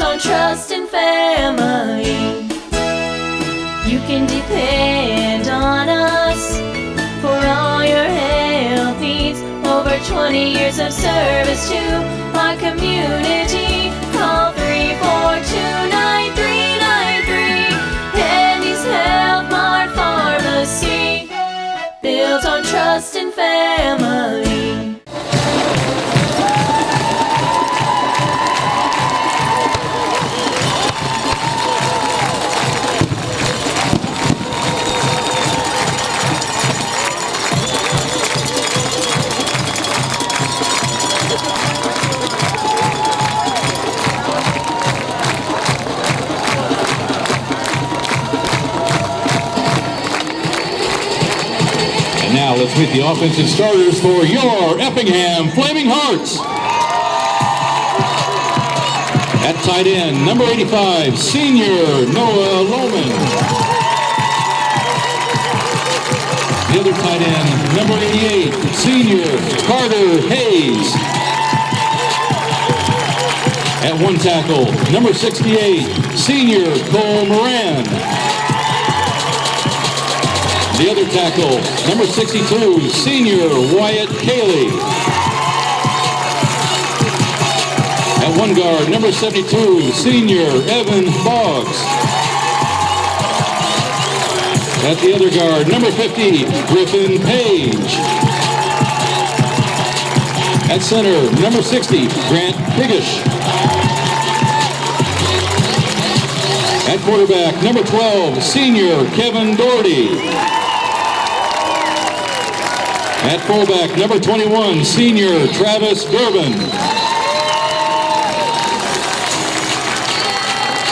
on trust and family. You can depend on us for all your health needs. Over 20 years of service to our community. Call 342-9393. Handy's Health Mart Pharmacy. Built on trust and family. Now let's meet the offensive starters for your Effingham Flaming Hearts. At tight end, number 85, senior Noah Lohman. The other tight end, number 88, senior Carter Hayes. At one tackle, number 68, senior Cole Moran. The other tackle, number 62, senior Wyatt Cayley. At one guard, number 72, senior Evan Boggs. At the other guard, number 50, Griffin Page. At center, number 60, Grant Pigish. At quarterback, number 12, senior Kevin Doherty. At fullback, number 21, senior Travis Durbin.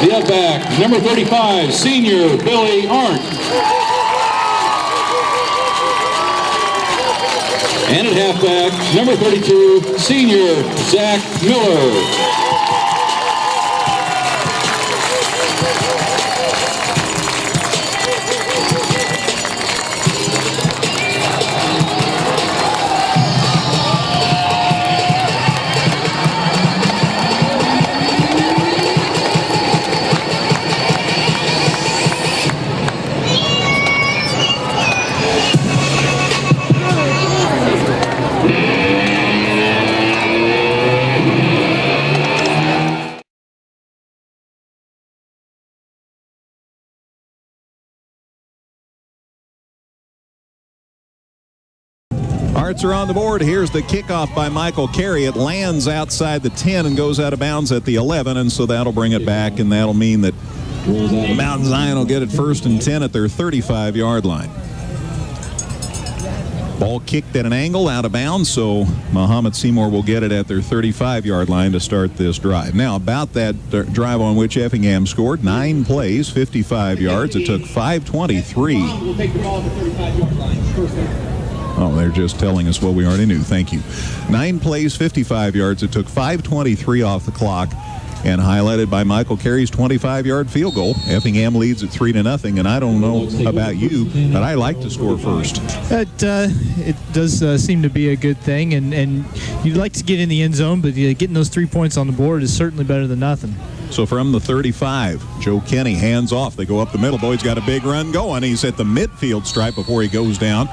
The outback, number 35, senior Billy Arndt. And at halfback, number 32, senior Zach Miller. Hearts are on the board. Here's the kickoff by Michael Carey. It lands outside the 10 and goes out of bounds at the 11, and so that'll bring it back, and that'll mean that Mount Zion will get it 1st and 10 at their 35-yard line. Ball kicked at an angle out of bounds, so Mahomet-Seymour will get it at their 35-yard line to start this drive. Now, about that drive on which Effingham scored, 9 plays, 55 yards. It took 5:23. We'll take the ball at the 35-yard line. First down. Oh, they're just telling us what we already knew. Thank you. 9 plays, 55 yards. It took 5:23 off the clock, and highlighted by Michael Carey's 25-yard field goal. Effingham leads at 3-0, and I don't know about you, but I like to score first. It does seem to be a good thing, and you'd like to get in the end zone, but getting those 3 points on the board is certainly better than nothing. So from the 35, Joe Kenny hands off. They go up the middle. Boy's got a big run going. He's at the midfield stripe before he goes down.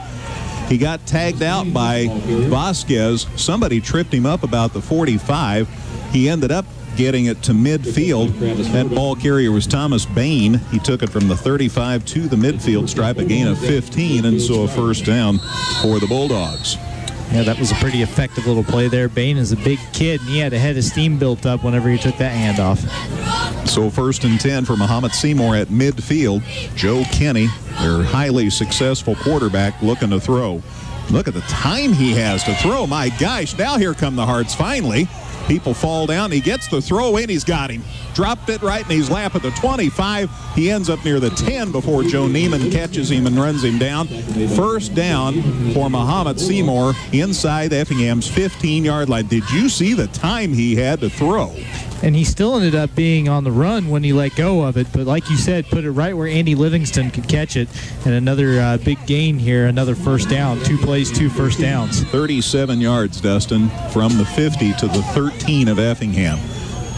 He got tagged out by Vasquez. Somebody tripped him up about the 45. He ended up getting it to midfield. That ball carrier was Thomas Bain. He took it from the 35 to the midfield stripe, a gain of 15, and so a first down for the Bulldogs. Yeah, that was a pretty effective little play there. Bain is a big kid, and he had a head of steam built up whenever he took that handoff. So 1st and 10 for Mahomet-Seymour at midfield. Joe Kenny, their highly successful quarterback, looking to throw. Look at the time he has to throw. My gosh, now here come the Hearts finally. People fall down. He gets the throw in. He's got him. Dropped it right in his lap at the 25. He ends up near the 10 before Joe Neiman catches him and runs him down. First down for Mahomet-Seymour inside Effingham's 15-yard line. Did you see the time he had to throw? And he still ended up being on the run when he let go of it. But like you said, put it right where Andy Livingston could catch it. And another big gain here, another first down. 2 plays, 2 first downs. 37 yards, Dustin, from the 50 to the 13 of Effingham.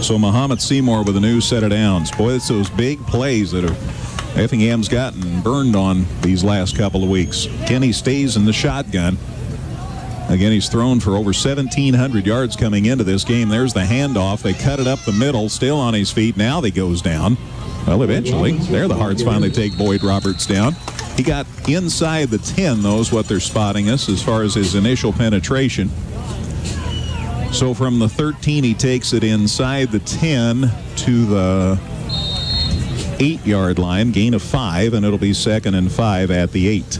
So Mahomet-Seymour with a new set of downs. Boy, it's those big plays that Effingham's gotten burned on these last couple of weeks. Kenny stays in the shotgun. Again, he's thrown for over 1,700 yards coming into this game. There's the handoff. They cut it up the middle, still on his feet. Now he goes down. Well, eventually, there the Hearts finally take Boyd Roberts down. He got inside the 10, though, is what they're spotting us as far as his initial penetration. So from the 13, he takes it inside the 10 to the 8-yard line, gain of 5, and it'll be 2nd and 5 at the 8.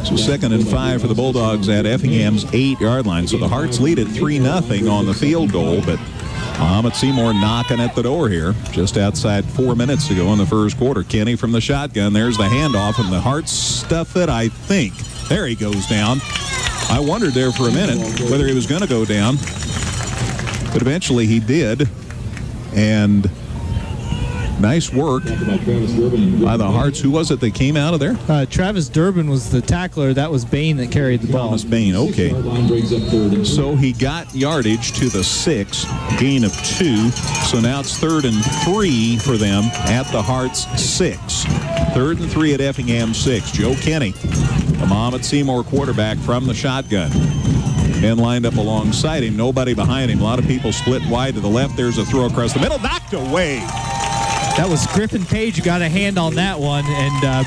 So 2nd and 5 for the Bulldogs at Effingham's 8-yard line. So the Hearts lead at 3-0 on the field goal, but Mahomet-Seymour knocking at the door here just outside 4 minutes to go in the first quarter. Kenny from the shotgun. There's the handoff, and the Hearts stuff it, I think. There he goes down. I wondered there for a minute whether he was going to go down, but eventually he did. And nice work by the Hearts. Who was it that came out of there? Travis Durbin was the tackler. That was Bain that carried the ball. Thomas Bain, okay. So he got yardage to the 6, gain of 2. So now it's 3rd and 3 for them at the Hearts 6. 3rd and 3 at Effingham 6. Joe Kenny, the Mahomet-Seymour quarterback from the shotgun. Men lined up alongside him, nobody behind him. A lot of people split wide to the left. There's a throw across the middle, knocked away. That was Griffin Page who got a hand on that one, and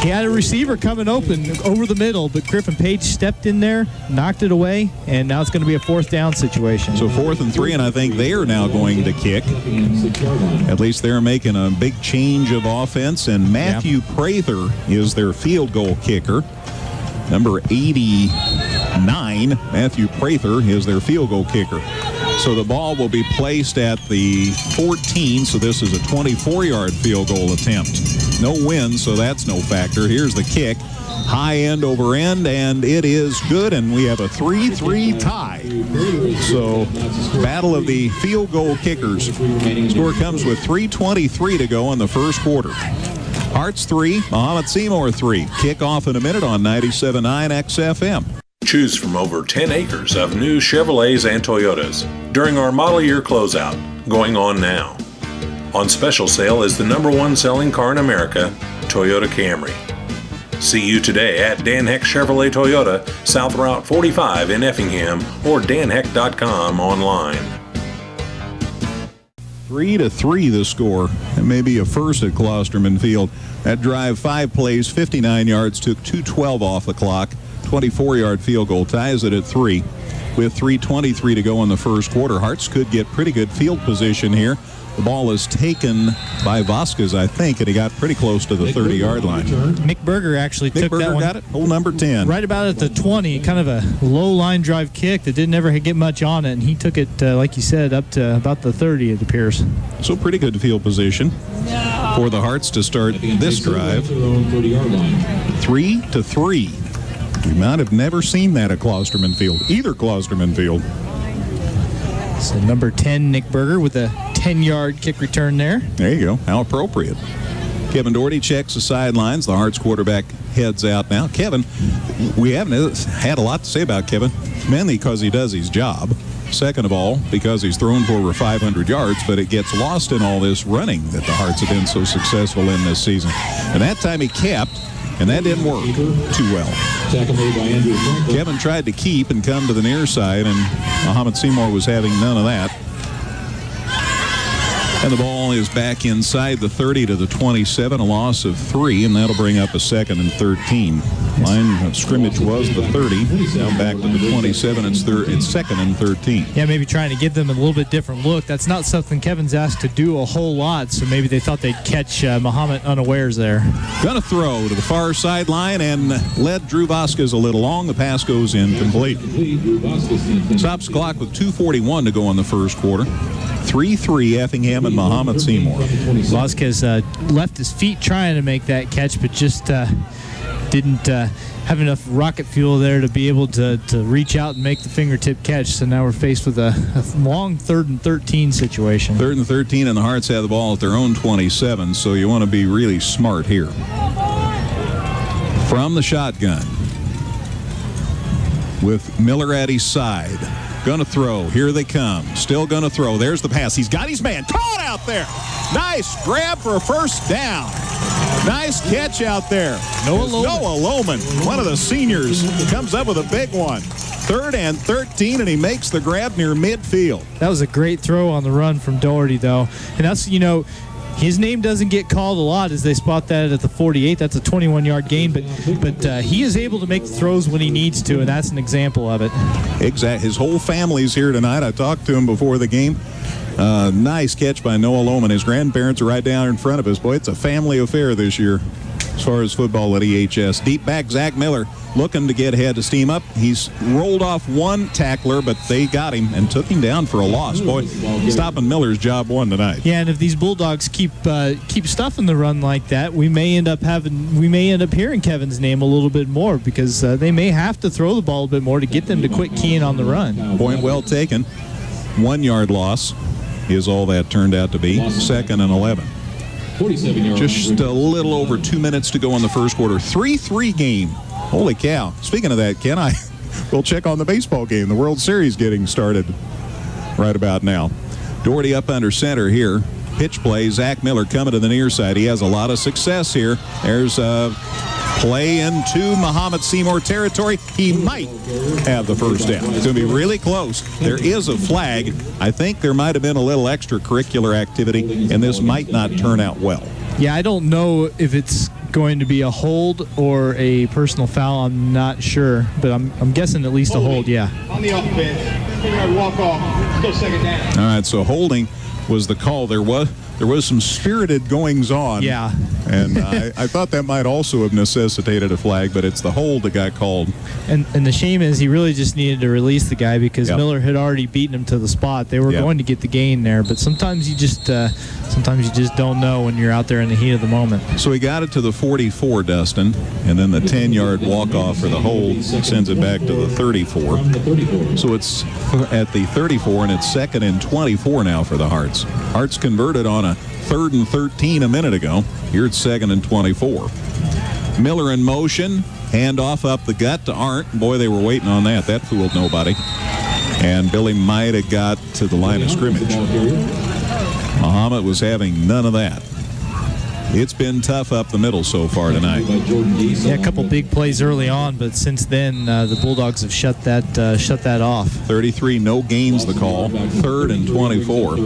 he had a receiver coming open over the middle, but Griffin Page stepped in there, knocked it away, and now it's going to be a 4th down situation. So 4th and 3, and I think they are now going to kick. At least they're making a big change of offense, and Matthew Prather is their field goal kicker. Number 89, Matthew Prather, is their field goal kicker. So the ball will be placed at the 14, so this is a 24-yard field goal attempt. No win, so that's no factor. Here's the kick. High end over end, and it is good, and we have a 3-3 tie. So, battle of the field goal kickers. Score comes with 3:23 to go in the first quarter. Hearts 3, Mahomet-Seymour 3. Kickoff in a minute on 97.9 XFM. Choose from over 10 acres of new Chevrolets and Toyotas during our model year closeout, going on now. On special sale is the #1 selling car in America, Toyota Camry. See you today at Dan Heck Chevrolet Toyota, South Route 45 in Effingham, or danheck.com online. 3-3 the score. It may be a first at Klosterman Field. That drive, 5 plays, 59 yards, took 2:12 off the clock. 24-yard field goal ties it at 3. With 3:23 to go in the first quarter, Hearts could get pretty good field position here. The ball is taken by Vasquez, I think, and he got pretty close to the 30-yard line. Mick Berger actually took that one. Got it. Hole number 10. Right about at the 20, kind of a low line drive kick that didn't ever get much on it, and he took it, like you said, up to about the 30, it appears. So pretty good field position for the Hearts to start this drive. 3-3. We might have never seen that at Klosterman Field, either Klosterman Field. So number 10, Nick Berger, with a 10-yard kick return there. There you go. How appropriate. Kevin Doherty checks the sidelines. The Hearts quarterback heads out now. Kevin, we haven't had a lot to say about Kevin, mainly because he does his job. Second of all, because he's thrown for over 500 yards, but it gets lost in all this running that the Hearts have been so successful in this season. And that time he kept, and that didn't work too well. Kevin tried to keep and come to the near side, and Mahomet-Seymour was having none of that. And the ball is back inside the 30 to the 27, a loss of 3, and that'll bring up a 2nd and 13. Line of scrimmage was the 30, now back to the 27. It's 2nd and 13. Yeah, maybe trying to give them a little bit different look. That's not something Kevin's asked to do a whole lot, so maybe they thought they'd catch Mahomet unawares there. Gonna throw to the far sideline and led Drew Vasquez a little long. The pass goes incomplete. Stops the clock with 2:41 to go in the first quarter. 3-3 Effingham and Mahomet-Seymour. Vasquez left his feet trying to make that catch, but just didn't have enough rocket fuel there to be able to reach out and make the fingertip catch. So now we're faced with a long 3rd and 13 situation. 3rd and 13, and the Hearts have the ball at their own 27, so you want to be really smart here. From the shotgun, with Miller at his side. Gonna throw. Here they come. Still gonna throw. There's the pass. He's got his man. Caught out there. Nice grab for a first down. Nice catch out there. Noah Lohman, one of the seniors, comes up with a big one. 3rd and 13, and he makes the grab near midfield. That was a great throw on the run from Doherty, though. And that's, his name doesn't get called a lot as they spot that at the 48. That's a 21-yard gain, but he is able to make the throws when he needs to, and that's an example of it. Exactly. His whole family's here tonight. I talked to him before the game. Nice catch by Noah Lohman. His grandparents are right down in front of us. Boy, it's a family affair this year as far as football at EHS. Deep back, Zach Miller looking to get ahead to steam up. He's rolled off one tackler, but they got him and took him down for a loss. Boy, stopping Miller's job one tonight. Yeah, and if these Bulldogs keep stuffing the run like that, we may end up hearing Kevin's name a little bit more because they may have to throw the ball a bit more to get them to quit keying on the run. Point well taken. 1 yard loss is all that turned out to be. 2nd and 11. Just a little over 2 minutes to go in the first quarter. 3-3 game. Holy cow. Speaking of that, Ken, we'll check on the baseball game. The World Series getting started right about now. Doherty up under center here. Pitch play. Zach Miller coming to the near side. He has a lot of success here. There's a play into Mahomet-Seymour territory. He might have the first down. It's going to be really close. There is a flag. I think there might have been a little extracurricular activity, and this might not turn out well. Yeah, I don't know if it's going to be a hold or a personal foul. I'm not sure, but I'm guessing at least a hold, yeah. On the offense, walk off, go 2nd down. All right, so holding was the call. There was some spirited goings on. Yeah. And I thought that might also have necessitated a flag, but it's the hold that got called. And the shame is he really just needed to release the guy because Miller had already beaten him to the spot. They were going to get the gain there, but sometimes you just don't know when you're out there in the heat of the moment. So he got it to the 44, Dustin, and then the 10-yard walk-off for the hold sends it back to the 34. So it's at the 34, and it's 2nd and 24 now for the Hearts. Hearts converted on a 3rd and 13 a minute ago. Here it's 2nd and 24. Miller in motion. Handoff up the gut to Arndt. Boy, they were waiting on that. That fooled nobody. And Billy might have got to the line of scrimmage. Mahomet was having none of that. It's been tough up the middle so far tonight. Yeah, a couple big plays early on, but since then the Bulldogs have shut that off. 33, no gains the call. 3rd and 24.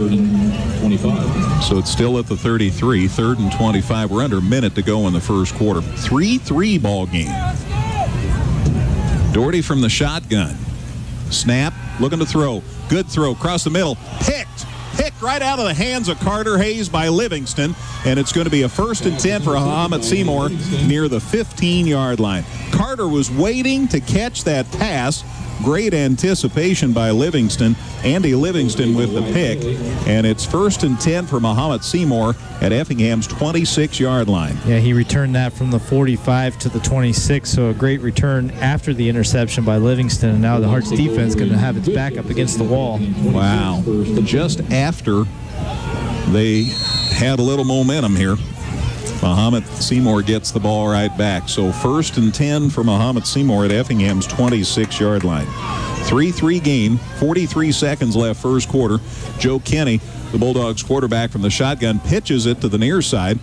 So it's still at the 33, 3rd and 25. We're under a minute to go in the first quarter. 3-3 ball game. Doherty from the shotgun. Snap, looking to throw. Good throw, across the middle. Picked right out of the hands of Carter Hayes by Livingston, and it's going to be a 1st and 10 for Mahomet-Seymour near the 15-yard line. Carter was waiting to catch that pass. Great anticipation by Livingston. Andy Livingston with the pick, and it's 1st and 10 for Mahomet-Seymour at Effingham's 26-yard line. Yeah, he returned that from the 45 to the 26, so a great return after the interception by Livingston, and now the Hearts defense going to have its back up against the wall. Wow. Just after they had a little momentum here, Mahomet-Seymour gets the ball right back. So 1st and 10 for Mahomet-Seymour at Effingham's 26-yard line. 3-3 game, 43 seconds left first quarter. Joe Kenny, the Bulldogs quarterback from the shotgun, pitches it to the near side.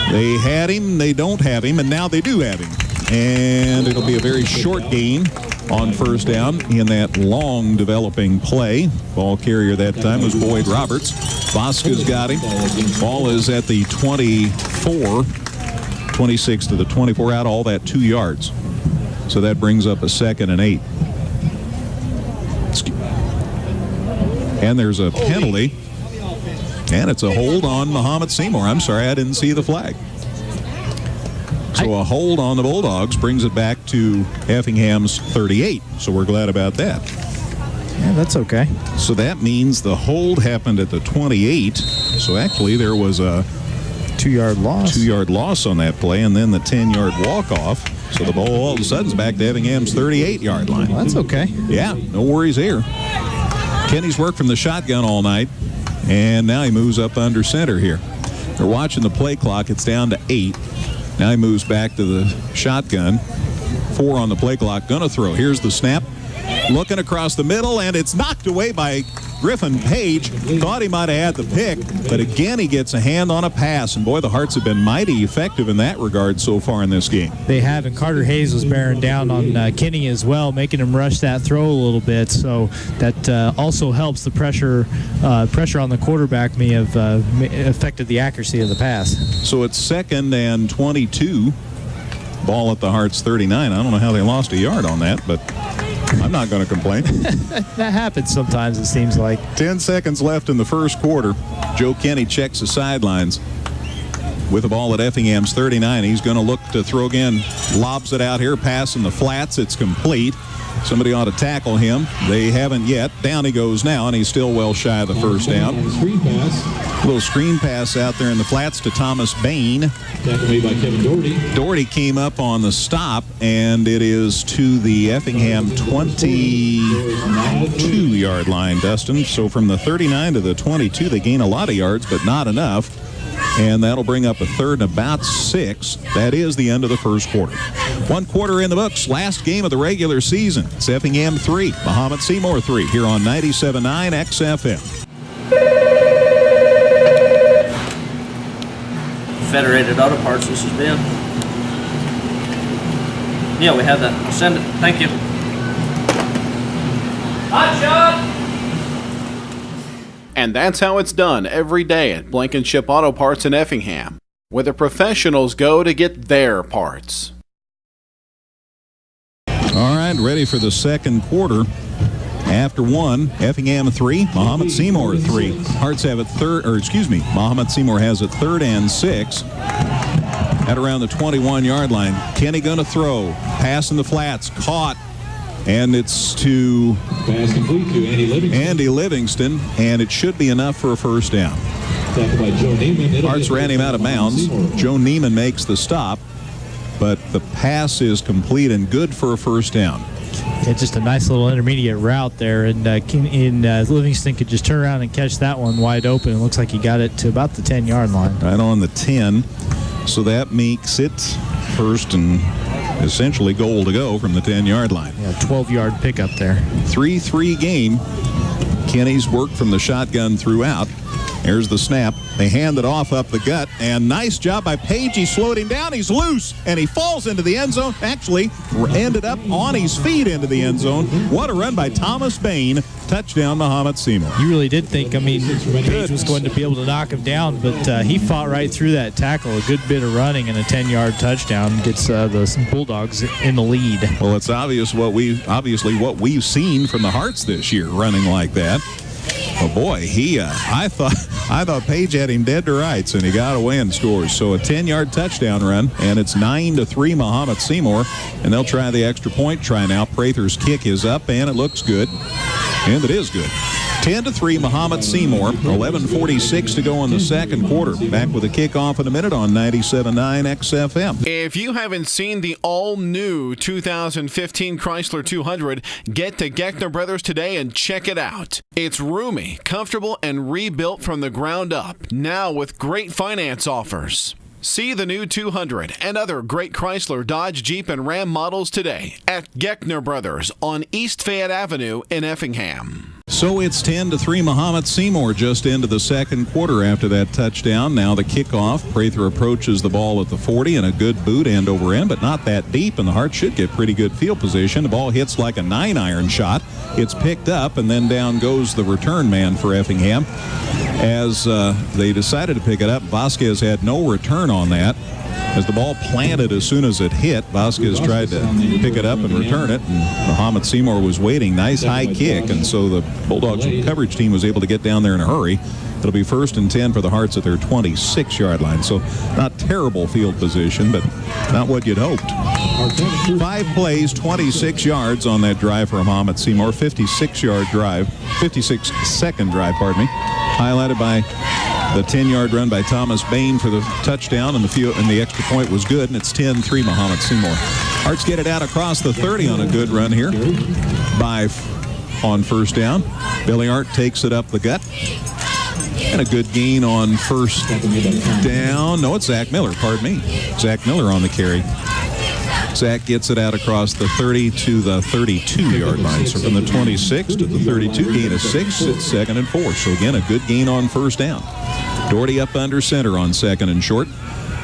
They had him, they don't have him, and now they do have him. And it'll be a very short gain on first down in that long developing play. Ball carrier that time was Boyd Roberts. Vasquez got him. Ball is at the 24, 26 to the 24, out all that 2 yards. So that brings up a 2nd and 8. And there's a penalty. And it's a hold on Mahomet-Seymour. I'm sorry, I didn't see the flag. So a hold on the Bulldogs brings it back to Effingham's 38. So we're glad about that. Yeah, that's okay. So that means the hold happened at the 28. So actually there was a 2-yard loss. 2-yard loss on that play, and then the 10-yard walk-off. So the ball all of a sudden is back to Effingham's 38-yard line. Well, that's okay. Yeah, no worries here. Kenny's worked from the shotgun all night, and now he moves up under center here. They're watching the play clock. It's down to 8. Now he moves back to the shotgun. 4 on the play clock. Gonna throw. Here's the snap. looking across the middle, and it's knocked away by Griffin Page. Thought he might have had the pick, but again he gets a hand on a pass, and boy, the Hearts have been mighty effective in that regard so far in this game. They have, and Carter Hayes was bearing down on Kenny as well, making him rush that throw a little bit, so that also helps the pressure on the quarterback may have affected the accuracy of the pass. So it's 2nd and 22. Ball at the Hearts 39. I don't know how they lost a yard on that, but I'm not going to complain. That happens sometimes, it seems like. 10 seconds left in the first quarter. Joe Kenny checks the sidelines with the ball at Effingham's 39. He's going to look to throw again. Lobs it out here, pass in the flats. It's complete. Somebody ought to tackle him. They haven't yet. Down he goes now, and he's still well shy of the first down. Little screen pass out there in the flats to Thomas Bain. Tackled made by Kevin Doherty. Doherty came up on the stop, and it is to the Effingham 22-yard line, Dustin. So from the 39 to the 22, they gain a lot of yards, but not enough. And that'll bring up a 3rd and about 6. That is the end of the first quarter. 1 quarter in the books. Last game of the regular season. It's Effingham 3, Mahomet-Seymour 3, here on 97.9 XFM. Federated Auto Parts, this has been. Yeah, we have that. I'll send it. Thank you. Hot shot! And that's how it's done every day at Blankenship Auto Parts in Effingham, where the professionals go to get their parts. All right, ready for the second quarter. After 1, Effingham 3, Mahomet-Seymour 3. Hearts have it Mahomet-Seymour has it 3rd and 6 at around the 21-yard line. Kenny going to throw. Pass in the flats. Caught. And it's to pass complete to Andy Livingston, and it should be enough for a first down. Tackled by Joe Neiman. Hearts ran him out of bounds. Joe Neiman makes the stop, but the pass is complete and good for a first down. Yeah, just a nice little intermediate route there, and Livingston could just turn around and catch that one wide open. It looks like he got it to about the 10-yard line. Right on the 10, so that makes it first and essentially goal to go from the 10-yard line. Yeah, 12-yard pickup there. 3-3 game. Kenny's worked from the shotgun throughout. There's the snap. They hand it off up the gut, and nice job by Page. He slowed him down. He's loose, and he falls into the end zone. Actually, ended up on his feet into the end zone. What a run by Thomas Bain. Touchdown, Mahomet-Seymour. You really did think, Page was going to be able to knock him down, but he fought right through that tackle. A good bit of running and a 10-yard touchdown gets the Bulldogs in the lead. Well, it's obviously what we've seen from the Hearts this year, running like that. Oh boy, I thought Page had him dead to rights, and he got away and scores. So a 10-yard touchdown run, and it's 9-3 Mahomet-Seymour, and they'll try the extra point try now. Prather's kick is up, and it looks good, and it is good. 10-3 Mahomet-Seymour. 11:46 to go in the second quarter. Back with a kickoff in a minute on 97.9 XFM. If you haven't seen the all-new 2015 Chrysler 200, get to Geckner Brothers today and check it out. It's roomy, comfortable, and rebuilt from the ground up, now with great finance offers. See the new 200 and other great Chrysler, Dodge, Jeep, and Ram models today at Geckner Brothers on East Fayette Avenue in Effingham. So it's 10-3 Mahomet-Seymour just into the second quarter after that touchdown. Now the kickoff. Prather approaches the ball at the 40 and a good boot end over end, but not that deep, and the Hearts should get pretty good field position. The ball hits like a 9-iron shot. It's picked up, and then down goes the return man for Effingham. As they decided to pick it up, Vasquez had no return on that. As the ball planted as soon as it hit, Vasquez tried to pick it up and return it, and Mahomet-Seymour was waiting. Nice high kick, and so the Bulldogs coverage team was able to get down there in a hurry. It'll be 1st and 10 for the Hearts at their 26-yard line. So not terrible field position, but not what you'd hoped. 5 plays, 26 yards on that drive for Mahomet-Seymour. 56-second drive, pardon me. Highlighted by the 10-yard run by Thomas Bain for the touchdown, and the extra point was good, and it's 10-3 Mahomet-Seymour. Hearts get it out across the 30 on a good run here on first down. Billy Hart takes it up the gut. And a good gain on first down. No, it's Zach Miller, pardon me. Zach Miller on the carry. Zach gets it out across the 30 to the 32-yard line. So from the 26 to the 32, gain of 6. It's 2nd and 4. So again, a good gain on first down. Doherty up under center on 2nd and short.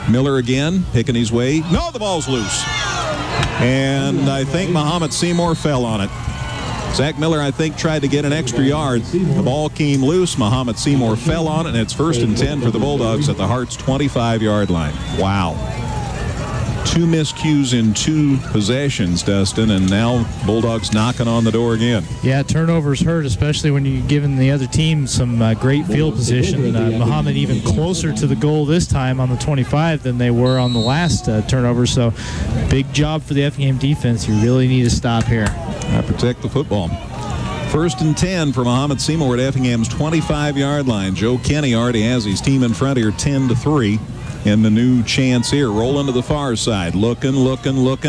Miller again, picking his way. No, the ball's loose. And I think Mahomet-Seymour fell on it. Zach Miller, I think, tried to get an extra yard. The ball came loose. Mahomet-Seymour fell on it, and it's 1st and 10 for the Bulldogs at the Hearts' 25-yard line. Wow. 2 miscues in 2 possessions, Dustin, and now Bulldogs knocking on the door again. Yeah, turnovers hurt, especially when you're giving the other team some great field position. Mahomet even closer to the goal this time on the 25 than they were on the last turnover. So big job for the Effingham defense. You really need to stop here. Protect the football. 1st and 10 for Mahomet-Seymour at Effingham's 25-yard line. Joe Kenny already has his team in front here 10-3. And the new chance here, rolling to the far side, looking,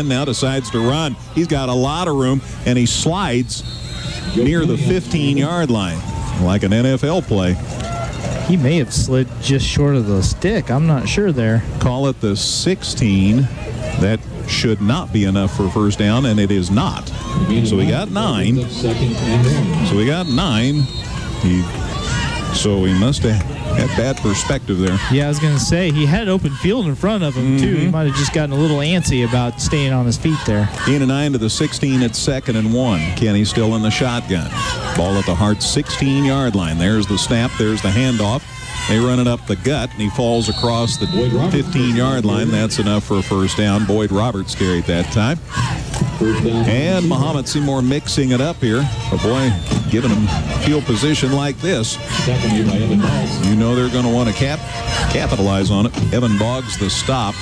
now decides to run. He's got a lot of room, and he slides near the 15-yard line, like an NFL play. He may have slid just short of the stick. I'm not sure there. Call it the 16. That should not be enough for first down, and it is not. So we got 9. So he must have had bad perspective there. Yeah, I was going to say, he had open field in front of him, too. He might have just gotten a little antsy about staying on his feet there. Gain of 9 to the 16 at 2nd and 1. Kenny still in the shotgun. Ball at the Hearts' 16-yard line. There's the snap. There's the handoff. They run it up the gut, and he falls across the 15-yard line. That's enough for a first down. Boyd Roberts carried that time. And Mahomet-Seymour mixing it up here. Oh, boy, giving him field position like this. You know they're going to want to capitalize on it. Evan Boggs the stop.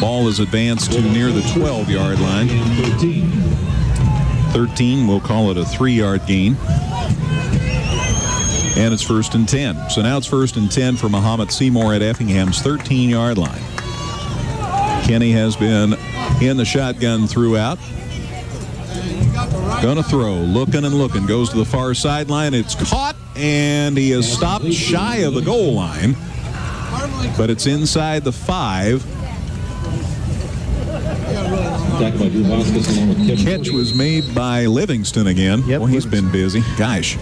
Ball is advanced to near the 12-yard line. 13, we'll call it a 3-yard gain. And it's 1st and 10. So now it's 1st and 10 for Mahomet-Seymour at Effingham's 13-yard line. Kenny has been in the shotgun throughout. Gonna throw, looking, goes to the far sideline. It's caught, and he is stopped shy of the goal line. But it's inside the 5. Catch was made by Livingston again. Yep, well, he's been busy. Gosh.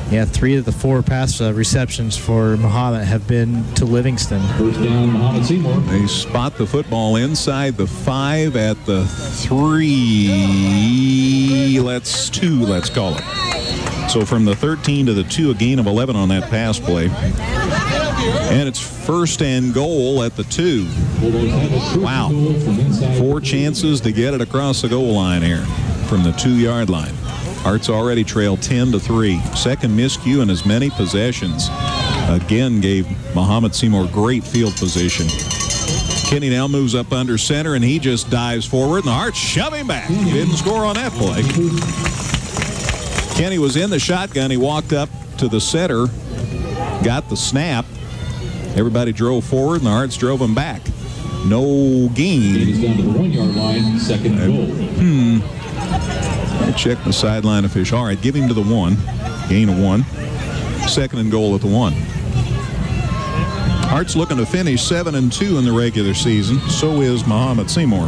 Yeah, 3 of the 4 pass receptions for Mahomet have been to Livingston. First down, Mahomet-Seymour. They spot the football inside the 5 at the 3. Let's call it. So from the 13 to the 2, a gain of 11 on that pass play. And it's 1st and goal at the 2. Wow. 4 chances to get it across the goal line here from the 2-yard line. Hearts already trail 10-3. Second miscue in as many possessions. Again gave Mahomet-Seymour great field position. Kenny now moves up under center, and he just dives forward, and the Hearts shove him back. He didn't score on that play. Kenny was in the shotgun. He walked up to the center, got the snap. Everybody drove forward, and the Hearts drove him back. No gain. He's down to the 1-yard line, 2nd and goal. Check the sideline official. All right, give him to the 1. Gain of 1. 2nd and goal at the 1. Hearts looking to finish 7-2 in the regular season. So is Mahomet-Seymour.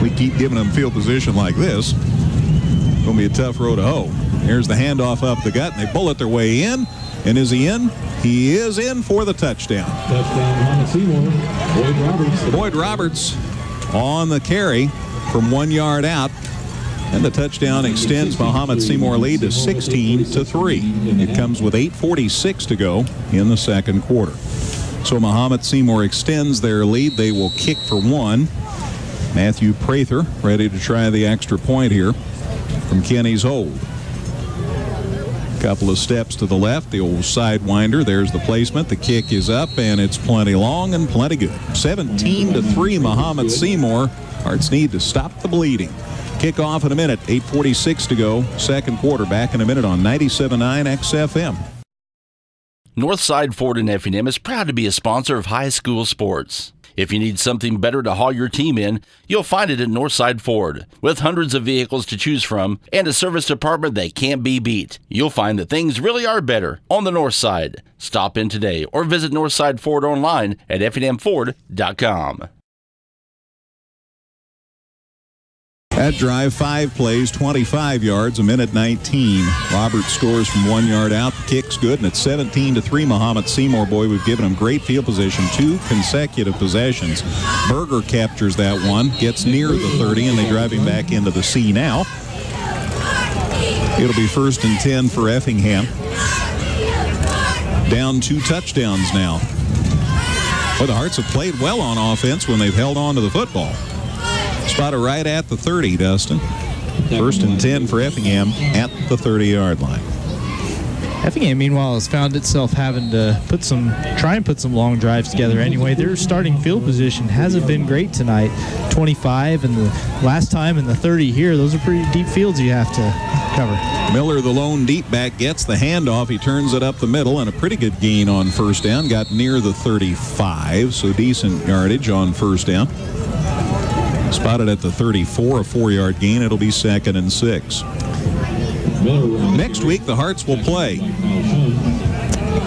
We keep giving them field position like this. It's going to be a tough road to hoe. Here's the handoff up the gut, and they bullet their way in. And is he in? He is in for the touchdown. Touchdown, Mahomet-Seymour. Boyd Roberts. Boyd Roberts on the carry from 1 yard out. And the touchdown extends Mahomet-Seymour lead to 16-3. It comes with 8:46 to go in the second quarter. So Mahomet-Seymour extends their lead. They will kick for 1. Matthew Prather ready to try the extra point here from Kenny's hold. Couple of steps to the left, the old sidewinder. There's the placement. The kick is up, and it's plenty long and plenty good. 17-3 Mahomet-Seymour. Hearts need to stop the bleeding. Kickoff in a minute. 8:46 to go. Second quarter. Back in a minute on 97.9 XFM. Northside Ford in Effingham is proud to be a sponsor of high school sports. If you need something better to haul your team in, you'll find it at Northside Ford. With hundreds of vehicles to choose from and a service department that can't be beat, you'll find that things really are better on the North Side. Stop in today or visit Northside Ford online at effinghamford.com. That drive, 5 plays, 25 yards, a minute 19. Roberts scores from 1 yard out. The kick's good, and it's 17-3 Mahomet-Seymour. Boy, we've given him great field position, 2 consecutive possessions. Berger captures that one, gets near the 30, and they drive him back into the C now. It'll be 1st and 10 for Effingham. Down 2 touchdowns now. Well, the Hearts have played well on offense when they've held on to the football. Spotted right at the 30, Dustin. 1st and 10 for Effingham at the 30-yard line. Effingham, meanwhile, has found itself having to try and put some long drives together anyway. Their starting field position hasn't been great tonight. 25 and the last time and the 30 here. Those are pretty deep fields you have to cover. Miller, the lone deep back, gets the handoff. He turns it up the middle, and a pretty good gain on 1st down. Got near the 35, so decent yardage on 1st down. Spotted at the 34, a 4-yard gain. It'll be 2nd and 6. Next week, the Hearts will play.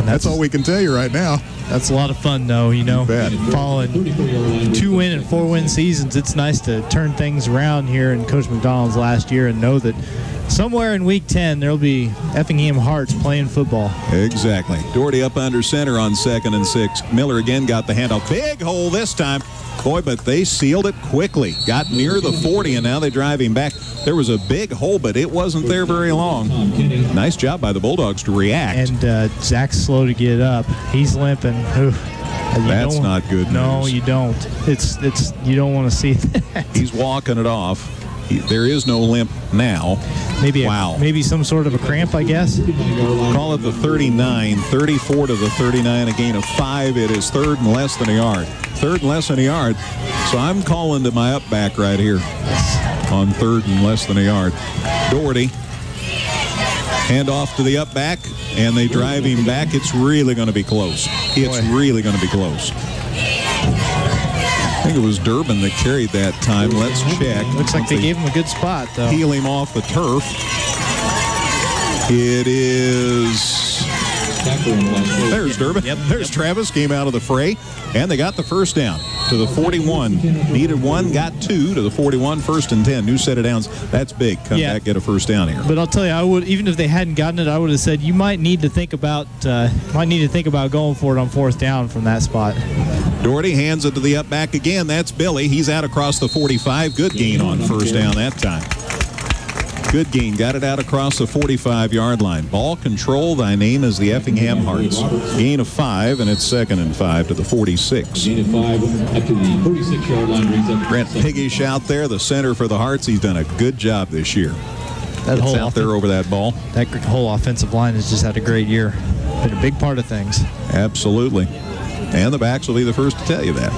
That's all we can tell you right now. That's a lot of fun, though, you know. Following 2-win and 4-win seasons, it's nice to turn things around here in Coach McDonald's last year and know that somewhere in Week 10, there'll be Effingham Hearts playing football. Exactly. Doherty up under center on 2nd and 6. Miller again got the handoff. Big hole this time. Boy, but they sealed it quickly. Got near the 40, and now they drive him back. There was a big hole, but it wasn't there very long. Nice job by the Bulldogs to react. And Zach's slow to get up. He's limping. That's not good news. No, you don't. It's you don't want to see that. He's walking it off. There is no limp now. Maybe some sort of a cramp, I guess. Call it the 39, 34 to the 39, a gain of 5. It is 3rd and less than a yard. 3rd and less than a yard. So I'm calling to my up back right here on 3rd and less than a yard. Doherty, hand off to the up back, and they drive him back. It's really going to be close. It's really going to be close. I think it was Durbin that carried that time. Let's check. Looks like they gave him a good spot, though. Peel him off the turf. It is... There's Durbin. There's Travis. Came out of the fray. And they got the 1st down to the 41. Needed 1, got 2 to the 41. 1st and 10. New set of downs. That's big. Come back, get a 1st down here. But I'll tell you, I would, even if they hadn't gotten it, I would have said you might need to think about going for it on 4th down from that spot. Doherty hands it to the up back again. That's Billy. He's out across the 45. Good gain on 1st down that time. Good gain. Got it out across the 45-yard line. Ball control. Thy name is the Effingham Hearts. Gain of 5, and it's 2nd and 5 to the 46. Gain of 5 up to the 46-yard line. Brings up Brent Piggish out there, the center for the Hearts. He's done a good job this year. That whole out there over that ball. That whole offensive line has just had a great year. Been a big part of things. Absolutely. And the backs will be the first to tell you that.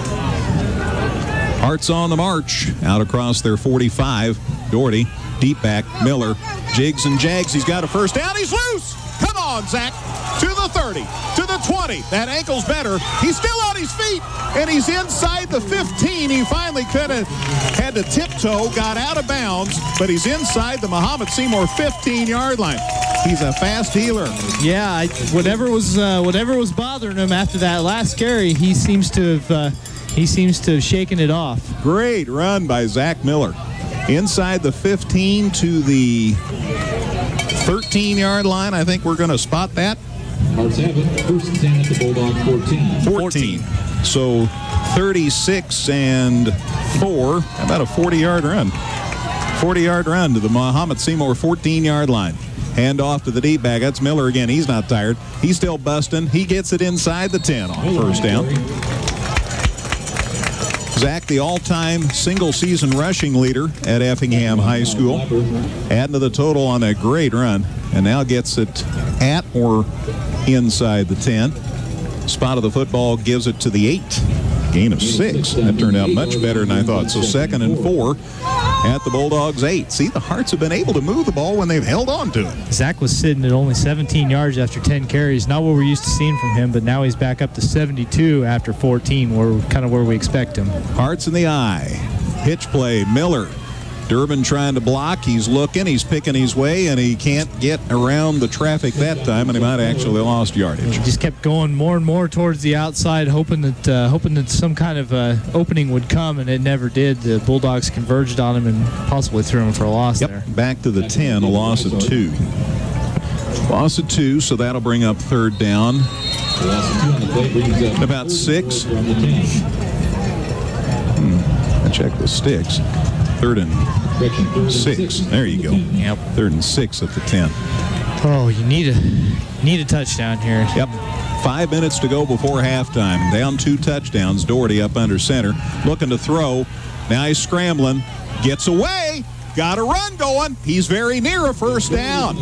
Hearts on the march. Out across their 45. Doherty. Deep back, Miller, jigs and jags. He's got a 1st down. He's loose. Come on, Zach. To the 30, to the 20. That ankle's better. He's still on his feet, and he's inside the 15. He finally could have had to tiptoe, got out of bounds, but he's inside the Mahomet-Seymour 15-yard line. He's a fast healer. Yeah, whatever was bothering him after that last carry, he seems to have shaken it off. Great run by Zach Miller. Inside the 15 to the 13-yard line. I think we're going to spot that. Hearts have it. 1st and 10 at the Bulldog 14. So 36 and 4. How about a 40-yard run? 40-yard run to the Mahomet-Seymour 14-yard line. Hand off to the deep back. That's Miller again. He's not tired. He's still busting. He gets it inside the 10 on 1st down. Zach, the all-time single-season rushing leader at Effingham High School, adding to the total on that great run, and now gets it at or inside the 10. Spot of the football gives it to the 8. Gain of 6. That turned out much better than I thought. So 2nd and 4 at the Bulldogs 8. See, the Hearts have been able to move the ball when they've held on to it. Zach was sitting at only 17 yards after 10 carries. Not what we're used to seeing from him, but now he's back up to 72 after 14, where we expect him. Hearts in the eye. Pitch play. Miller Durbin trying to block. He's looking. He's picking his way, and he can't get around the traffic that time, and he might have actually lost yardage. He just kept going more and more towards the outside, hoping that some kind of opening would come, and it never did. The Bulldogs converged on him and possibly threw him for a loss there. Back to the 10, a loss of 2. Loss of 2, so that'll bring up third down. About 6. Check the sticks. 3rd and 6. There you go. Yep. 3rd and 6 at the 10. Oh, you need a touchdown here. Yep. 5 minutes to go before halftime. Down 2 touchdowns. Doherty up under center. Looking to throw. Now he's scrambling. Gets away. Got a run going. He's very near a first down.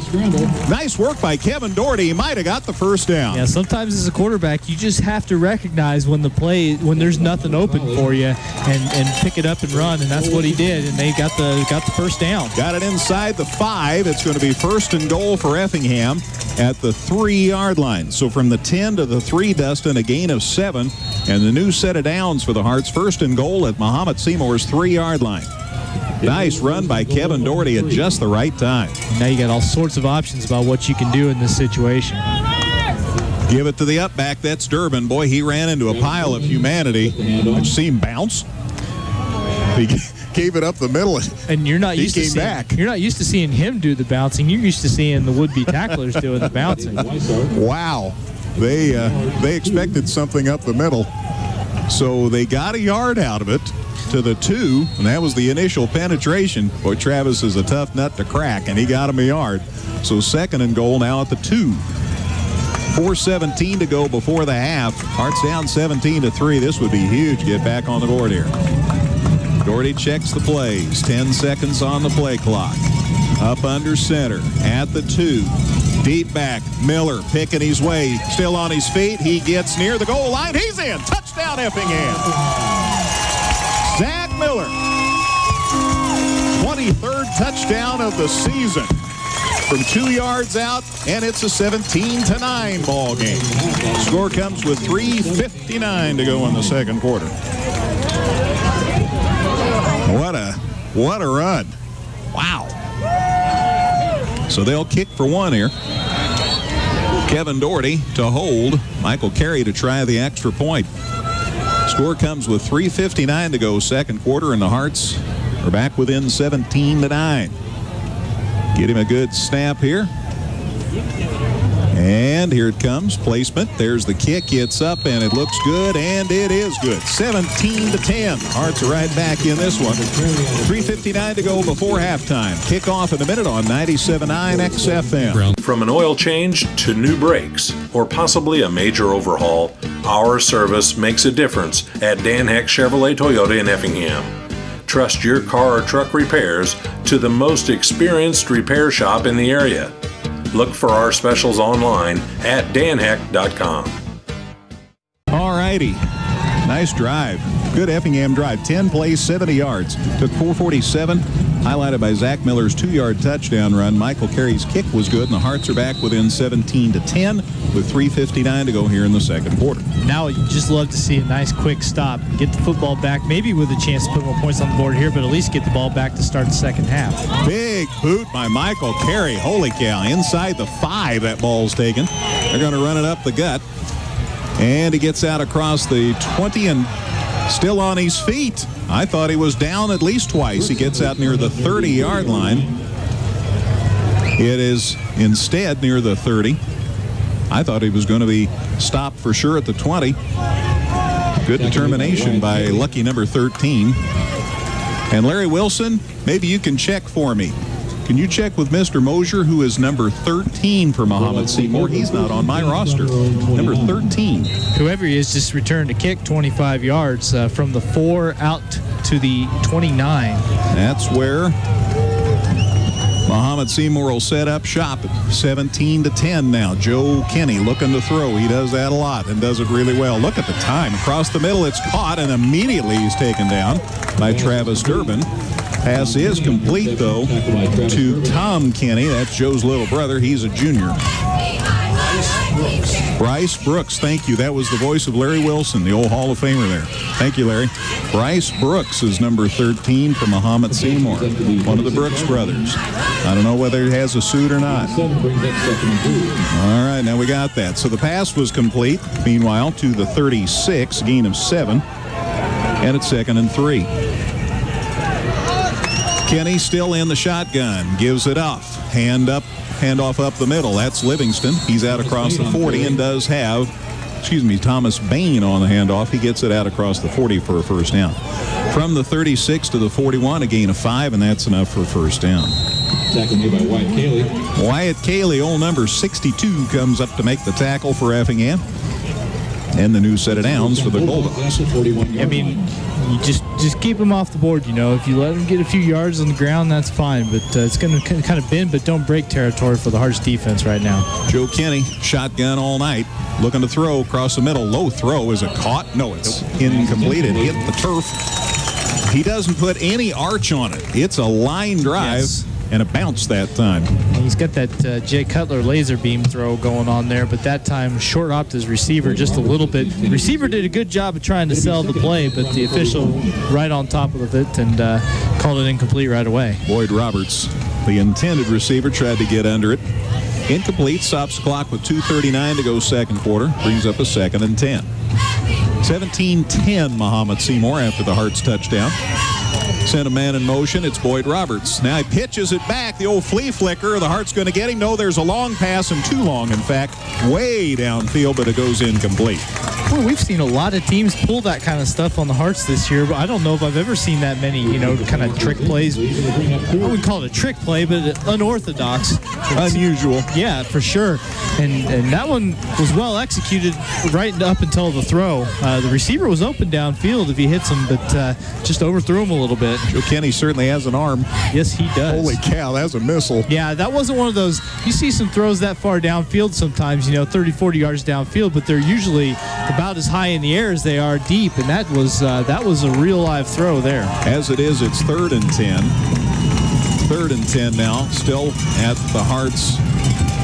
Nice work by Kevin Doherty. He might have got the first down. Yeah, sometimes as a quarterback, you just have to recognize when there's nothing open for you and pick it up and run, and that's what he did, and they got the first down. Got it inside the 5. It's going to be 1st and goal for Effingham at the 3-yard line. So from the 10 to the 3, Dustin, a gain of 7, and the new set of downs for the Hearts. 1st and goal at Mahomet-Seymour's 3-yard line. Nice run by Kevin Doherty at just the right time. Now you got all sorts of options about what you can do in this situation. Give it to the up back. That's Durbin. Boy, he ran into a pile of humanity. Did you see him bounce? He gave it up the middle. And you're not used You're not used to seeing him do the bouncing. You're used to seeing the would-be tacklers doing the bouncing. Wow. They expected something up the middle. So they got a yard out of it to the 2, and that was the initial penetration. Boy, Travis is a tough nut to crack, and he got him a yard. So 2nd and goal now at the 2. 4:17 to go before the half. Hearts down 17-3. This would be huge. Get back on the board here. Doherty checks the plays. 10 seconds on the play clock. Up under center at the 2. Deep back. Miller picking his way. Still on his feet. He gets near the goal line. He's in. Touchdown, Effingham. Zach Miller. 23rd touchdown of the season. From 2 yards out, and it's a 17-9 ball game. Score comes with 3:59 to go in the second quarter. What a run. Wow. So they'll kick for 1 here. Kevin Doherty to hold. Michael Carey to try the extra point. Score comes with 3:59 to go second quarter, and the Hearts are back within 17-9. Get him a good snap here. And here it comes. Placement. There's the kick. It's up, and it looks good, and it is good. 17-10. Hearts are right back in this one. 3:59 to go before halftime. Kickoff in a minute on 97.9 XFM. From an oil change to new brakes, or possibly a major overhaul, our service makes a difference at Dan Heck Chevrolet Toyota in Effingham. Trust your car or truck repairs to the most experienced repair shop in the area. Look for our specials online at danheck.com. All righty. Nice drive. Good Effingham drive. 10 plays, 70 yards. Took 4:47. Highlighted by Zach Miller's 2-yard touchdown run. Michael Carey's kick was good, and the Hearts are back within 17-10 with 3:59 to go here in the second quarter. Now you just love to see a nice quick stop. Get the football back, maybe with a chance to put more points on the board here, but at least get the ball back to start the second half. Big boot by Michael Carey. Holy cow. Inside the 5 that ball's taken. They're going to run it up the gut. And he gets out across the 20 and still on his feet. I thought he was down at least twice. He gets out near the 30-yard line. It is instead near the 30. I thought he was going to be stopped for sure at the 20. Good determination by lucky number 13. And Larry Wilson, maybe you can check for me. Can you check with Mr. Mosier, who is number 13 for Mahomet-Seymour? He's not on my roster. Number 13. Whoever he is just returned a kick 25 yards from the 4 out to the 29. That's where Mahomet-Seymour will set up shop at 17-10 now. Joe Kenny looking to throw. He does that a lot and does it really well. Look at the time. Across the middle, it's caught, and immediately he's taken down by Travis Durbin. Pass is complete, though, to Tom Kenny. That's Joe's little brother. He's a junior. Bryce Brooks, thank you. That was the voice of Larry Wilson, the old Hall of Famer there. Thank you, Larry. Bryce Brooks is number 13 for Mahomet-Seymour, one of the Brooks brothers. I don't know whether he has a suit or not. All right, now we got that. So the pass was complete. Meanwhile, to the 36, gain of 7. And it's 2nd and 3. Kenny still in the shotgun. Gives it off. Handoff up the middle. That's Livingston. He's out across the 40 and does have, Thomas Bain on the handoff. He gets it out across the 40 for a first down. From the 36 to the 41, a gain of 5, and that's enough for a first down. Tackle made by Wyatt Cayley. Wyatt Cayley, old number 62, comes up to make the tackle for Effingham. And the new set of downs for the Bulldogs. I mean, you just keep them off the board, you know. If you let them get a few yards on the ground, that's fine. But it's going to kind of bend, but don't break territory for the Hearts defense right now. Joe Kenny, shotgun all night, looking to throw across the middle. Low throw. Is it caught? No, it's incomplete. It hit the turf. He doesn't put any arch on it. It's a line drive. Yes. And a bounce that time. He's got that Jay Cutler laser beam throw going on there, but that time short hopped his receiver just a little bit. The receiver did a good job of trying to sell the play, but the official right on top of it and called it incomplete right away. Boyd Roberts, the intended receiver, tried to get under it. Incomplete, stops the clock with 2:39 to go second quarter, brings up a 2nd and 10. 17-10 Mahomet-Seymour after the Hearts touchdown. Sent a man in motion. It's Boyd Roberts. Now he pitches it back. The old flea flicker. The Heart's going to get him. No, there's a long pass, and too long, in fact, way downfield, but it goes incomplete. Well, we've seen a lot of teams pull that kind of stuff on the Hearts this year, but I don't know if I've ever seen that many, kind of trick plays. I wouldn't call it a trick play, but unorthodox. Unusual. Yeah, for sure. And that one was well executed right up until the throw. The receiver was open downfield if he hits him, but just overthrew him a little bit. Joe Kenny certainly has an arm. Yes, he does. Holy cow, that's a missile. Yeah, that wasn't one of those. You see some throws that far downfield sometimes, 30, 40 yards downfield, but they're usually about as high in the air as they are deep, and that was a real live throw there. As it is, it's 3rd and 10. 3rd and 10 now, still at the Hearts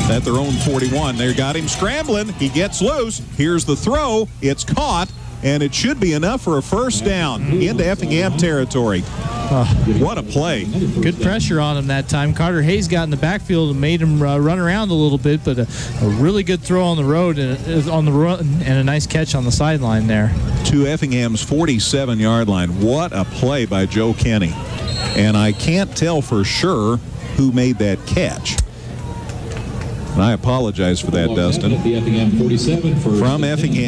at their own 41. They got him scrambling. He gets loose. Here's the throw. It's caught, and it should be enough for a first down into Effingham territory. What a play. Good pressure on him that time. Carter Hayes got in the backfield and made him run around a little bit, but a really good throw on the road and on the run, and a nice catch on the sideline there. To Effingham's 47-yard line. What a play by Joe Kenny. And I can't tell for sure who made that catch. And I apologize for that, Dustin.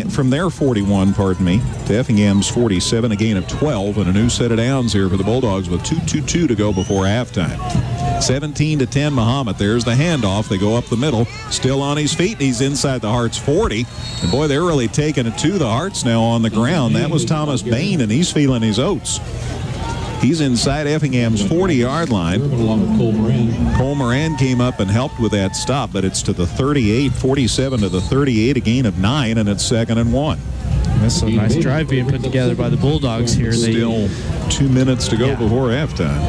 From their 41, to Effingham's 47, a gain of 12, and a new set of downs here for the Bulldogs with 2:22 to go before halftime. 17-10 Mahomet. There's the handoff. They go up the middle. Still on his feet. He's inside the Hearts 40. And boy, they're really taking it to the Hearts now on the ground. That was Thomas Bain, and he's feeling his oats. He's inside Effingham's 40-yard line. Cole Moran came up and helped with that stop, but it's to the 38, 47 to the 38, a gain of 9, and it's 2nd and 1. That's a nice drive being put together by the Bulldogs here. Still 2 minutes to go before halftime.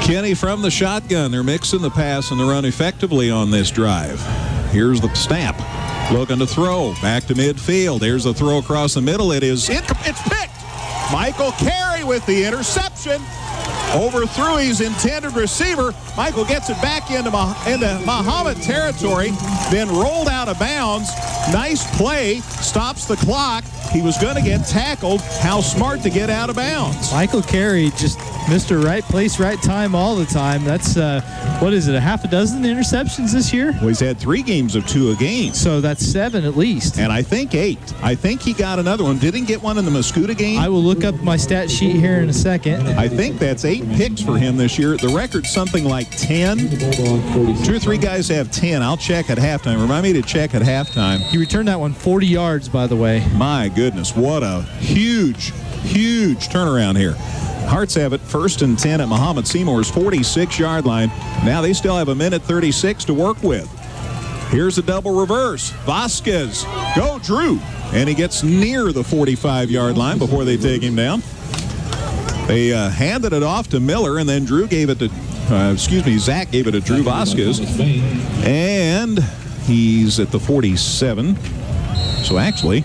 Kenny from the shotgun. They're mixing the pass and the run effectively on this drive. Here's the snap. Looking to throw. Back to midfield. Here's the throw across the middle. It's picked. Michael Carey with the interception. Overthrew his intended receiver. Michael gets it back into Mahomet territory, then rolled out of bounds. Nice play. Stops the clock. He was going to get tackled. How smart to get out of bounds. Michael Carey, just Mr. Right Place, Right Time all the time. That's, what is it, a half a dozen interceptions this year? Well, he's had 3 games of 2 a game. So that's 7 at least. And I think 8. I think he got another one. Didn't get one in the Mascoutah game? I will look up my stat sheet here in a second. I think that's 8 picks for him this year. The record's something like 10. 2 or 3 guys have 10. I'll check at halftime. Remind me to check at halftime. He returned that one 40 yards, by the way. My goodness, what a huge turnaround here. Hearts have it 1st and 10 at Mahomet-Seymour's 46-yard line. Now they still have 1:36 to work with. Here's a double reverse. Vasquez, go Drew. And he gets near the 45-yard line before they take him down. They handed it off to Miller, and then Zach gave it to Drew Vasquez. And He's at the 47. So actually,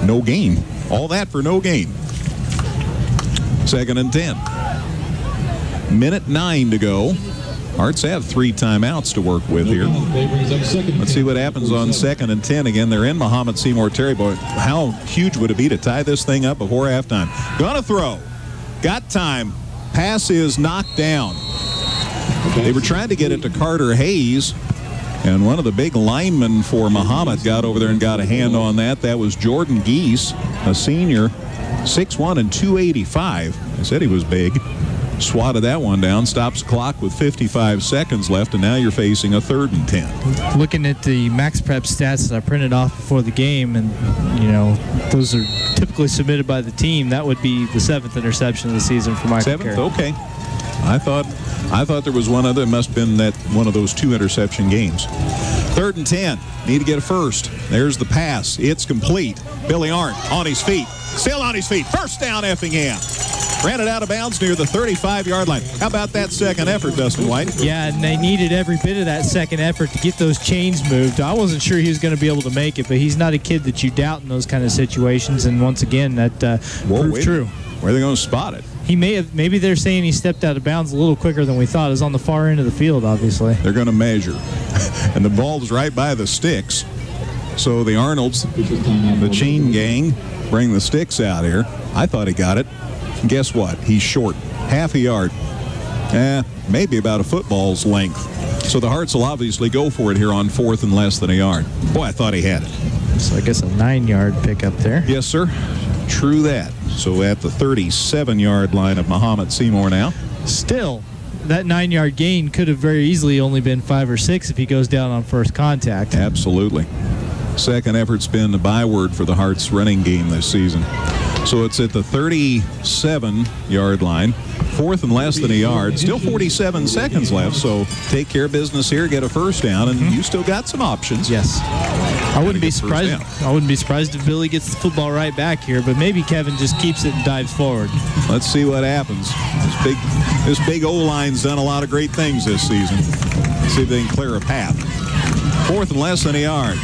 no gain. All that for no gain. 2nd and 10. Minute 9 to go. Hearts have 3 timeouts to work with here. Let's see what happens on 2nd and 10. Again, they're in Mahomet-Seymour territory. How huge would it be to tie this thing up before halftime? Gonna throw. Got time. Pass is knocked down. They were trying to get it to Carter Hayes, and one of the big linemen for Mahomet got over there and got a hand on that. That was Jordan Geese, a senior, 6'1" and 285. I said he was big. Swatted that one down, stops the clock with 55 seconds left, and now you're facing a 3rd and 10. Looking at the Max Prep stats that I printed off before the game, and those are typically submitted by the team, that would be the 7th interception of the season for Michael 7th? Carey. Okay. I thought there was one other. It must have been that one of those 2 interception games. 3rd and 10. Need to get a first. There's the pass. It's complete. Billy Arndt on his feet. Still on his feet. First down, Effingham. Ran it out of bounds near the 35-yard line. How about that second effort, Dustin White? Yeah, and they needed every bit of that second effort to get those chains moved. I wasn't sure he was going to be able to make it, but he's not a kid that you doubt in those kind of situations. And once again, that proved true. Where are they going to spot it? He maybe they're saying he stepped out of bounds a little quicker than we thought. It was on the far end of the field, obviously. They're going to measure. And the ball's right by the sticks. So the Arnolds, the chain gang, bring the sticks out here. I thought he got it. Guess what? He's short. Half a yard. Maybe about a football's length. So the Hearts will obviously go for it here on 4th and less than a yard. Boy, I thought he had it. So I guess a 9-yard pickup there. Yes, sir. True that. So at the 37-yard line of Mahomet-Seymour now. Still, that 9-yard gain could have very easily only been 5 or 6 if he goes down on first contact. Absolutely. Second effort's been the byword for the Hearts running game this season. So it's at the 37-yard line. 4th and less than a yard. Still 47 seconds left, so take care of business here, get a first down, and you still got some options. Yes. I wouldn't be surprised. I wouldn't be surprised if Billy gets the football right back here, but maybe Kevin just keeps it and dives forward. Let's see what happens. This big O-line's done a lot of great things this season. Let's see if they can clear a path. 4th and less than a yard.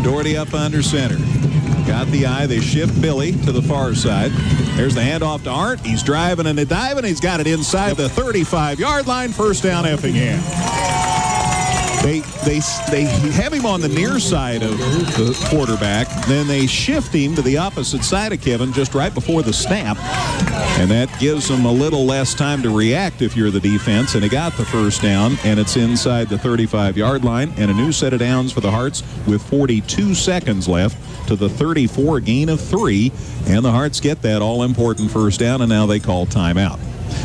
Doherty up under center. Got the eye. They shift Billy to the far side. There's the handoff to Arndt. He's driving and diving. He's got it inside the 35-yard line. First down, Effingham. They have him on the near side of the quarterback. Then they shift him to the opposite side of Kevin just right before the snap. And that gives them a little less time to react if you're the defense. And they got the first down, and it's inside the 35-yard line. And a new set of downs for the Hearts with 42 seconds left to the 34, gain of 3. And the Hearts get that all-important first down, and now they call timeout.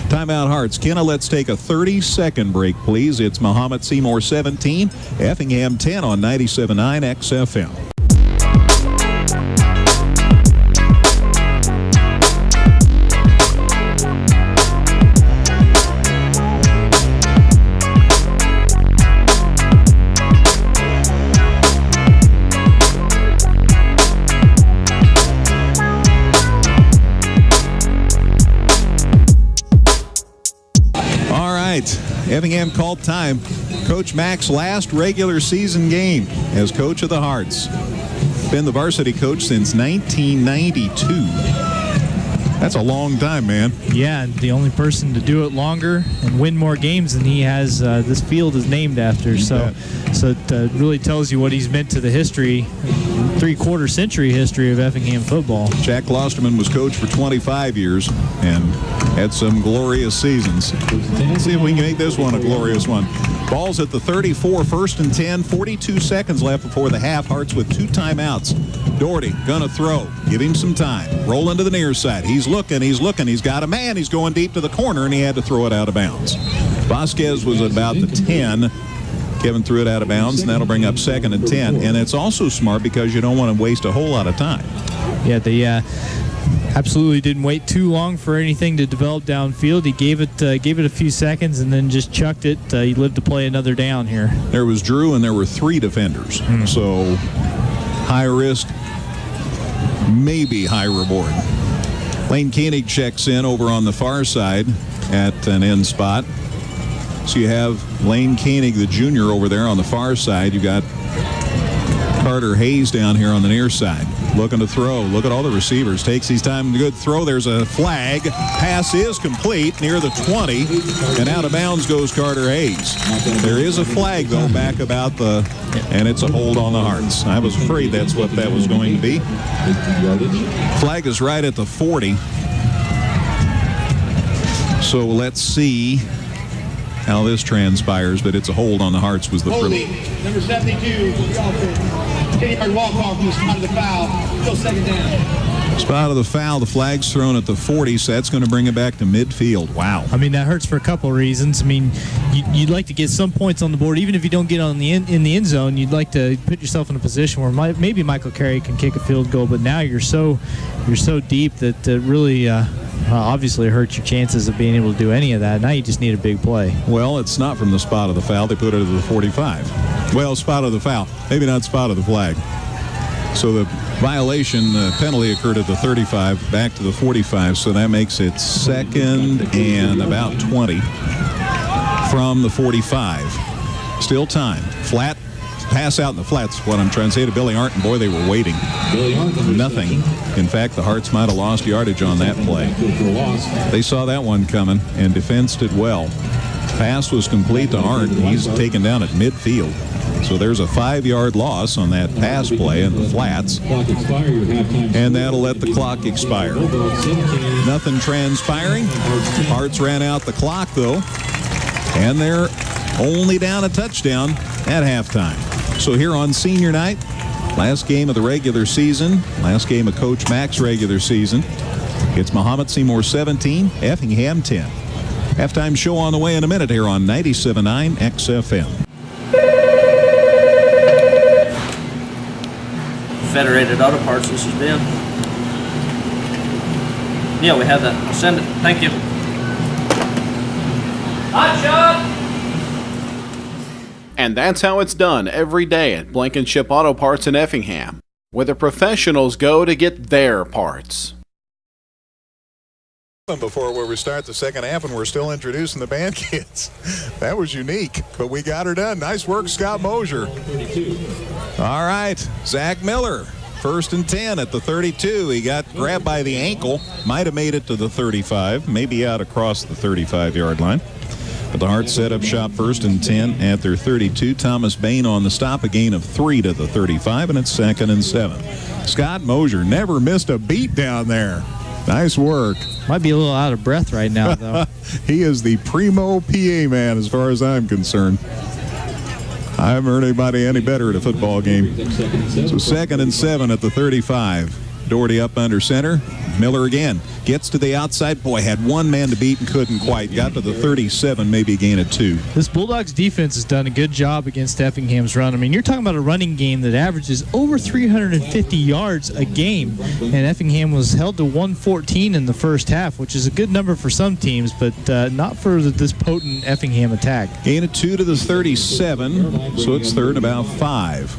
Timeout, Hearts. Kenna, let's take a 30-second break, please. It's Mahomet-Seymour 17, Effingham 10 on 97.9 XFM. Effingham called time. Coach Mack's last regular season game as coach of the Hearts. Been the varsity coach since 1992. That's a long time, man. Yeah, and the only person to do it longer and win more games than he has, this field is named after. So it really tells you what he's meant to the history, three-quarter century history of Effingham football. Jack Klosterman was coach for 25 years and had some glorious seasons. Let's see if we can make this one a glorious one. Ball's at the 34, 1st and 10, 42 seconds left before the half. Hearts with 2 timeouts. Doherty gonna throw. Give him some time. Roll into the near side. He's looking. He's got a man. He's going deep to the corner, and he had to throw it out of bounds. Vasquez was about the 10. Kevin threw it out of bounds, and that'll bring up 2nd and 10. And it's also smart because you don't want to waste a whole lot of time. Yeah, they absolutely didn't wait too long for anything to develop downfield. He gave it a few seconds and then just chucked it. He lived to play another down here. There was Drew, and there were 3 defenders. So high risk, maybe high reward. Lane Koenig checks in over on the far side at an end spot. So you have Lane Koenig, the junior, over there on the far side. You got Carter Hayes down here on the near side. Looking to throw. Look at all the receivers. Takes his time. Good throw. There's a flag. Pass is complete near the 20. And out of bounds goes Carter Hayes. There is a flag, though, back about the... And it's a hold on the Hearts. I was afraid that's what that was going to be. Flag is right at the 40. So let's see how this transpires, but it's a hold on the Hearts was the Holding, number 72, 10-yard walk-off from the spot of the foul. Still second down. Spot of the foul. The flag's thrown at the 40, so that's going to bring it back to midfield. Wow. I mean, that hurts for a couple of reasons. I mean, you'd like to get some points on the board, even if you don't get on the in the end zone. You'd like to put yourself in a position where maybe Michael Carey can kick a field goal, but now you're so deep that it really obviously hurts your chances of being able to do any of that. Now you just need a big play. Well, it's not from the spot of the foul. They put it at the 45. Well, spot of the foul. Maybe not spot of the flag. So the violation, penalty occurred at the 35, back to the 45. So that makes it second and about 20 from the 45. Still time. Flat. Pass out in the flats, what I'm trying to say to Billy Arndt. Boy, they were waiting. Nothing. In fact, the Hearts might have lost yardage on that play. They saw that one coming and defensed it well. Pass was complete to Arndt. He's taken down at midfield. So there's a 5-yard loss on that pass play in the flats. And that'll let the clock expire. Nothing transpiring. Hearts ran out the clock, though. And they're only down a touchdown at halftime. So here on senior night, last game of the regular season, last game of Coach Mack's regular season, it's Mahomet-Seymour 17, Effingham 10. Halftime show on the way in a minute here on 97.9 XFM. Federated Auto Parts, this is Ben. Yeah, we have that. Send it. Thank you. Hot shot! And that's how it's done every day at Blankenship Auto Parts in Effingham, where the professionals go to get their parts. Before where we start the second half and we're still introducing the band kids. That was unique, but we got her done. Nice work, Scott Mosier. All right, Zach Miller, 1st and 10 at the 32. He got grabbed by the ankle, might have made it to the 35, maybe out across the 35-yard line. But the Hearts set up shop 1st and 10 at their 32. Thomas Bain on the stop, a gain of 3 to the 35, and it's 2nd and 7. Scott Mosier never missed a beat down there. Nice work. Might be a little out of breath right now, though. He is the primo PA man as far as I'm concerned. I haven't heard anybody any better at a football game. So 2nd and 7 at the 35. Doherty up under center. Miller again gets to the outside. Boy, had one man to beat and couldn't quite. Got to the 37, maybe a gain of 2. This Bulldogs defense has done a good job against Effingham's run. I mean, you're talking about a running game that averages over 350 yards a game, and Effingham was held to 114 in the first half, which is a good number for some teams, but not for this potent Effingham attack. Gain of 2 to the 37, so it's 3rd and about 5.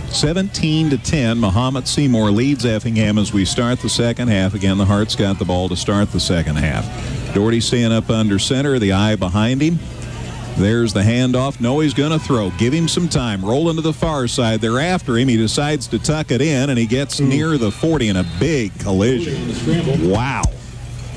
17 to 10, Mahomet-Seymour leads Effingham as we start the second half. Again, the Hearts got the ball to start the second half. Doherty staying up under center, the eye behind him. There's the handoff. No, he's going to throw. Give him some time. Rolling to the far side. They're after him. He decides to tuck it in, and he gets near the 40 in a big collision. Wow.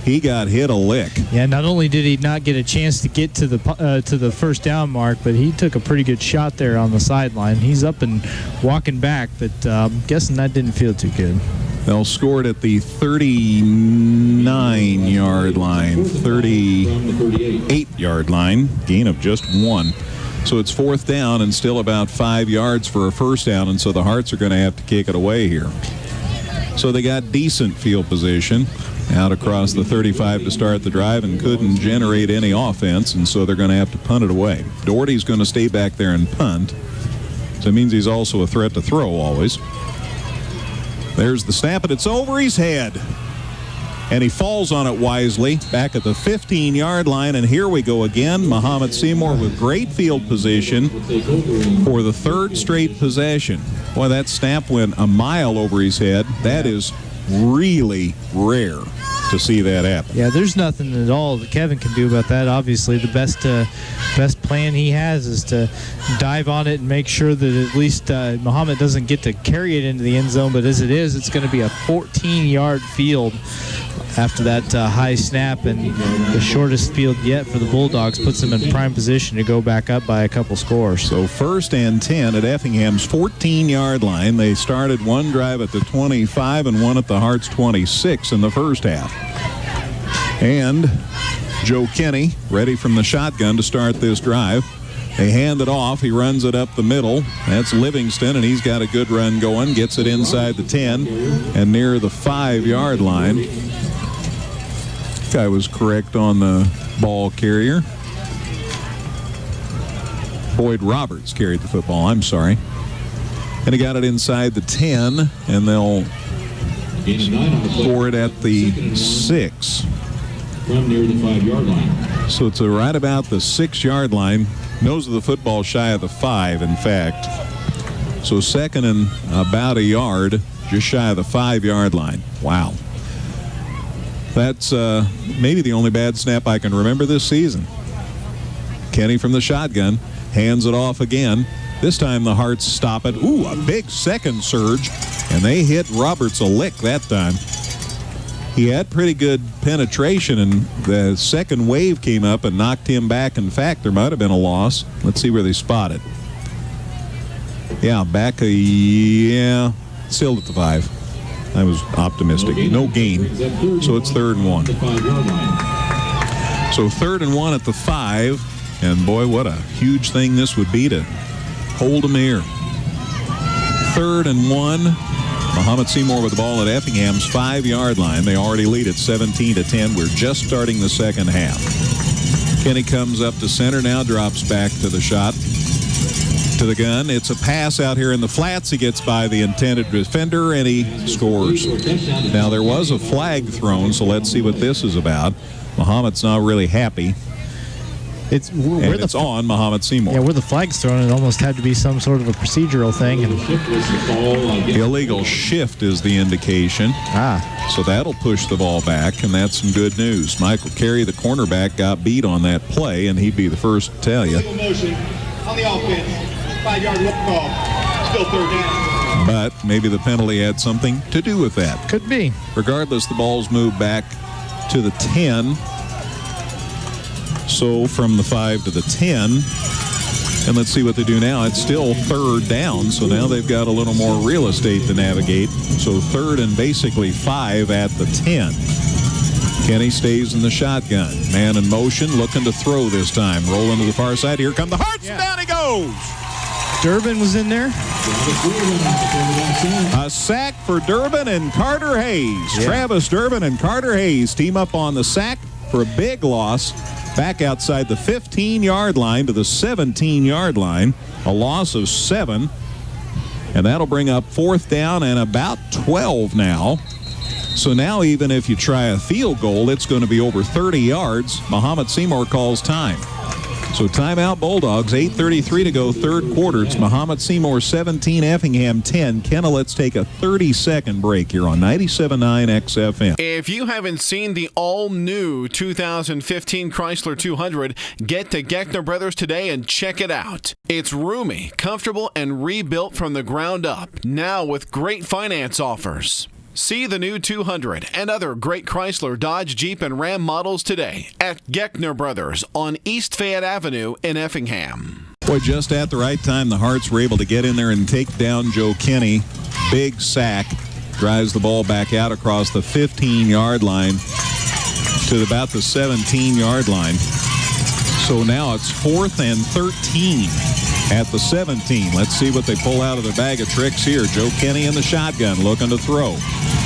He got hit a lick. Yeah, not only did he not get a chance to get to the first down mark, but he took a pretty good shot there on the sideline. He's up and walking back, but I'm guessing that didn't feel too good. They'll score it at the 39-yard line, 38-yard line, gain of just 1. So it's 4th down and still about 5 yards for a first down, and so the Hearts are going to have to kick it away here. So they got decent field position out across the 35 to start the drive and couldn't generate any offense, and so they're going to have to punt it away. Doherty's going to stay back there and punt, so it means he's also a threat to throw always. There's the snap, and it's over his head. And he falls on it wisely back at the 15-yard line, and here we go again. Mahomet-Seymour with great field position for the 3rd straight possession. Boy, that snap went a mile over his head. That is really rare. to see that happen. Yeah, there's nothing at all that Kevin can do about that. Obviously, the best plan he has is to dive on it and make sure that at least Mahomet doesn't get to carry it into the end zone. But as it is, it's going to be a 14-yard field after that high snap, and the shortest field yet for the Bulldogs puts them in prime position to go back up by a couple scores. So 1st and 10 at Effingham's 14-yard line. They started one drive at the 25 and one at the Hearts 26 in the first half. And Joe Kenny ready from the shotgun to start this drive. They hand it off. He runs it up the middle. That's Livingston, and he's got a good run going. Gets it inside the 10 and near the 5-yard line. Guy was correct on the ball carrier. Boyd Roberts carried the football. I'm sorry. And he got it inside the 10, and they'll score it at the 6. From near the 5-yard line. So it's right about the 6-yard line. Nose of the football shy of the 5, in fact. So second and about a yard, just shy of the 5-yard line. Wow. That's maybe the only bad snap I can remember this season. Kenny from the shotgun hands it off again. This time the Hearts stop it. Ooh, a big second surge, and they hit Roberts a lick that time. He had pretty good penetration, and the second wave came up and knocked him back. In fact, there might have been a loss. Let's see where they spot it. Yeah, still at the 5. I was optimistic. No gain. So it's 3rd and 1. So 3rd and 1 at the 5. And boy, what a huge thing this would be to hold them here. 3rd and 1. Mahomet-Seymour with the ball at Effingham's 5-yard line. They already lead at 17-10. We're just starting the second half. Kenny comes up to center now, drops back to the shot. To the gun. It's a pass out here in the flats. He gets by the intended defender, and he scores. Now, there was a flag thrown, so let's see what this is about. Mahomet's not really happy. It's on Mahomet-Seymour. Yeah, where the flag's thrown, it almost had to be some sort of a procedural thing. Illegal shift is the indication. So that'll push the ball back, and that's some good news. Michael Carey, the cornerback, got beat on that play, and he'd be the first to tell you. Motion on the offense. 5-yard walk off. Still 3rd down. But maybe the penalty had something to do with that. Could be. Regardless, the ball's moved back to the 10. So from the 5 to the 10. And let's see what they do now. It's still 3rd down, so now they've got a little more real estate to navigate. So 3rd and basically 5 at the 10. Kenny stays in the shotgun. Man in motion, looking to throw this time. Rolling to the far side. Here come the Hearts. Yeah. Down he goes. Durbin was in there. A sack for Durbin and Carter Hayes. Yeah. Travis Durbin and Carter Hayes team up on the sack for a big loss. Back outside the 15-yard line to the 17-yard line. A loss of 7. And that'll bring up 4th down and about 12 now. So now even if you try a field goal, it's going to be over 30 yards. Mahomet-Seymour calls time. So timeout Bulldogs, 8:33 to go, 3rd quarter. It's Mahomet-Seymour 17, Effingham 10. Kenna, let's take a 30-second break here on 97.9 XFM. If you haven't seen the all-new 2015 Chrysler 200, get to Geckner Brothers today and check it out. It's roomy, comfortable, and rebuilt from the ground up, now with great finance offers. See the new 200 and other great Chrysler, Dodge, Jeep, and Ram models today at Geckner Brothers on East Fayette Avenue in Effingham. Boy, just at the right time, the Hearts were able to get in there and take down Joe Kenny. Big sack. Drives the ball back out across the 15-yard line to about the 17-yard line. So now it's 4th and 13 at the 17. Let's see what they pull out of their bag of tricks here. Joe Kenny in the shotgun looking to throw.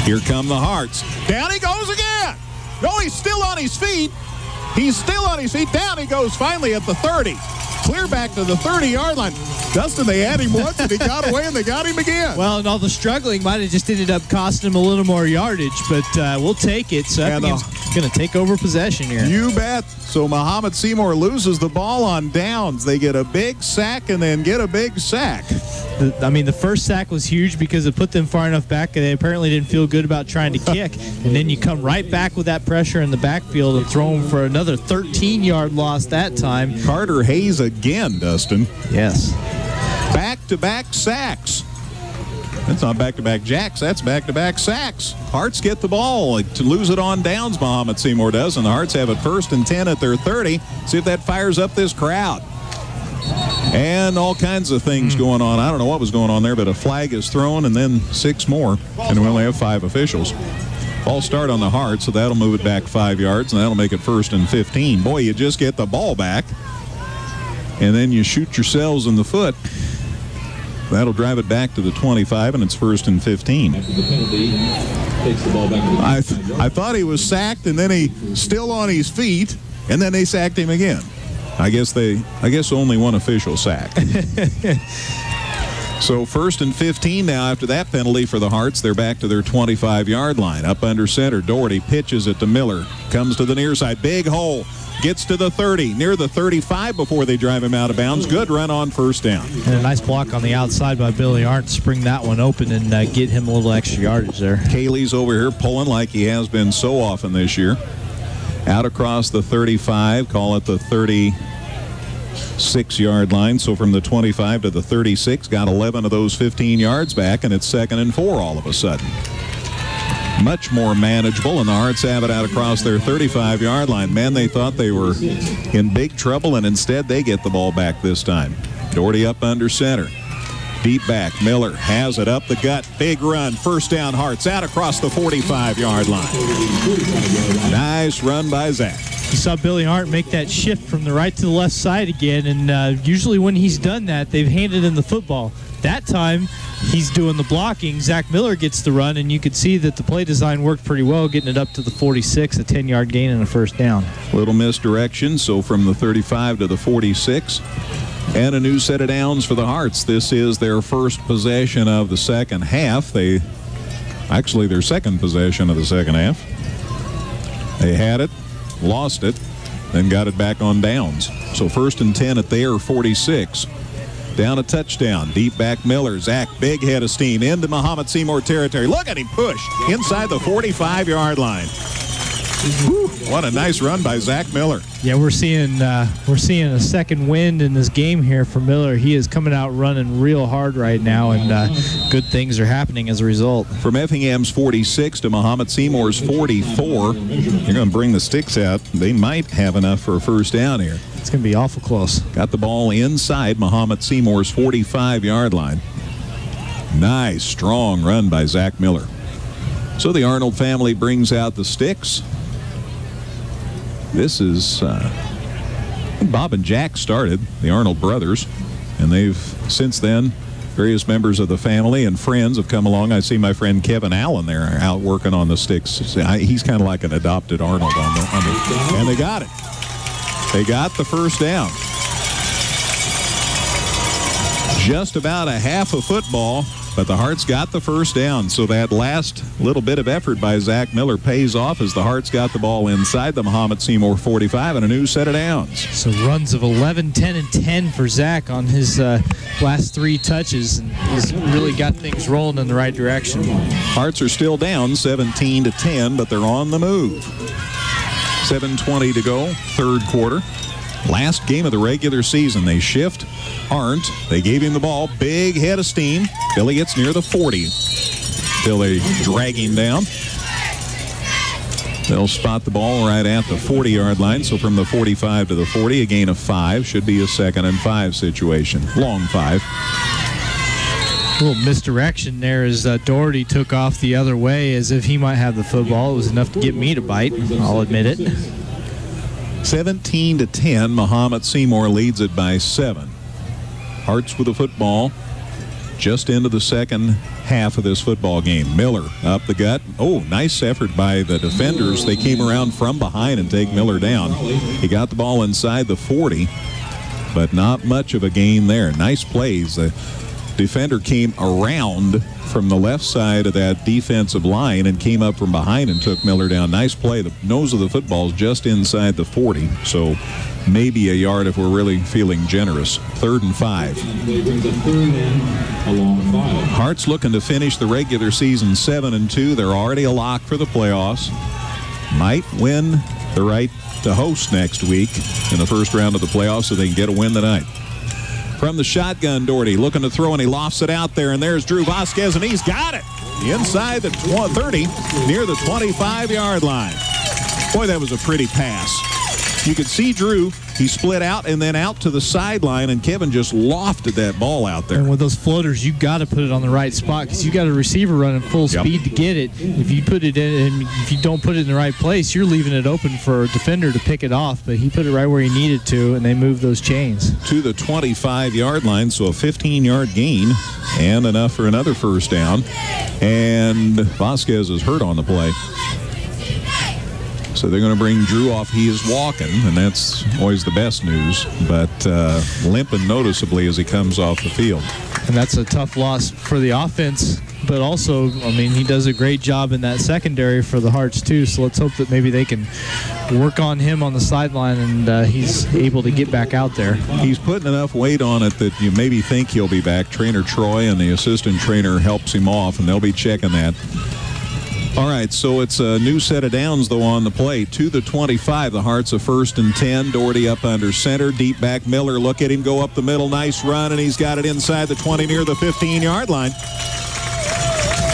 Here come the Hearts. Down he goes again. No, he's still on his feet. He's still on his feet. Down he goes finally at the 30. Clear back to the 30-yard line. Dustin, they had him once and he got away and they got him again. Well, and all the struggling might have just ended up costing him a little more yardage, but we'll take it. So going to take over possession here. You bet. So Mahomet-Seymour loses the ball on downs. They get a big sack and then get a big sack. The first sack was huge because it put them far enough back and they apparently didn't feel good about trying to kick. And then you come right back with that pressure in the backfield and throw them for another 13-yard loss that time. Carter Hayes again, Dustin. Yes. Back-to-back sacks. That's not back-to-back jacks. That's back-to-back sacks. Hearts get the ball to lose it on downs. Mahomet-Seymour does, and the Hearts have it 1st and 10 at their 30. See if that fires up this crowd. And all kinds of things going on. I don't know what was going on there, but a flag is thrown and then 6 more, and we only have 5 officials. Ball start on the Hearts, so that'll move it back 5 yards, and that'll make it 1st and 15. Boy, you just get the ball back, and then you shoot yourselves in the foot. That'll drive it back to the 25, and it's 1st and 15. After the penalty, takes the ball back to the I thought he was sacked, and then he still on his feet, and then they sacked him again. I guess only one official sacked. So 1st and 15 now after that penalty for the Hearts. They're back to their 25-yard line. Up under center, Doherty pitches it to Miller. Comes to the near side. Big hole. Gets to the 30, near the 35 before they drive him out of bounds. Good run on 1st down. And a nice block on the outside by Billy Arndt to spring that one open and get him a little extra yardage there. Cayley's over here pulling like he has been so often this year. Out across the 35, call it the 36-yard line. So from the 25 to the 36, got 11 of those 15 yards back, and it's 2nd and 4 all of a sudden. Much more manageable, and the Hearts have it out across their 35-yard line. Man, they thought they were in big trouble, and instead they get the ball back this time. Doherty up under center. Deep back, Miller has it up the gut. Big run, 1st down Hearts, out across the 45-yard line. Nice run by Zach. You saw Billy Arndt make that shift from the right to the left side again, and usually when he's done that, they've handed him the football. That time, he's doing the blocking. Zach Miller gets the run, and you could see that the play design worked pretty well, getting it up to the 46, a 10-yard gain and a 1st down. Little misdirection, so from the 35 to the 46. And a new set of downs for the Hearts. This is their first possession of the second half. Their second possession of the second half. They had it, lost it, then got it back on downs. So 1st and 10 at their 46. Down a touchdown. Deep back Miller. Zach, big head of steam into Mahomet-Seymour territory. Look at him push inside the 45-yard line. Whew, what a nice run by Zach Miller. Yeah, we're seeing a second wind in this game here for Miller. He is coming out running real hard right now, and good things are happening as a result. From Effingham's 46 to Mahomet-Seymour's 44. They're going to bring the sticks out. They might have enough for a 1st down here. It's going to be awful close. Got the ball inside Mahomet-Seymour's 45-yard line. Nice, strong run by Zach Miller. So the Arnold family brings out the sticks. This is Bob and Jack started, the Arnold brothers, and they've since then various members of the family and friends have come along. I see my friend Kevin Allen there out working on the sticks. He's kind of like an adopted Arnold on the and they got it. They got the 1st down. Just about a half a football, but the Hearts got the 1st down. So that last little bit of effort by Zach Miller pays off as the Hearts got the ball inside the Mahomet-Seymour 45 and a new set of downs. So runs of 11, 10, and 10 for Zach on his last 3 touches, and he's really got things rolling in the right direction. Hearts are still down 17-10, but they're on the move. 7:20 to go, 3rd quarter. Last game of the regular season. They shift Arndt. They gave him the ball. Big head of steam. Billy gets near the 40. Till they drag him down. They'll spot the ball right at the 40-yard line. So from the 45 to the 40, a gain of 5. Should be a 2nd and 5 situation. Long 5. A little misdirection there as Doherty took off the other way as if he might have the football. It was enough to get me to bite. I'll admit it. 17-10, Mahomet-Seymour leads it by 7. Hearts with the football just into the second half of this football game. Miller up the gut. Oh, nice effort by the defenders. They came around from behind and take Miller down. He got the ball inside the 40, but not much of a gain there. Nice plays. defender came around from the left side of that defensive line and came up from behind and took Miller down. Nice play. The nose of the football is just inside the 40, so maybe a yard if we're really feeling generous. 3rd and 5. Hearts looking to finish the regular season 7-2. They're already a lock for the playoffs. Might win the right to host next week in the first round of the playoffs so they can get a win tonight. From the shotgun, Doherty looking to throw, and he lofts it out there, and there's Drew Vasquez, and he's got it inside the 30 near the 25-yard line. Boy, that was a pretty pass. You could see Drew, he split out and then out to the sideline, and Kevin just lofted that ball out there. And with those floaters, you got to put it on the right spot because you got a receiver running full speed to get it. If you put it in, and if you don't put it in the right place, you're leaving it open for a defender to pick it off. But he put it right where he needed to, and they moved those chains to the 25-yard line. So a 15-yard gain and enough for another first down. And Vasquez is hurt on the play. So they're going to bring Drew off. He is walking, and that's always the best news, but limping noticeably as he comes off the field. And that's a tough loss for the offense, but also, I mean, he does a great job in that secondary for the Hearts, too, so let's hope that maybe they can work on him on the sideline and he's able to get back out there. He's putting enough weight on it that you maybe think he'll be back. Trainer Troy and the assistant trainer helps him off, and they'll be checking that. All right, so it's a new set of downs, though, on the play. To the 25, the Hearts a 1st and 10. Doherty up under center. Deep back Miller. Look at him go up the middle. Nice run, and he's got it inside the 20 near the 15-yard line.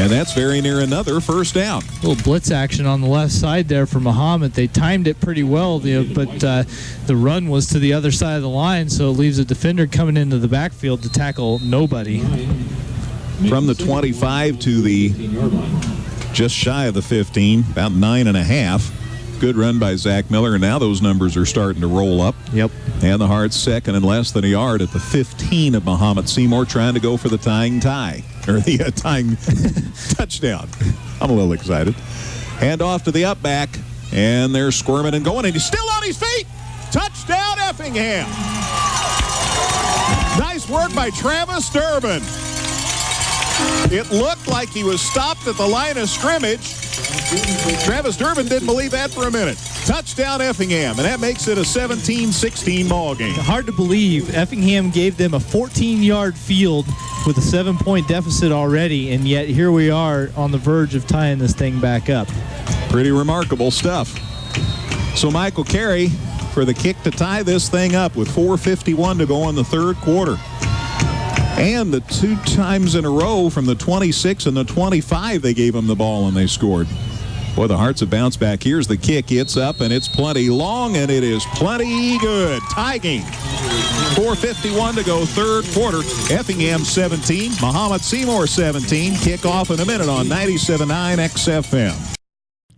And that's very near another first down. A little blitz action on the left side there for Mahomet. They timed it pretty well, but the run was to the other side of the line, so it leaves a defender coming into the backfield to tackle nobody. From the 25 to the just shy of the 15, about 9.5. Good run by Zach Miller, and now those numbers are starting to roll up. Yep. And the Hearts second and less than a yard at the 15 of Mahomet-Seymour, trying to go for the tying tie, or the tying touchdown. I'm a little excited. Hand off to the up back, and they're squirming and going, and he's still on his feet. Touchdown, Effingham. Nice work by Travis Durbin. It looked like he was stopped at the line of scrimmage. Travis Durbin didn't believe that for a minute. Touchdown, Effingham, and that makes it a 17-16 ball game. Hard to believe. Effingham gave them a 14-yard field with a 7-point deficit already, and yet here we are on the verge of tying this thing back up. Pretty remarkable stuff. So Michael Carey for the kick to tie this thing up with 4:51 to go in the third quarter. And the 2 times in a row from the 26 and the 25, they gave him the ball and they scored. Boy, the Hearts have bounced back. Here's the kick. It's up, and it's plenty long, and it is plenty good. Tie game. 4:51 to go, third quarter. Effingham 17, Mahomet-Seymour 17. Kickoff in a minute on 97.9 XFM.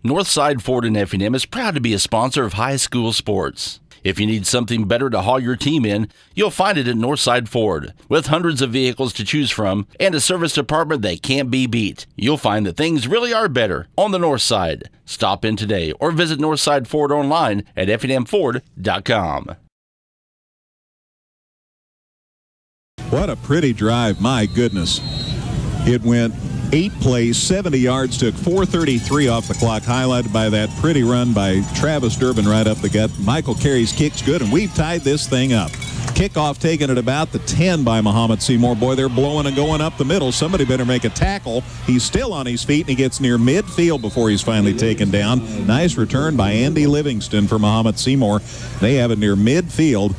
Northside Ford in Effingham is proud to be a sponsor of high school sports. If you need something better to haul your team in, you'll find it at Northside Ford. With hundreds of vehicles to choose from and a service department that can't be beat, you'll find that things really are better on the North Side. Stop in today or visit Northside Ford online at effinghamford.com. What a pretty drive, my goodness. It went 8 plays, 70 yards, took 4:33 off the clock, highlighted by that pretty run by Travis Durbin right up the gut. Michael Carey's kick's good, and we've tied this thing up. Kickoff taken at about the 10 by Mahomet-Seymour. Boy, they're blowing and going up the middle. Somebody better make a tackle. He's still on his feet, and he gets near midfield before he's finally taken down. Nice return by Andy Livingston for Mahomet-Seymour. They have it near midfield.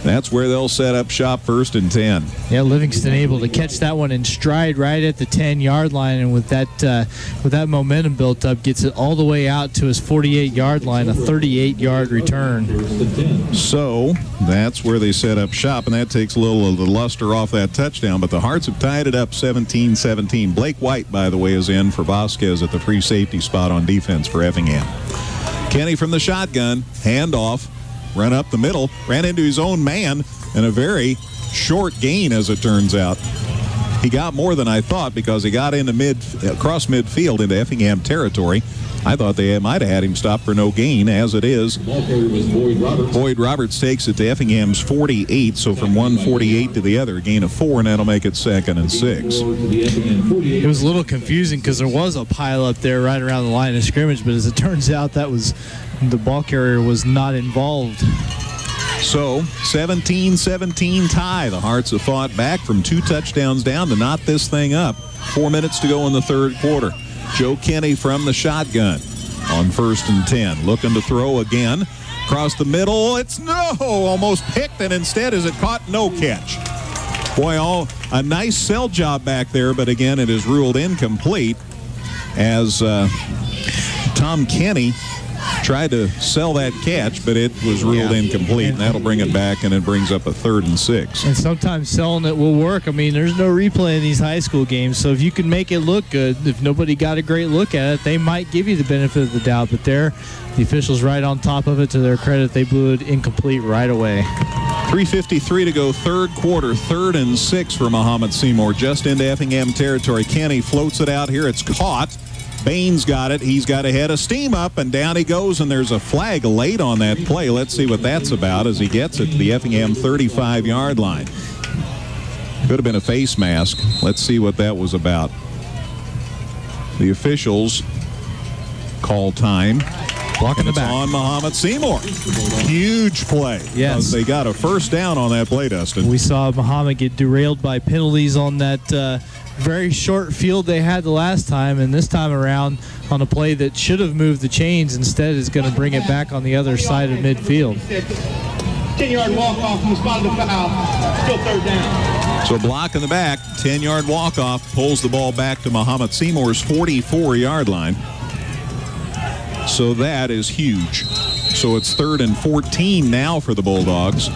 That's where they'll set up shop, 1st and 10. Yeah, Livingston able to catch that one in stride right at the 10-yard line, and with that momentum built up, gets it all the way out to his 48-yard line, a 38-yard return. So that's where they set up shop, and that takes a little of the luster off that touchdown. But the Hearts have tied it up 17-17. Blake White, by the way, is in for Vasquez at the free safety spot on defense for Effingham. Kenny from the shotgun, handoff. Run up the middle, ran into his own man, and a very short gain, as it turns out. He got more than I thought because he got into across midfield into Effingham territory, I thought they might have had him stop for no gain. As it is, Ball carrier was Boyd Roberts. Boyd Roberts takes it to Effingham's 48, so from one 48 to the other, a gain of 4, and that'll make it 2nd and 6. It was a little confusing because there was a pile up there right around the line of scrimmage, but as it turns out, that was the ball carrier was not involved. So 17-17 tie. The Hearts have fought back from 2 touchdowns down to knot this thing up. 4 minutes to go in the third quarter. Joe Kenny from the shotgun on 1st and 10. Looking to throw again. Across the middle. It's almost picked, and instead is it caught? No catch. Boy, a nice sell job back there, but again, it is ruled incomplete as Tom Kenny tried to sell that catch, but it was ruled incomplete, and that'll bring it back, and it brings up a 3rd and 6. And sometimes selling it will work. I mean, there's no replay in these high school games, so if you can make it look good, if nobody got a great look at it, they might give you the benefit of the doubt, but the officials right on top of it. To their credit, they blew it incomplete right away. 3:53 to go, third quarter, 3rd and 6 for Mahomet-Seymour, just into Effingham territory. Kenny floats it out here. It's caught. Baines got it. He's got a head of steam up, and down he goes, and there's a flag late on that play. Let's see what that's about as he gets it to the Effingham 35-yard line. Could have been a face mask. Let's see what that was about. The officials call time. Blocking the back. On Mahomet-Seymour. Huge play. Yes. They got a first down on that play, Dustin. We saw Mahomet get derailed by penalties on that very short field they had the last time, and this time around on a play that should have moved the chains, instead is going to bring it back on the other side of midfield. 10-yard walk-off from the spot of the foul. Still 3rd down. So block in the back, 10-yard walk-off, pulls the ball back to Mahomet-Seymour's 44-yard line. So that is huge. So it's 3rd and 14 now for the Bulldogs.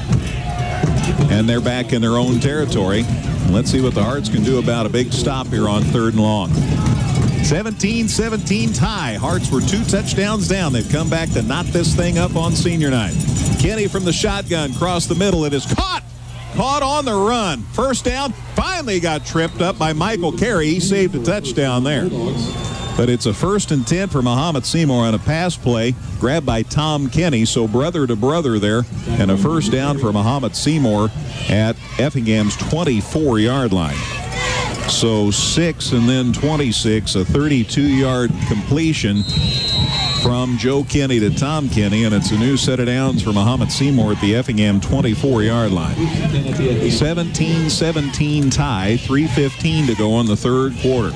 And they're back in their own territory. Let's see what the Hearts can do about a big stop here on 3rd and long. 17-17 tie. Hearts were 2 touchdowns down. They've come back to knot this thing up on senior night. Kenny from the shotgun, cross the middle. It is caught. Caught on the run. First down. Finally got tripped up by Michael Carey. He saved a touchdown there. But it's a 1st and 10 for Mahomet-Seymour on a pass play grabbed by Tom Kenny. So brother to brother there, and a first down for Mahomet-Seymour at Effingham's 24-yard line. So 6 and then 26, a 32-yard completion from Joe Kenny to Tom Kenny, and it's a new set of downs for Mahomet-Seymour at the Effingham 24-yard line. 17-17 tie, 3:15 to go in the third quarter.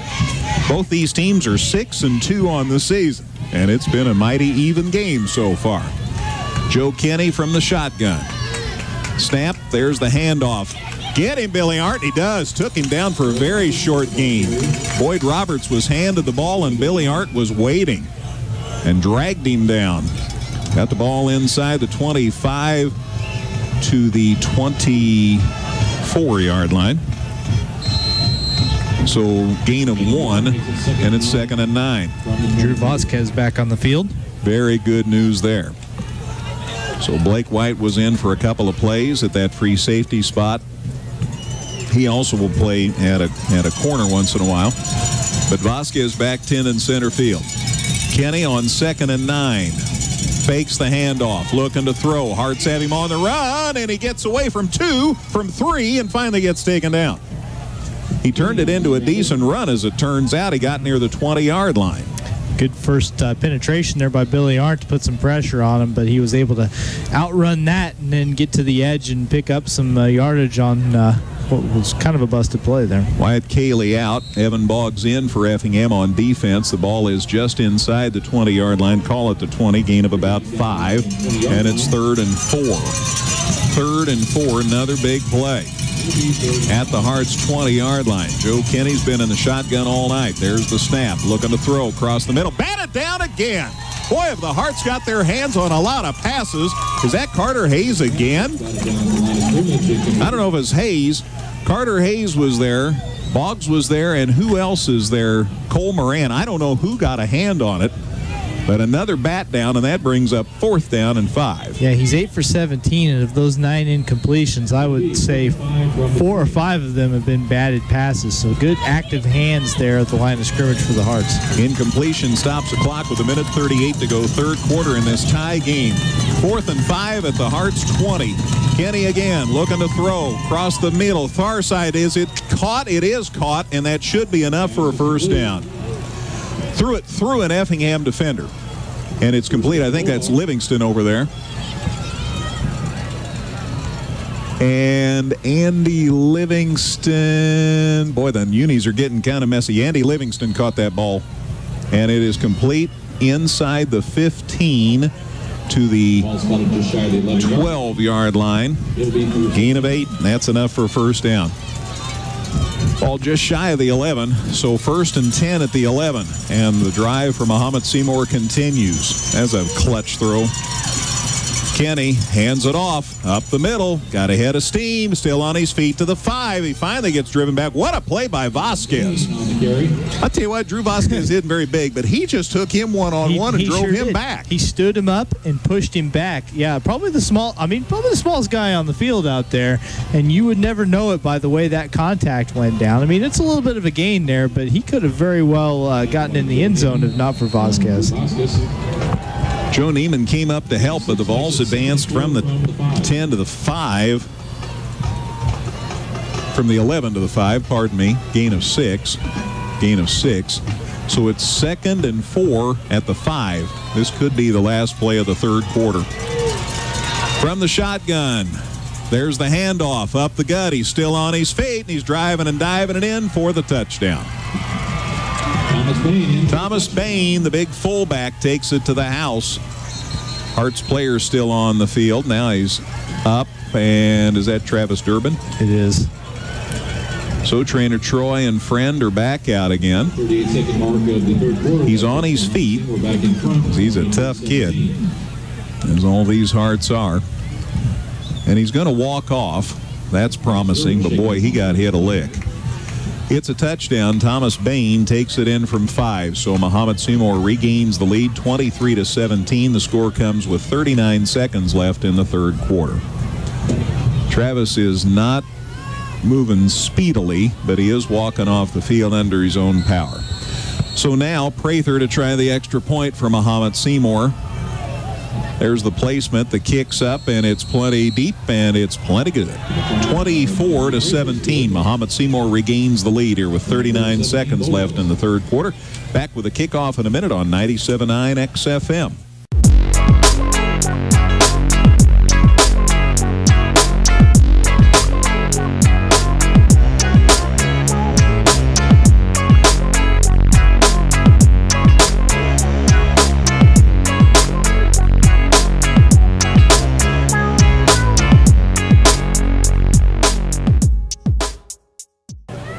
Both these teams are 6-2 on the season, and it's been a mighty even game so far. Joe Kenny from the shotgun. Snap, there's the handoff. Get him, Billy Arndt. He does. Took him down for a very short gain. Boyd Roberts was handed the ball, and Billy Arndt was waiting and dragged him down. Got the ball inside the 25 to the 24-yard line. So gain of 1, and it's 2nd and 9. Drew Vasquez back on the field. Very good news there. So Blake White was in for a couple of plays at that free safety spot. He also will play at a corner once in a while. But Vasquez back 10 in center field. Kenny on 2nd and 9. Fakes the handoff, looking to throw. Hearts have him on the run, and he gets away from 2, from 3, and finally gets taken down. He turned it into a decent run, as it turns out. He got near the 20-yard line. Good first penetration there by Billy Arndt to put some pressure on him, but he was able to outrun that and then get to the edge and pick up some yardage on what was kind of a busted play there. Wyatt Cayley out. Evan Boggs in for Effingham on defense. The ball is just inside the 20-yard line. Call it the 20, gain of about 5, and it's 3rd and 4. 3rd and 4, another big play at the Hearts 20-yard line. Joe Kenny's been in the shotgun all night. There's the snap, looking to throw across the middle. Batted down again. Boy, have the Hearts got their hands on a lot of passes. Is that Carter Hayes again? I don't know if it's Hayes. Carter Hayes was there. Boggs was there. And who else is there? Cole Moran. I don't know who got a hand on it. But another bat down, and that brings up 4th down and 5. Yeah, he's 8 for 17, and of those 9 incompletions, I would say 4 or 5 of them have been batted passes. So good active hands there at the line of scrimmage for the Hearts. Incompletion stops the clock with 1:38 to go, third quarter in this tie game. 4th and 5 at the Hearts 20. Kenny again looking to throw across the middle. Far side, is it caught? It is caught, and that should be enough for a first down. Threw it through an Effingham defender. And it's complete. I think that's Livingston over there. And Andy Livingston. Boy, the unis are getting kind of messy. Andy Livingston caught that ball. And it is complete inside the 15 to the 12-yard line. Gain of 8. That's enough for a first down. Ball just shy of the 11, so 1st and 10 at the 11. And the drive for Mahomet-Seymour continues. As a clutch throw. Kenny hands it off up the middle. Got a head of steam. Still on his feet to the 5. He finally gets driven back. What a play by Vasquez. I'll tell you what, Drew Vasquez isn't very big, but he just took him one-on-one and drove him back. He stood him up and pushed him back. Yeah, probably the smallest guy on the field out there, and you would never know it by the way that contact went down. I mean, it's a little bit of a gain there, but he could have very well gotten in the end zone if not for Vasquez. Joe Neiman came up to help, but the ball's advanced from the 10 to the 5. From the 11 to the 5, pardon me. Gain of 6. So it's 2nd and 4 at the 5. This could be the last play of the third quarter. From the shotgun, there's the handoff up the gut. He's still on his feet, and he's driving and diving it in for the touchdown. Thomas Bain, the big fullback, takes it to the house. Hearts player still on the field. Now he's up, and is that Travis Durbin? It is. So trainer Troy and Friend are back out again. He's on his feet. He's a tough kid, as all these Hearts are. And he's going to walk off. That's promising, but boy, he got hit a lick. It's a touchdown. Thomas Bain takes it in from 5. So Mahomet-Seymour regains the lead 23-17. The score comes with 39 seconds left in the third quarter. Travis is not moving speedily, but he is walking off the field under his own power. So now Prather to try the extra point for Mahomet-Seymour. There's the placement. The kick's up, and it's plenty deep, and it's plenty good. 24-17. Mahomet-Seymour regains the lead here with 39 seconds left in the third quarter. Back with a kickoff in a minute on 97.9 XFM.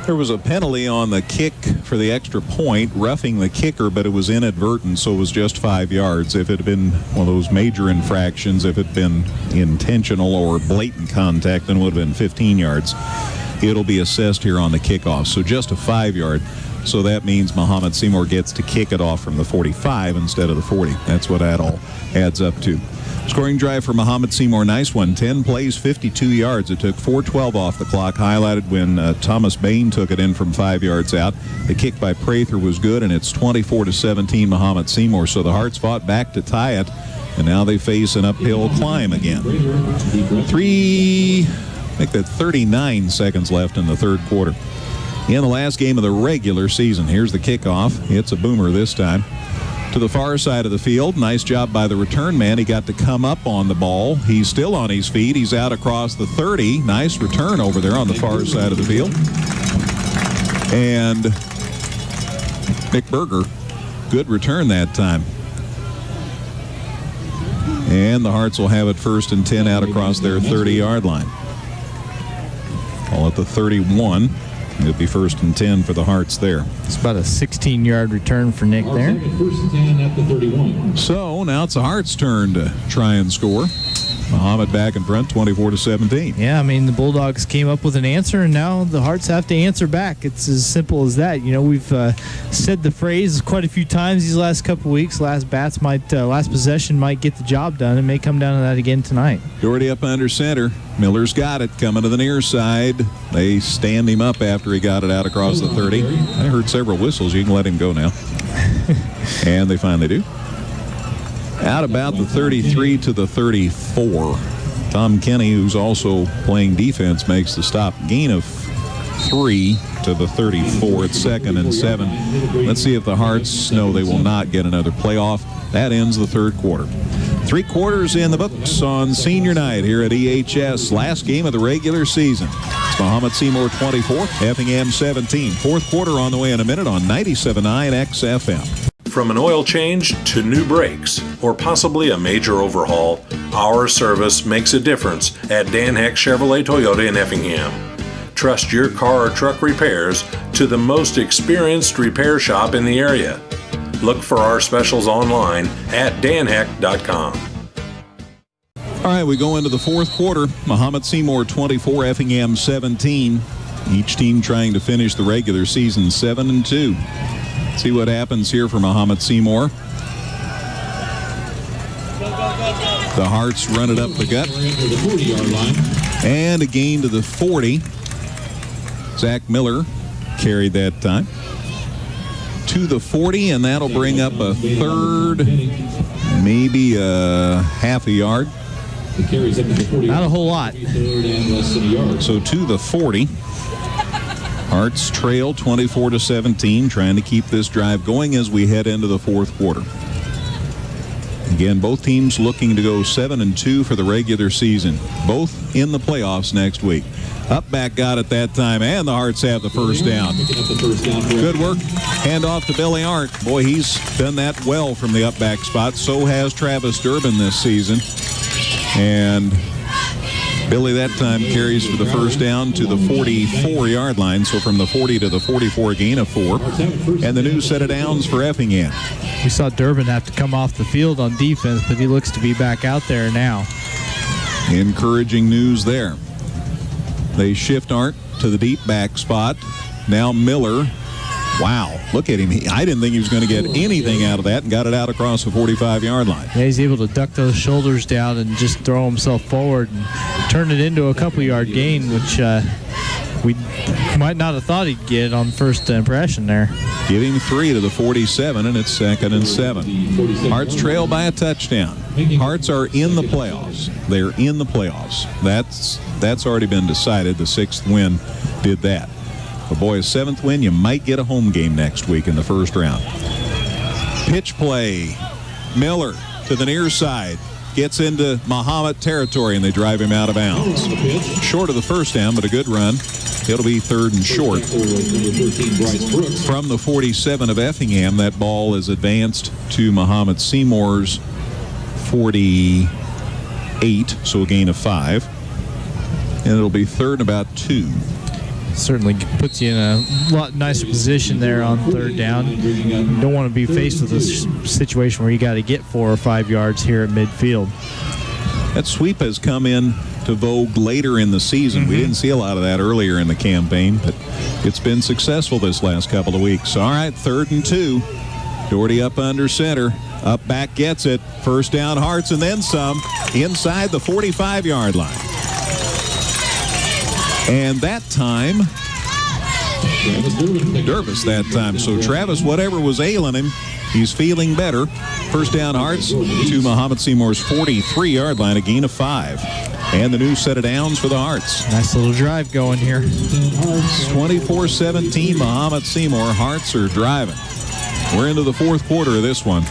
There was a penalty on the kick for the extra point, roughing the kicker, but it was inadvertent, so it was just 5 yards. If it had been one of those major infractions, if it had been intentional or blatant contact, then it would have been 15 yards. It'll be assessed here on the kickoff, so just a 5-yard. So that means Mahomet-Seymour gets to kick it off from the 45 instead of the 40. That's what that all adds up to. Scoring drive for Mahomet-Seymour, nice one. 10 plays, 52 yards. It took 4:12 off the clock, highlighted when Thomas Bain took it in from 5 yards out. The kick by Prather was good, and it's 24-17 Mahomet-Seymour. So the Hearts fought back to tie it, and now they face an uphill climb again. 39 seconds left in the third quarter. In the last game of the regular season, here's the kickoff. It's a boomer this time. To the far side of the field. Nice job by the return man. He got to come up on the ball. He's still on his feet. He's out across the 30. Nice return over there on the far side of the field. And Nick Berger, good return that time. And the Hearts will have it 1st and 10 out across their 30-yard line. All at the 31. It'll be 1st and 10 for the Hearts there. It's about a 16-yard return for Nick there. So now it's the Hearts' turn to try and score. Mahomet back in front, 24-17. Yeah, I mean, the Bulldogs came up with an answer, and now the Hearts have to answer back. It's as simple as that. You know, we've said the phrase quite a few times these last couple weeks. Last possession might get the job done. It may come down to that again tonight. Doherty up under center. Miller's got it, coming to the near side. They stand him up after he got it out across the 30. I heard several whistles. You can let him go now. And they finally do. Out about the 33 to the 34. Tom Kenny, who's also playing defense, makes the stop. Gain of 3 to the 34. It's 2nd and 7. Let's see if the Hearts know they will not get another playoff. That ends the third quarter. 3 quarters in the books on senior night here at EHS. Last game of the regular season. It's Mahomet-Seymour 24, Effingham 17. Fourth quarter on the way in a minute on 97.9 XFM. From an oil change to new brakes, or possibly a major overhaul, our service makes a difference at Dan Heck Chevrolet Toyota in Effingham. Trust your car or truck repairs to the most experienced repair shop in the area. Look for our specials online at danheck.com. All right, we go into the fourth quarter. Mahomet-Seymour 24, Effingham 17. Each team trying to finish the regular season 7-2. See what happens here for Mahomet-Seymour. The Hearts run it up the gut. And a gain to the 40. Zach Miller carried that time. To the 40, and that'll bring up a third, maybe a half a yard. Not a whole lot. So to the 40. Hearts trail 24-17, trying to keep this drive going as we head into the fourth quarter. Again, both teams looking to go 7-2 for the regular season. Both in the playoffs next week. Upback got it that time, and the Hearts have the first down. Good work. Hand off to Billy Arndt. Boy, he's done that well from the upback spot. So has Travis Durbin this season. And Billy that time carries for the first down to the 44-yard line. So from the 40 to the 44, gain of 4. And the new set of downs for Effingham. We saw Durbin have to come off the field on defense, but he looks to be back out there now. Encouraging news there. They shift Arndt to the deep back spot. Now Miller. Wow, look at him. I didn't think he was going to get anything out of that, and got it out across the 45-yard line. Yeah, he's able to duck those shoulders down and just throw himself forward and turn it into a couple-yard gain, which we might not have thought he'd get on first impression there. Give him 3 to the 47, and it's 2nd and 7. Hearts trail by a touchdown. Hearts are in the playoffs. They're in the playoffs. That's already been decided. The 6th win did that. But boy, a 7th win, you might get a home game next week in the first round. Pitch play. Miller to the near side. Gets into Mahomet territory, and they drive him out of bounds. Short of the first down, but a good run. It'll be 3rd and short. From the 47 of Effingham, that ball is advanced to Mahomet-Seymour's 48, so a gain of 5. And it'll be 3rd and about 2. Certainly puts you in a lot nicer position there on 3rd down. You don't want to be faced with a situation where you got to get 4 or 5 yards here at midfield. That sweep has come in to vogue later in the season. We didn't see a lot of that earlier in the campaign, but it's been successful this last couple of weeks. All right, 3rd and 2. Doherty up under center. Up back gets it. First down Hearts and then some inside the 45-yard line. And that time, Durvis that time. So Travis, whatever was ailing him, he's feeling better. First down Hearts to Mahomet-Seymour's 43-yard line, a gain of 5. And the new set of downs for the Hearts. Nice little drive going here. 24-17 Mahomet-Seymour. Hearts are driving. We're into the fourth quarter of this one.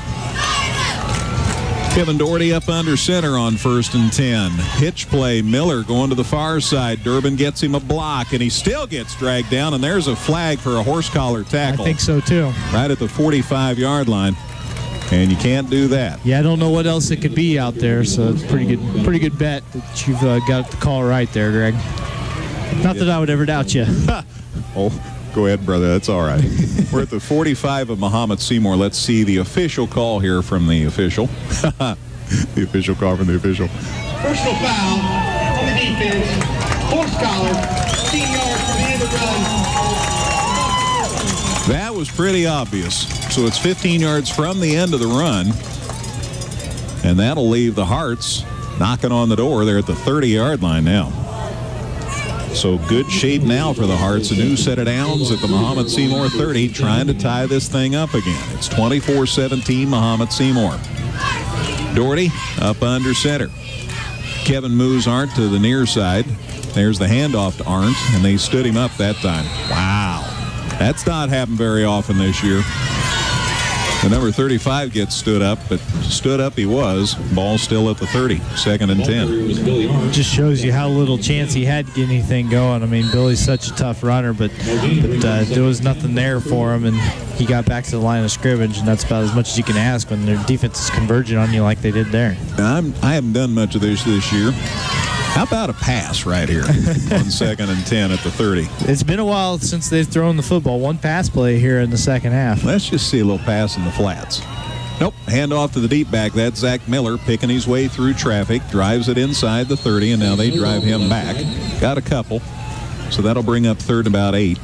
Kevin Doherty up under center on 1st and 10. Pitch play. Miller going to the far side. Durbin gets him a block, and he still gets dragged down, and there's a flag for a horse collar tackle. I think so, too. Right at the 45-yard line, and you can't do that. Yeah, I don't know what else it could be out there, so it's pretty good bet that you've got the call right there, Greg. Not that I would ever doubt you. Oh, go ahead, brother. That's all right. We're at the 45 of Mahomet-Seymour. Let's see the official call here from the official. The official call from the official. Personal foul on the defense. Horse collar. 15 yards from the end of the run. That was pretty obvious. So it's 15 yards from the end of the run. And that'll leave the Hearts knocking on the door. They're at the 30-yard line now. So good shape now for the Hearts. A new set of downs at the Mahomet-Seymour 30, trying to tie this thing up again. It's 24-17 Mahomet-Seymour. Doherty up under center. Kevin moves Arndt to the near side. There's the handoff to Arndt, and they stood him up that time. Wow. That's not happened very often this year. The number 35 gets stood up, but stood up he was. Ball still at the 30, 2nd and 10. Just shows you how little chance he had to get anything going. I mean, Billy's such a tough runner, but there was nothing there for him, and he got back to the line of scrimmage, and that's about as much as you can ask when their defense is converging on you like they did there. I haven't done much of this year. How about a pass right here on 2nd and 10 at the 30? It's been a while since they've thrown the football. One pass play here in the second half. Let's just see a little pass in the flats. Nope, hand off to the deep back. That's Zach Miller picking his way through traffic, drives it inside the 30, and now they drive him back. Got a couple, so that'll bring up 3rd and about 8.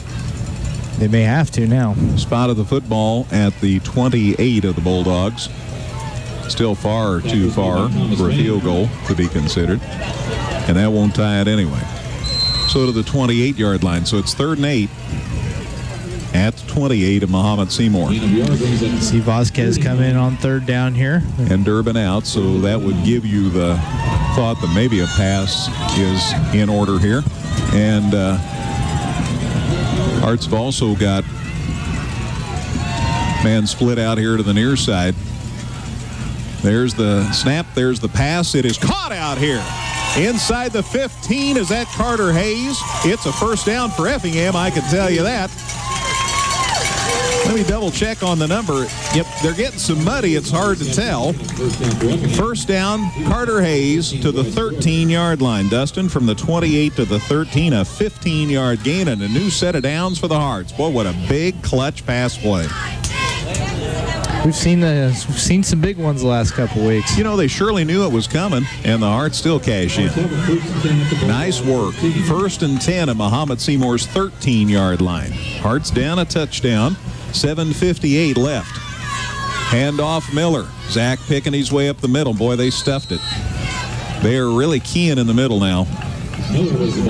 They may have to now. Spot of the football at the 28 of the Bulldogs. Still far too far for a field goal to be considered. And that won't tie it anyway. So to the 28-yard line. So it's 3rd and 8 at the 28 of Mahomet-Seymour. See Vasquez come in on 3rd down here. And Durbin out, so that would give you the thought that maybe a pass is in order here. And Hearts have also got man split out here to the near side. There's the snap, there's the pass. It is caught out here. Inside the 15, is that Carter Hayes? It's a first down for Effingham, I can tell you that. Let me double check on the number. Yep, they're getting some muddy. It's hard to tell. First down, Carter Hayes to the 13-yard line. Dustin, from the 28 to the 13, a 15-yard gain and a new set of downs for the Hearts. Boy, what a big clutch pass play. We've seen some big ones the last couple weeks. You know, they surely knew it was coming, and the Hearts still cash in. Nice work. 1st and 10 at Mahomet-Seymour's 13-yard line. Hearts down a touchdown. 7:58 left. Handoff Miller. Zach picking his way up the middle. Boy, they stuffed it. They are really keying in the middle now.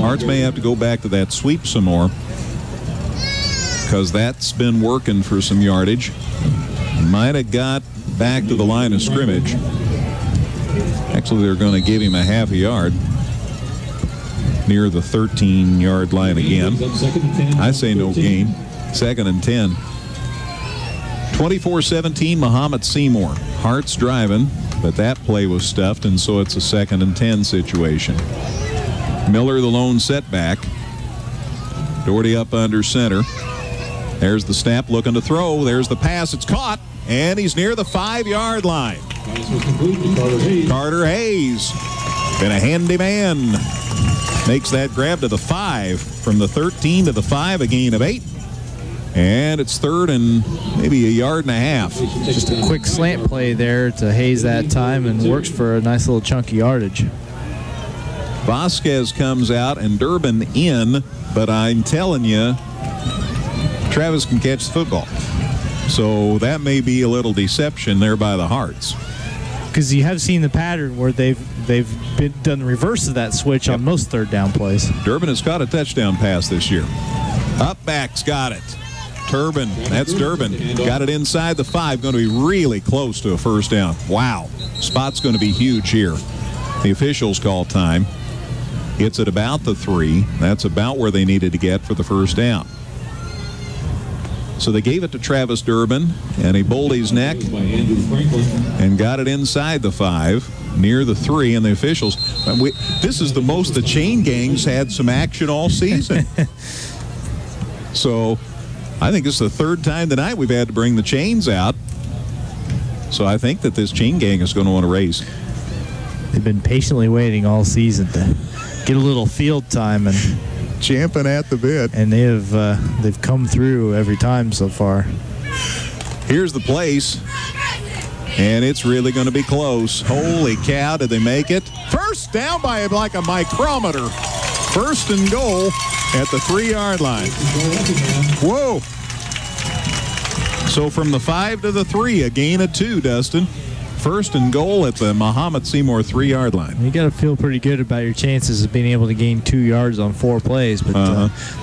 Hearts may have to go back to that sweep some more, because that's been working for some yardage. Might have got back to the line of scrimmage. Actually, they're going to give him a half a yard near the 13-yard line again. I say no gain. 2nd and 10. 24-17 Mahomet-Seymour. Hearts driving, but that play was stuffed, and so it's a 2nd and 10 situation. Miller, the lone setback. Doherty up under center. There's the snap, looking to throw. There's the pass. It's caught, and he's near the 5-yard line. Carter Hayes, been a handy man. Makes that grab to the 5. From the 13 to the 5, a gain of 8. And it's 3rd and maybe a yard and a half. Just a quick slant play there to Hayes that time, and works for a nice little chunky yardage. Vasquez comes out and Durbin in, but I'm telling you, Travis can catch the football. So that may be a little deception there by the Hearts. Because you have seen the pattern where they've done the reverse of that switch on most 3rd down plays. Durbin has caught a touchdown pass this year. Up back's got it. Turbin, that's Durbin. Got it inside the 5. Going to be really close to a first down. Wow. Spot's going to be huge here. The officials call time. It's at about the 3. That's about where they needed to get for the first down. So they gave it to Travis Durbin, and he bowled his neck and got it inside the 5, near the 3, and the officials. This is the most the chain gangs had some action all season. So I think it's the 3rd time tonight we've had to bring the chains out. So I think that this chain gang is going to want to raise. They've been patiently waiting all season to get a little field time, and champing at the bit. And they've come through every time so far. Here's the place, and it's really going to be close. Holy cow, did they make it? First down by like a micrometer. First and goal at the 3-yard line. Whoa. So from the 5 to the 3, a gain of 2, Dustin. First and goal at the Mahomet-Seymour 3-yard line. You got to feel pretty good about your chances of being able to gain 2 yards on 4 plays. But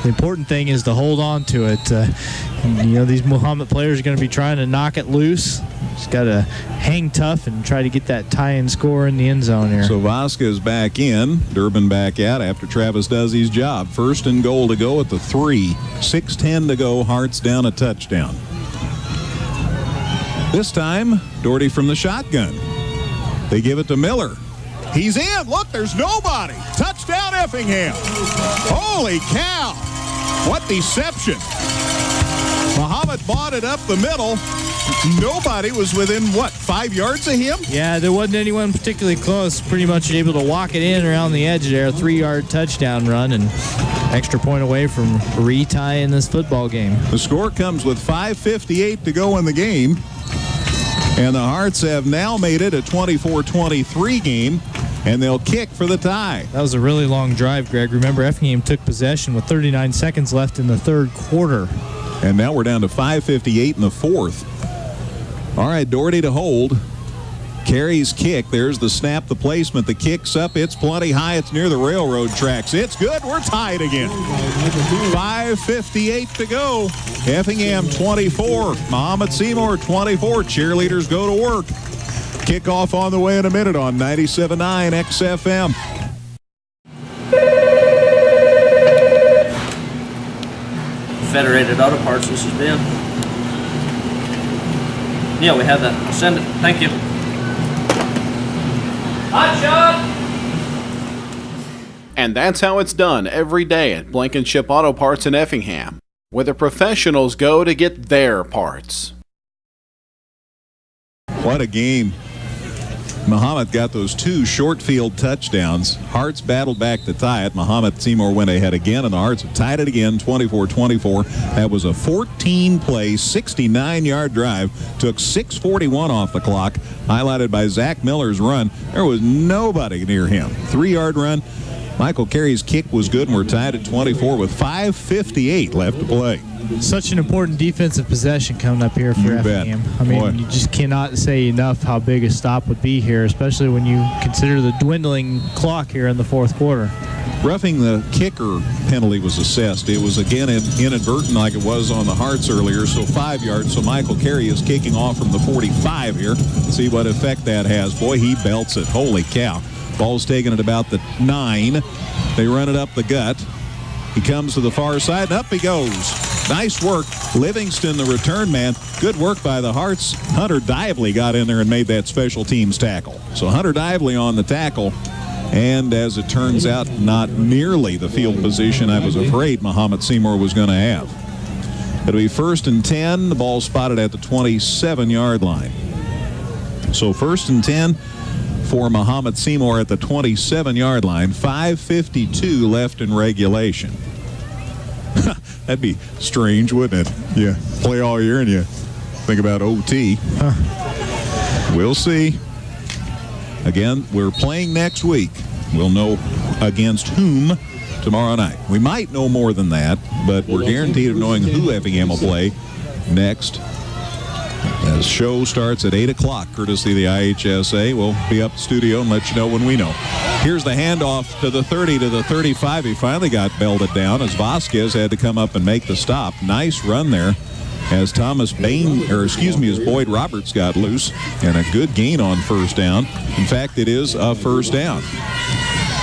the important thing is to hold on to it. These Mahomet players are going to be trying to knock it loose. Just got to hang tough and try to get that tie-in score in the end zone here. So Vasquez back in, Durbin back out after Travis does his job. First and goal to go at the 3. 6:10 to go. Hart's down a touchdown. This time, Doherty from the shotgun. They give it to Miller. He's in. Look, there's nobody. Touchdown, Effingham. Holy cow. What deception. Mahomet bought it up the middle. Nobody was within, 5 yards of him? Yeah, there wasn't anyone particularly close. Pretty much able to walk it in around the edge there. A 3-yard touchdown run and extra point away from retying this football game. The score comes with 5:58 to go in the game. And the Hearts have now made it a 24-23 game, and they'll kick for the tie. That was a really long drive, Greg. Remember, Effingham took possession with 39 seconds left in the third quarter. And now we're down to 5:58 in the fourth. All right, Doherty to hold. Carries kick. There's the snap, the placement. The kick's up. It's plenty high. It's near the railroad tracks. It's good. We're tied again. 5:58 to go. Effingham 24. Mahomet-Seymour 24. Cheerleaders go to work. Kickoff on the way in a minute on 97.9 XFM. Federated Auto Parts, this is Ben. Yeah, we have that. I'll send it. Thank you. Hot shot! And that's how it's done every day at Blankenship Auto Parts in Effingham, where the professionals go to get their parts. What a game. Mahomet got those 2 short field touchdowns. Hearts battled back to tie it. Mahomet-Seymour went ahead again, and the Hearts have tied it again, 24-24. That was a 14-play, 69-yard drive. Took 6:41 off the clock, highlighted by Zach Miller's run. There was nobody near him. 3-yard run. Michael Carey's kick was good, and we're tied at 24 with 5:58 left to play. Such an important defensive possession coming up here for Effingham. I mean, you just cannot say enough how big a stop would be here, especially when you consider the dwindling clock here in the fourth quarter. Roughing the kicker penalty was assessed. It was again inadvertent like it was on the Hearts earlier, so 5 yards. So Michael Carey is kicking off from the 45 here. See what effect that has. Boy, he belts it. Holy cow. Ball's taken at about the 9. They run it up the gut. He comes to the far side, and up he goes. Nice work. Livingston, the return man. Good work by the Hearts. Hunter Dively got in there and made that special teams tackle. So Hunter Dively on the tackle. And as it turns out, not nearly the field position I was afraid Mahomet-Seymour was going to have. It'll be 1st and 10. The ball spotted at the 27-yard line. So 1st and 10 for Mahomet-Seymour at the 27-yard line. 5:52 left in regulation. That'd be strange, wouldn't it? You play all year and you think about OT. We'll see. Again, we're playing next week. We'll know against whom tomorrow night. We might know more than that, but we're guaranteed of knowing who Effingham will play next. The show starts at 8 o'clock, courtesy of the IHSA. We'll be up in the studio and let you know when we know. Here's the handoff to the 30 to the 35. He finally got belted down as Vasquez had to come up and make the stop. Nice run there as Boyd Roberts got loose, and a good gain on first down. In fact, it is a first down.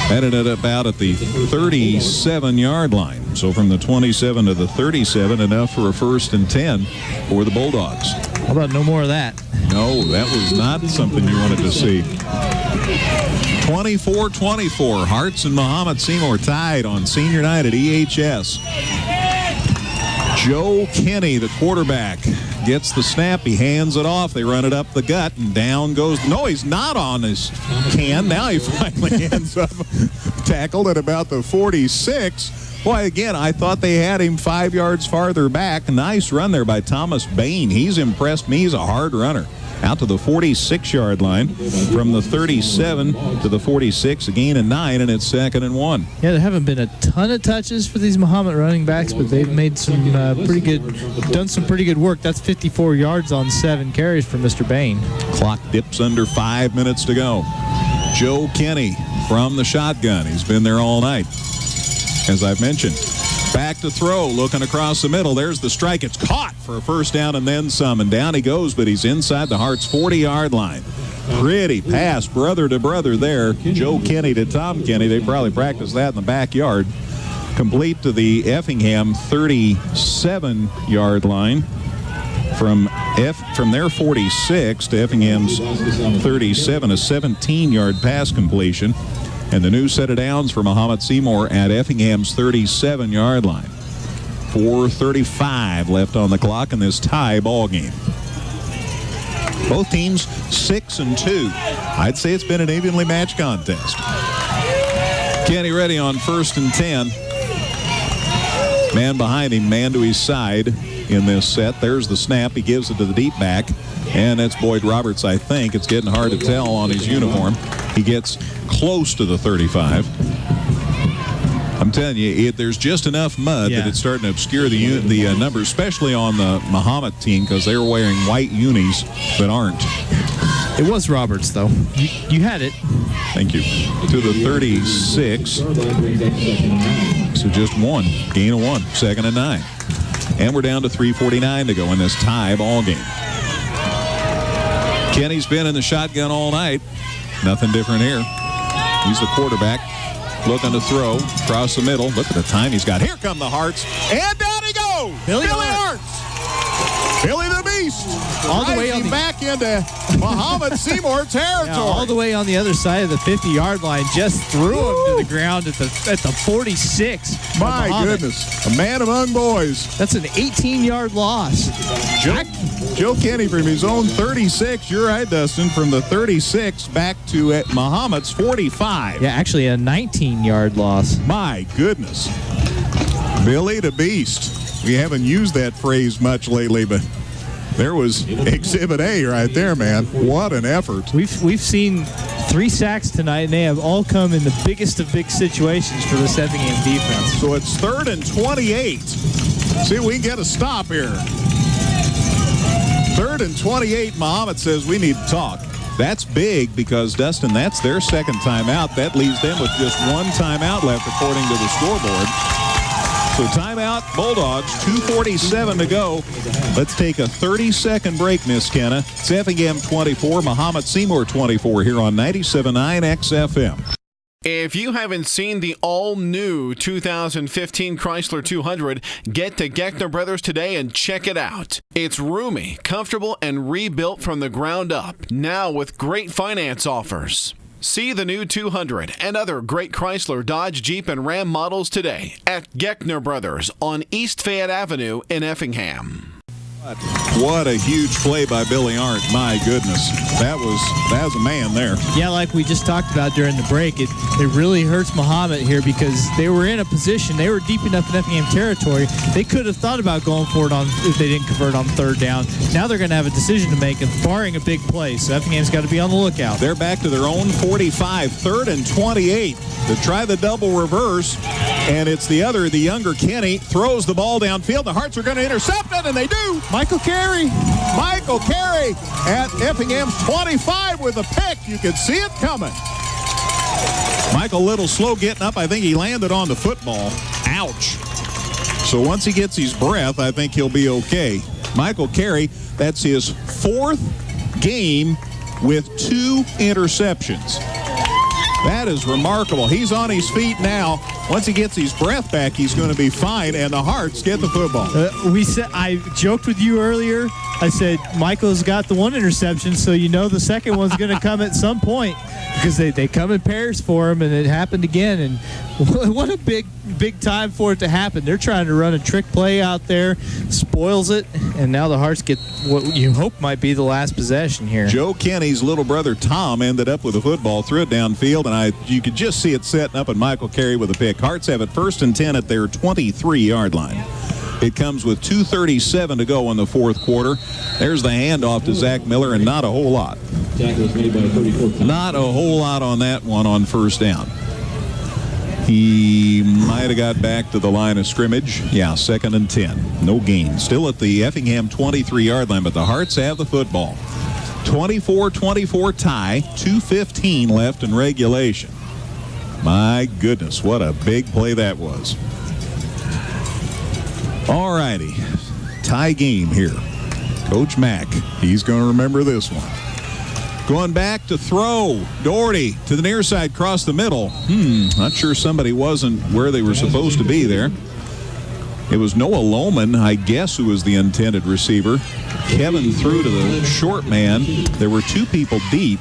Headed it about at the 37-yard line. So from the 27 to the 37, enough for a 1st and 10 for the Bulldogs. How about no more of that? No, that was not something you wanted to see. 24-24. Hearts and Mahomet-Seymour tied on senior night at EHS. Joe Kenny, the quarterback, gets the snap. He hands it off. They run it up the gut, and down goes. No, he's not on his can. Now he finally ends up tackled at about the 46. Boy, again, I thought they had him 5 yards farther back. Nice run there by Thomas Bain. He's impressed me. He's a hard runner. out to the 46-yard line. From the 37 to the 46, a gain of 9, and it's 2nd and 1. Yeah, there haven't been a ton of touches for these Mahomet running backs, but they've made some done some pretty good work. That's 54 yards on 7 carries for Mr. Bain. Clock dips under 5 minutes to go. Joe Kenny from the shotgun. He's been there all night, as I've mentioned. Back to throw, looking across the middle. There's the strike. It's caught for a first down and then some. And down he goes, but he's inside the Hearts' 40-yard line. Pretty pass, brother to brother there. Joe Kenny to Tom Kenny. They probably practiced that in the backyard. Complete to the Effingham 37-yard line. From their 46 to Effingham's 37, a 17-yard pass completion. And the new set of downs for Mahomet-Seymour at Effingham's 37-yard line. 4:35 left on the clock in this tie ball game. Both teams 6-2. I'd say it's been an evenly matched contest. Kenny ready on 1st and 10. Man behind him, man to his side in this set. There's the snap. He gives it to the deep back. And that's Boyd Roberts, I think. It's getting hard to tell on his uniform. He gets close to the 35. I'm telling you, there's just enough mud that it's starting to obscure the numbers, especially on the Mahomet team, because they're wearing white unis that aren't. It was Roberts, though. You had it. Thank you. To the 36. So just one. Gain of 1. 2nd and 9. And we're down to 3:49 to go in this tie ball game. Kenny's been in the shotgun all night. Nothing different here. He's the quarterback. Looking to throw across the middle. Look at the time he's got. Here come the Hearts. And down he goes. Billy Harts. Billy the Beast. All the way back into Mahomet-Seymour territory. Yeah, all the way on the other side of the 50-yard line. Just threw him to the ground at the 46. My goodness. A man among boys. That's an 18-yard loss. Joe Kenny from his own 36. You're right, Dustin. From the 36 back to at Mahomet's 45. Yeah, actually a 19-yard loss. My goodness. Billy the Beast. We haven't used that phrase much lately, but there was Exhibit A right there, man. What an effort. We've seen 3 sacks tonight, and they have all come in the biggest of big situations for this Effingham defense. So it's 3rd and 28. See if we can get a stop here. 3rd and 28. Mahomet says we need to talk. That's big because, Dustin, that's their second timeout. That leaves them with just 1 timeout left according to the scoreboard. So timeout, Bulldogs, 2:47 to go. Let's take a 30-second break, Miss Kenna. It's Effingham 24, Mahomet-Seymour 24 here on 97.9 XFM. If you haven't seen the all-new 2015 Chrysler 200, get to Geckner Brothers today and check it out. It's roomy, comfortable, and rebuilt from the ground up, now with great finance offers. See the new 200 and other great Chrysler, Dodge, Jeep, and Ram models today at Geckner Brothers on East Fayette Avenue in Effingham. What a huge play by Billy Arndt. My goodness. That was a man there. Yeah, like we just talked about during the break, it really hurts Mahomet here because they were in a position, they were deep enough in Effingham territory, they could have thought about going for it if they didn't convert on 3rd down. Now they're going to have a decision to make, barring a big play, so Effingham's got to be on the lookout. They're back to their own 45, 3rd and 28. To try the double reverse, and it's the younger Kenny, throws the ball downfield. The Hearts are going to intercept it, and they do. Michael Carey at Effingham's 25 with a pick. You can see it coming. Michael a little slow getting up. I think he landed on the football. Ouch. So once he gets his breath, I think he'll be okay. Michael Carey, that's his 4th game with 2 interceptions. That is remarkable. He's on his feet now. Once he gets his breath back, he's going to be fine, and the Hearts get the football. I joked with you earlier. I said Michael's got the 1 interception, so you know the second one's going to come at some point because they come in pairs for him, and it happened again. And what a big time for it to happen. They're trying to run a trick play out there, spoils it, and now the Hearts get what you hope might be the last possession here. Joe Kenny's little brother Tom ended up with the football, threw it downfield, and you could just see it setting up, and Michael Carey with a pick. Hearts have it 1st and 10 at their 23-yard line. It comes with 2:37 to go in the fourth quarter. There's the handoff to Zach Miller, and not a whole lot. Not a whole lot on that one on first down. He might have got back to the line of scrimmage. Yeah, 2nd and 10. No gain. Still at the Effingham 23-yard line, but the Hearts have the football. 24-24 tie. 2:15 left in regulation. My goodness, what a big play that was. All righty. Tie game here. Coach Mack, he's going to remember this one. Going back to throw. Doherty to the near side, cross the middle. Not sure somebody wasn't where they were supposed to be there. It was Noah Lohman, I guess, who was the intended receiver. Kevin threw to the short man. There were 2 people deep.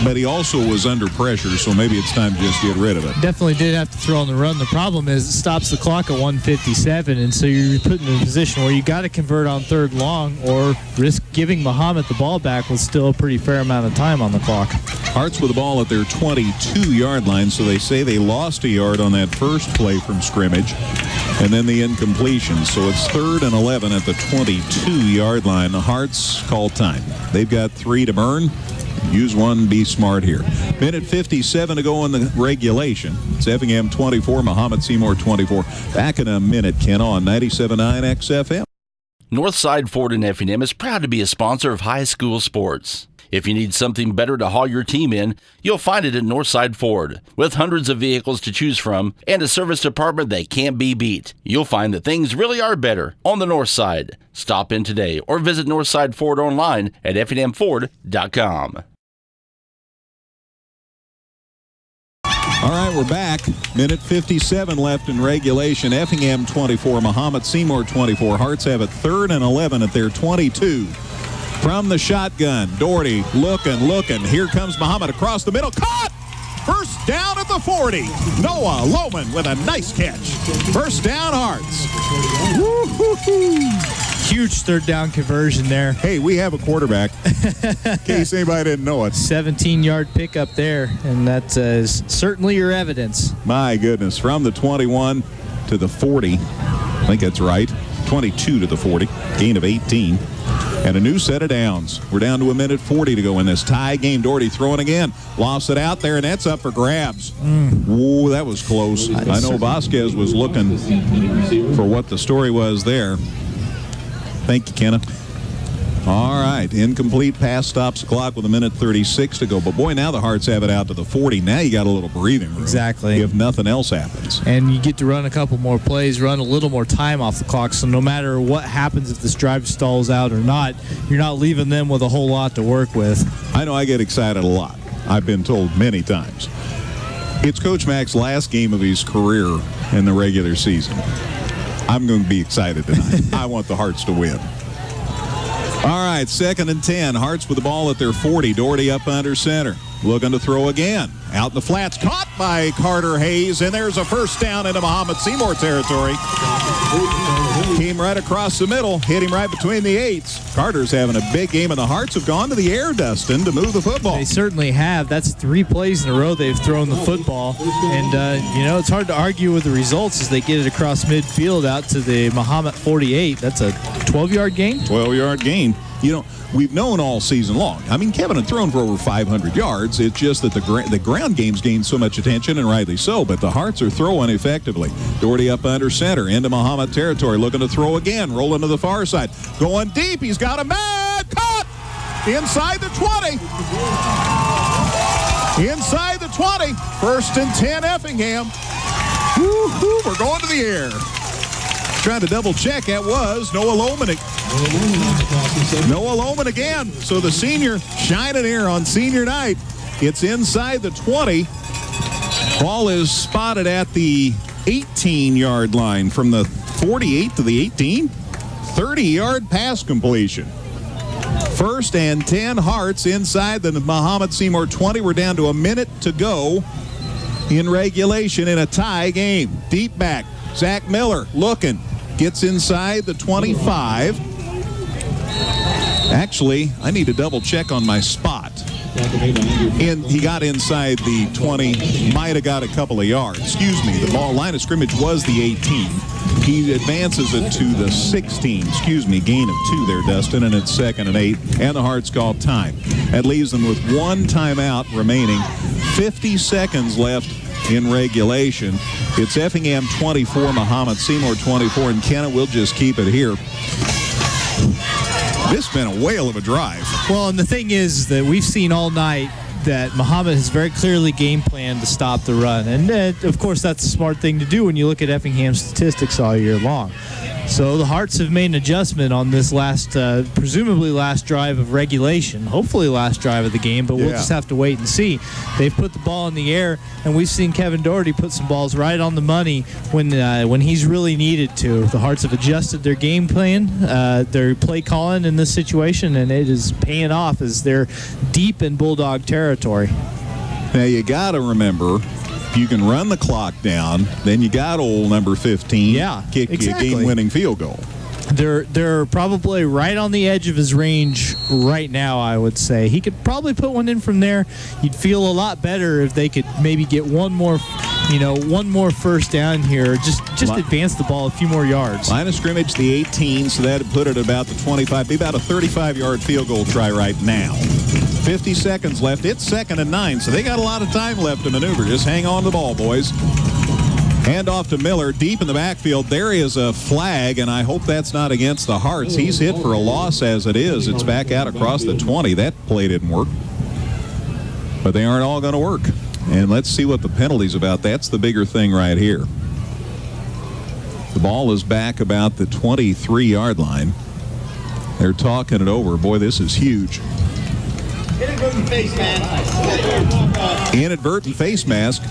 But he also was under pressure, so maybe it's time to just get rid of it. Definitely did have to throw on the run. The problem is it stops the clock at 1:57, and so you're put in a position where you got to convert on 3rd long or risk giving Mahomet the ball back with still a pretty fair amount of time on the clock. Hearts with the ball at their 22-yard line, so they say they lost a yard on that first play from scrimmage, and then the incompletion. So it's 3rd and 11 at the 22-yard line. The Hearts call time. They've got 3 to burn. Use one, be smart here. Minute 57 to go in the regulation. It's Effingham 24, Mahomet-Seymour 24. Back in a minute, Ken, on 97.9 XFM. Northside Ford in Effingham is proud to be a sponsor of high school sports. If you need something better to haul your team in, you'll find it at Northside Ford. With hundreds of vehicles to choose from and a service department that can't be beat, you'll find that things really are better on the North Side. Stop in today or visit Northside Ford online at effinghamford.com. All right, we're back. Minute 57 left in regulation. Effingham 24, Mahomet-Seymour 24. Hearts have it 3rd and 11 at their 22. From the shotgun, Doherty looking. Here comes Mahomet across the middle. Caught! First down at the 40. Noah Lohman with a nice catch. First down, Hearts. Woo-hoo-hoo. Huge 3rd down conversion there. Hey, we have a quarterback, in case anybody didn't know it. 17-yard pickup there, and that is certainly your evidence. My goodness, from the 21 to the 40. I think that's right. 22 to the 40. Gain of 18. And a new set of downs. We're down to a minute 40 to go in this tie game. Doherty throwing again. Lost it out there, and that's up for grabs. Ooh, that was close. I know Vasquez was looking for what the story was there. Thank you, Kenna. All right, incomplete pass stops the clock with a minute 36 to go. But, boy, now the Hearts have it out to the 40. Now you got a little breathing room. Exactly. If nothing else happens. And you get to run a couple more plays, run a little more time off the clock. So no matter what happens, if this drive stalls out or not, you're not leaving them with a whole lot to work with. I know I get excited a lot. I've been told many times. It's Coach Mack's last game of his career in the regular season. I'm going to be excited tonight. I want the Hearts to win. All right, 2nd and 10. Hearts with the ball at their 40. Doherty up under center. Looking to throw again. Out in the flats. Caught by Carter Hayes. And there's a first down into Mahomet-Seymour territory. Came right across the middle. Hit him right between the 8s. Carter's having a big game, and the Hearts have gone to the air, Dustin, to move the football. They certainly have. That's 3 plays in a row they've thrown the football. And, it's hard to argue with the results as they get it across midfield out to the Mahomet 48. That's a 12-yard gain? 12-yard gain. We've known all season long. I mean, Kevin had thrown for over 500 yards. It's just that the ground game's gained so much attention, and rightly so, but the Hearts are throwing effectively. Doherty up under center, into Mahomet territory, looking to throw again, rolling to the far side. Going deep, he's got a man! Caught! Inside the 20. Inside the 20. 1st and 10, Effingham. Woo-hoo, we're going to the air. Trying to double check, that was Noah Lohman. Noah Lohman again. So the senior shining here on senior night. It's inside the 20. Ball is spotted at the 18-yard line from the 48 to the 18. 30-yard pass completion. 1st and 10, Hearts inside the Mahomet-Seymour 20. We're down to a minute to go in regulation in a tie game. Deep back, Zach Miller looking. Gets inside the 25. Actually, I need to double check on my spot. He got inside the 20, might have got a couple of yards. Excuse me, the ball line of scrimmage was the 18. He advances it to the 16. Gain of 2 there, Dustin, and it's 2nd and 8, and the Hearts call time. That leaves them with 1 timeout remaining. 50 seconds left in regulation. It's Effingham 24, Mahomet-Seymour 24, and Kenna, we'll just keep it here. This has been a whale of a drive. Well, and the thing is that we've seen all night that Mahomet has very clearly game planned to stop the run. And, of course, that's a smart thing to do when you look at Effingham's statistics all year long. So the Hearts have made an adjustment on this last, presumably last drive of regulation, hopefully last drive of the game, but we'll just have to wait and see. They've put the ball in the air, and we've seen Kevin Doherty put some balls right on the money when he's really needed to. The Hearts have adjusted their game plan, their play calling in this situation, and it is paying off as they're deep in Bulldog territory. Now, you got to remember, you can run the clock down, then you got old number 15 kick a game-winning field goal. They're probably right on the edge of his range right now, I would say. He could probably put one in from there. You'd feel a lot better if they could maybe get one more first down here. Just advance the ball a few more yards. Line of scrimmage, the 18, so that would put it about the 25. Be about a 35-yard field goal try right now. 50 seconds left. It's 2nd and 9, so they got a lot of time left to maneuver. Just hang on to the ball, boys. Hand off to Miller, deep in the backfield. There is a flag, and I hope that's not against the Hearts. He's hit for a loss as it is. It's back out across the 20. That play didn't work. But they aren't all going to work. And let's see what the penalty's about. That's the bigger thing right here. The ball is back about the 23-yard line. They're talking it over. Boy, this is huge. Inadvertent face mask. Inadvertent face mask,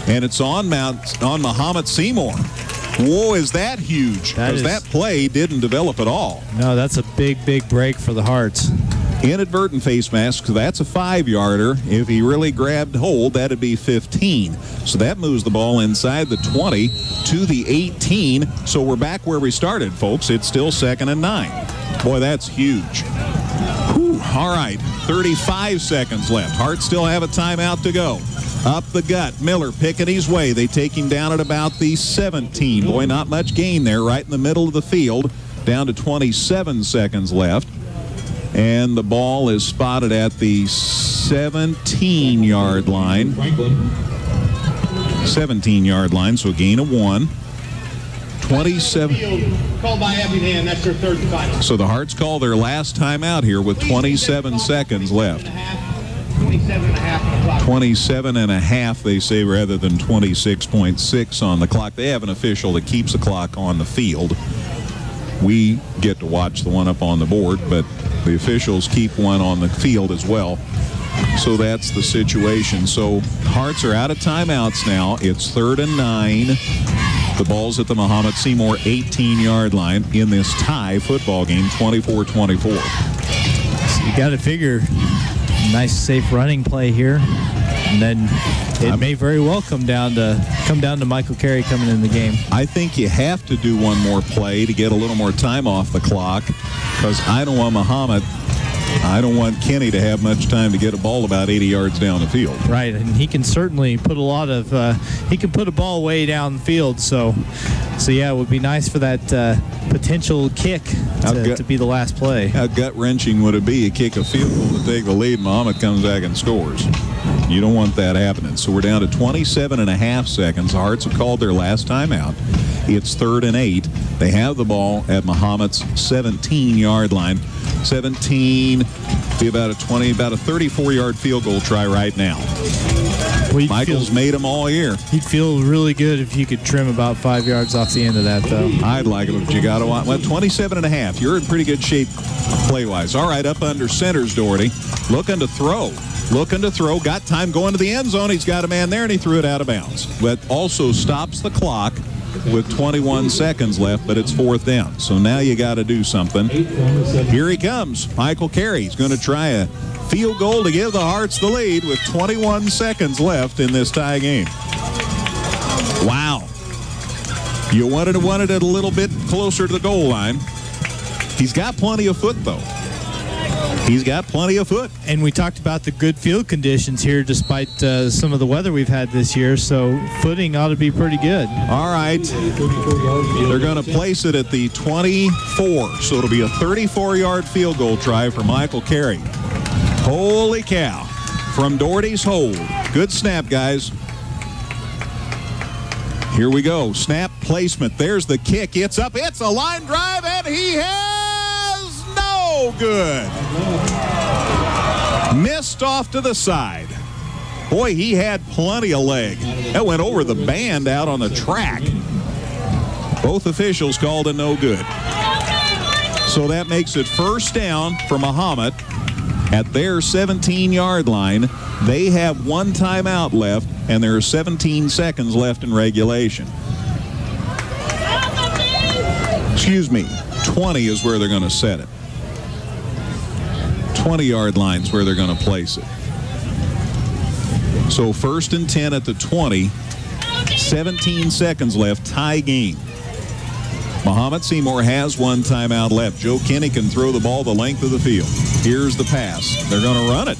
and it's on Mahomet-Seymour. Whoa, is that huge? Because that play didn't develop at all. No, that's a big break for the Hearts. Inadvertent face mask, so that's a 5-yarder. If he really grabbed hold, that'd be 15. So that moves the ball inside the 20 to the 18. So we're back where we started, folks. It's still 2nd and 9. Boy, that's huge. Whew. All right, 35 seconds left. Hearts still have a timeout to go. Up the gut, Miller picking his way. They take him down at about the 17. Boy, not much gain there, right in the middle of the field. Down to 27 seconds left. And the ball is spotted at the 17-yard line. 17-yard line, so a gain of 1. 27. Called by Effingham. That's their 3rd and final. So the Hearts call their last timeout here with 27 seconds left. 27 and a half on the clock. 27 and a half, they say, rather than 26.6 on the clock. They have an official that keeps the clock on the field. We get to watch the one up on the board, but the officials keep one on the field as well. So that's the situation. So Hearts are out of timeouts now. It's 3rd and 9. The ball's at the Mahomet-Seymour 18-yard line in this tie football game, 24-24. So you got to figure nice safe running play here, and then it may very well come down to Michael Carey coming in the game. I think you have to do one more play to get a little more time off the clock, because I don't want Kenny to have much time to get a ball about 80 yards down the field. Right, and he can certainly put a lot of he can put a ball way down the field. So yeah, it would be nice for that potential kick to be the last play. How gut-wrenching would it be? You kick a field goal to take the lead, Mahomet comes back and scores. You don't want that happening. So we're down to 27 and a half seconds. The Hearts have called their last timeout. It's 3rd and 8. They have the ball at Mahomet's 17-yard line. 17, be about a 34-yard field goal try right now. Well, Michael's made them all year. You'd feel really good if you could trim about 5 yards off the end of that, though. I'd like it, but you got to want. Well, 27 and a half. You're in pretty good shape play-wise. All right, up under center's Doherty. Looking to throw. Got time going to the end zone. He's got a man there, and he threw it out of bounds. But also stops the clock with 21 seconds left, but it's 4th down. So now you got to do something. Here he comes. Michael Carey's going to try a field goal to give the Hearts the lead with 21 seconds left in this tie game. Wow. You wanted it a little bit closer to the goal line. He's got plenty of foot, though. He's got plenty of foot. And we talked about the good field conditions here despite some of the weather we've had this year, so footing ought to be pretty good. All right. They're going to place it at the 24, so it'll be a 34-yard field goal try for Michael Carey. Holy cow. From Doherty's hold. Good snap, guys. Here we go. Snap placement. There's the kick. It's up. It's a line drive, and he has no good. Missed off to the side. Boy, he had plenty of leg. That went over the band out on the track. Both officials called it no good. So that makes it first down for Mahomet at their 17-yard line. They have one timeout left, and there are 17 seconds left in regulation. Excuse me, 20 is where they're going to set it. 20-yard line is where they're going to place it. So first and 10 at the 20, 17 seconds left, tie game. Mahomet-Seymour has one timeout left. Joe Kinney can throw the ball the length of the field. Here's the pass. They're going to run it.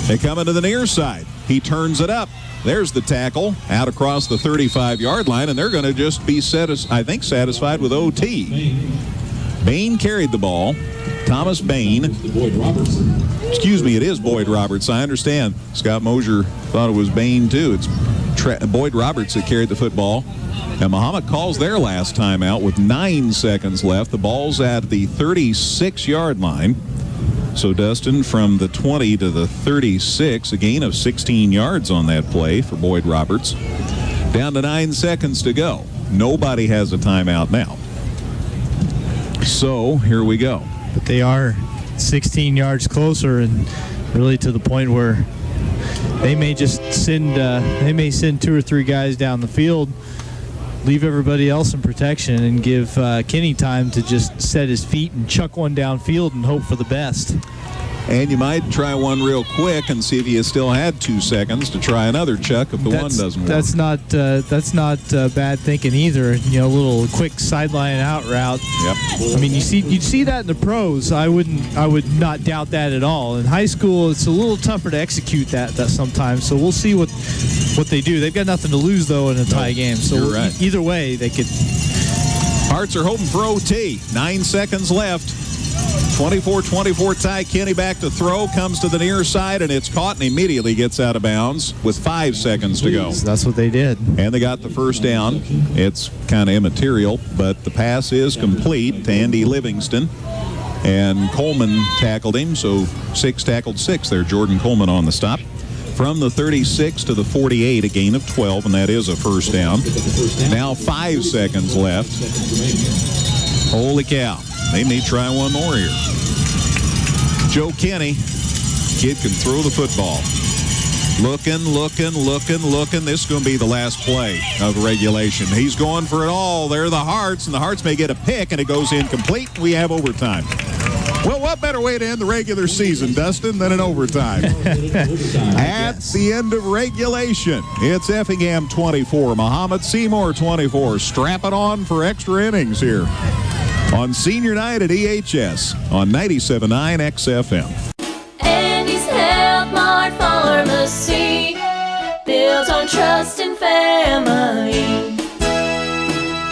They come into the near side. He turns it up. There's the tackle out across the 35-yard line, and they're going to just be, satisfied with OT. Bain carried the ball. Thomas Bain. Excuse me, it is Boyd Roberts. I understand. Scott Mosier thought it was Bain, too. It's Boyd Roberts that carried the football. And Mahomet calls their last timeout with 9 seconds left. The ball's at the 36-yard line. So, Dustin, from the 20 to the 36, a gain of 16 yards on that play for Boyd Roberts. Down to 9 seconds to go. Nobody has a timeout now. So, here we go. But they are 16 yards closer, and really to the point where they may just send 2 or 3 guys down the field, leave everybody else in protection, and give Kenny time to just set his feet and chuck one downfield and hope for the best. And you might try one real quick and see if you still had 2 seconds to try another chuck if the one doesn't work. That's not bad thinking either. You know, a little quick sideline out route. Yep. I mean, you'd see that in the pros. I would not doubt that at all. In high school, it's a little tougher to execute that sometimes. So we'll see what they do. They've got nothing to lose though in a tie game. So you're right. Either way, they could. Hearts are hoping for OT. 9 seconds left. 24-24 tie. Kenny back to throw, comes to the near side, and it's caught and immediately gets out of bounds with 5 seconds to go. That's what they did. And they got the first down. It's kind of immaterial, but the pass is complete to Andy Livingston. And Coleman tackled him, so 6 tackled 6 there. Jordan Coleman on the stop. From the 36 to the 48, a gain of 12, and that is a first down. Now 5 seconds left. Holy cow. They may try one more here. Joe Kinney. Kid can throw the football. Looking. This is going to be the last play of regulation. He's going for it all. They're the Hearts, and the Hearts may get a pick, and it goes incomplete. We have overtime. Well, what better way to end the regular season, Dustin, than an overtime? At the end of regulation, it's Effingham 24, Mahomet-Seymour 24. Strap it on for extra innings here on Senior Night at EHS on 97.9 XFM. Andy's Health Mart Pharmacy, built on trust and family.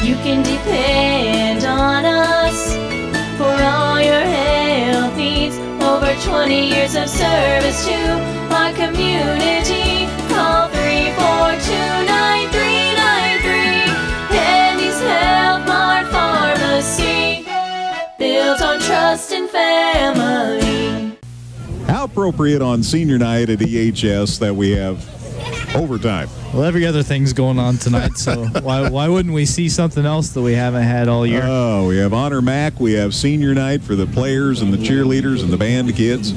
You can depend on us for all your health needs. Over 20 years of service to our community. Call 342-9393. Andy's Health Mart Pharmacy, built on trust and family. How appropriate on Senior Night at EHS that we have overtime. Well, every other thing's going on tonight, so why wouldn't we see something else that we haven't had all year? Oh, we have Honor Mac, we have Senior Night for the players and the cheerleaders and the band kids.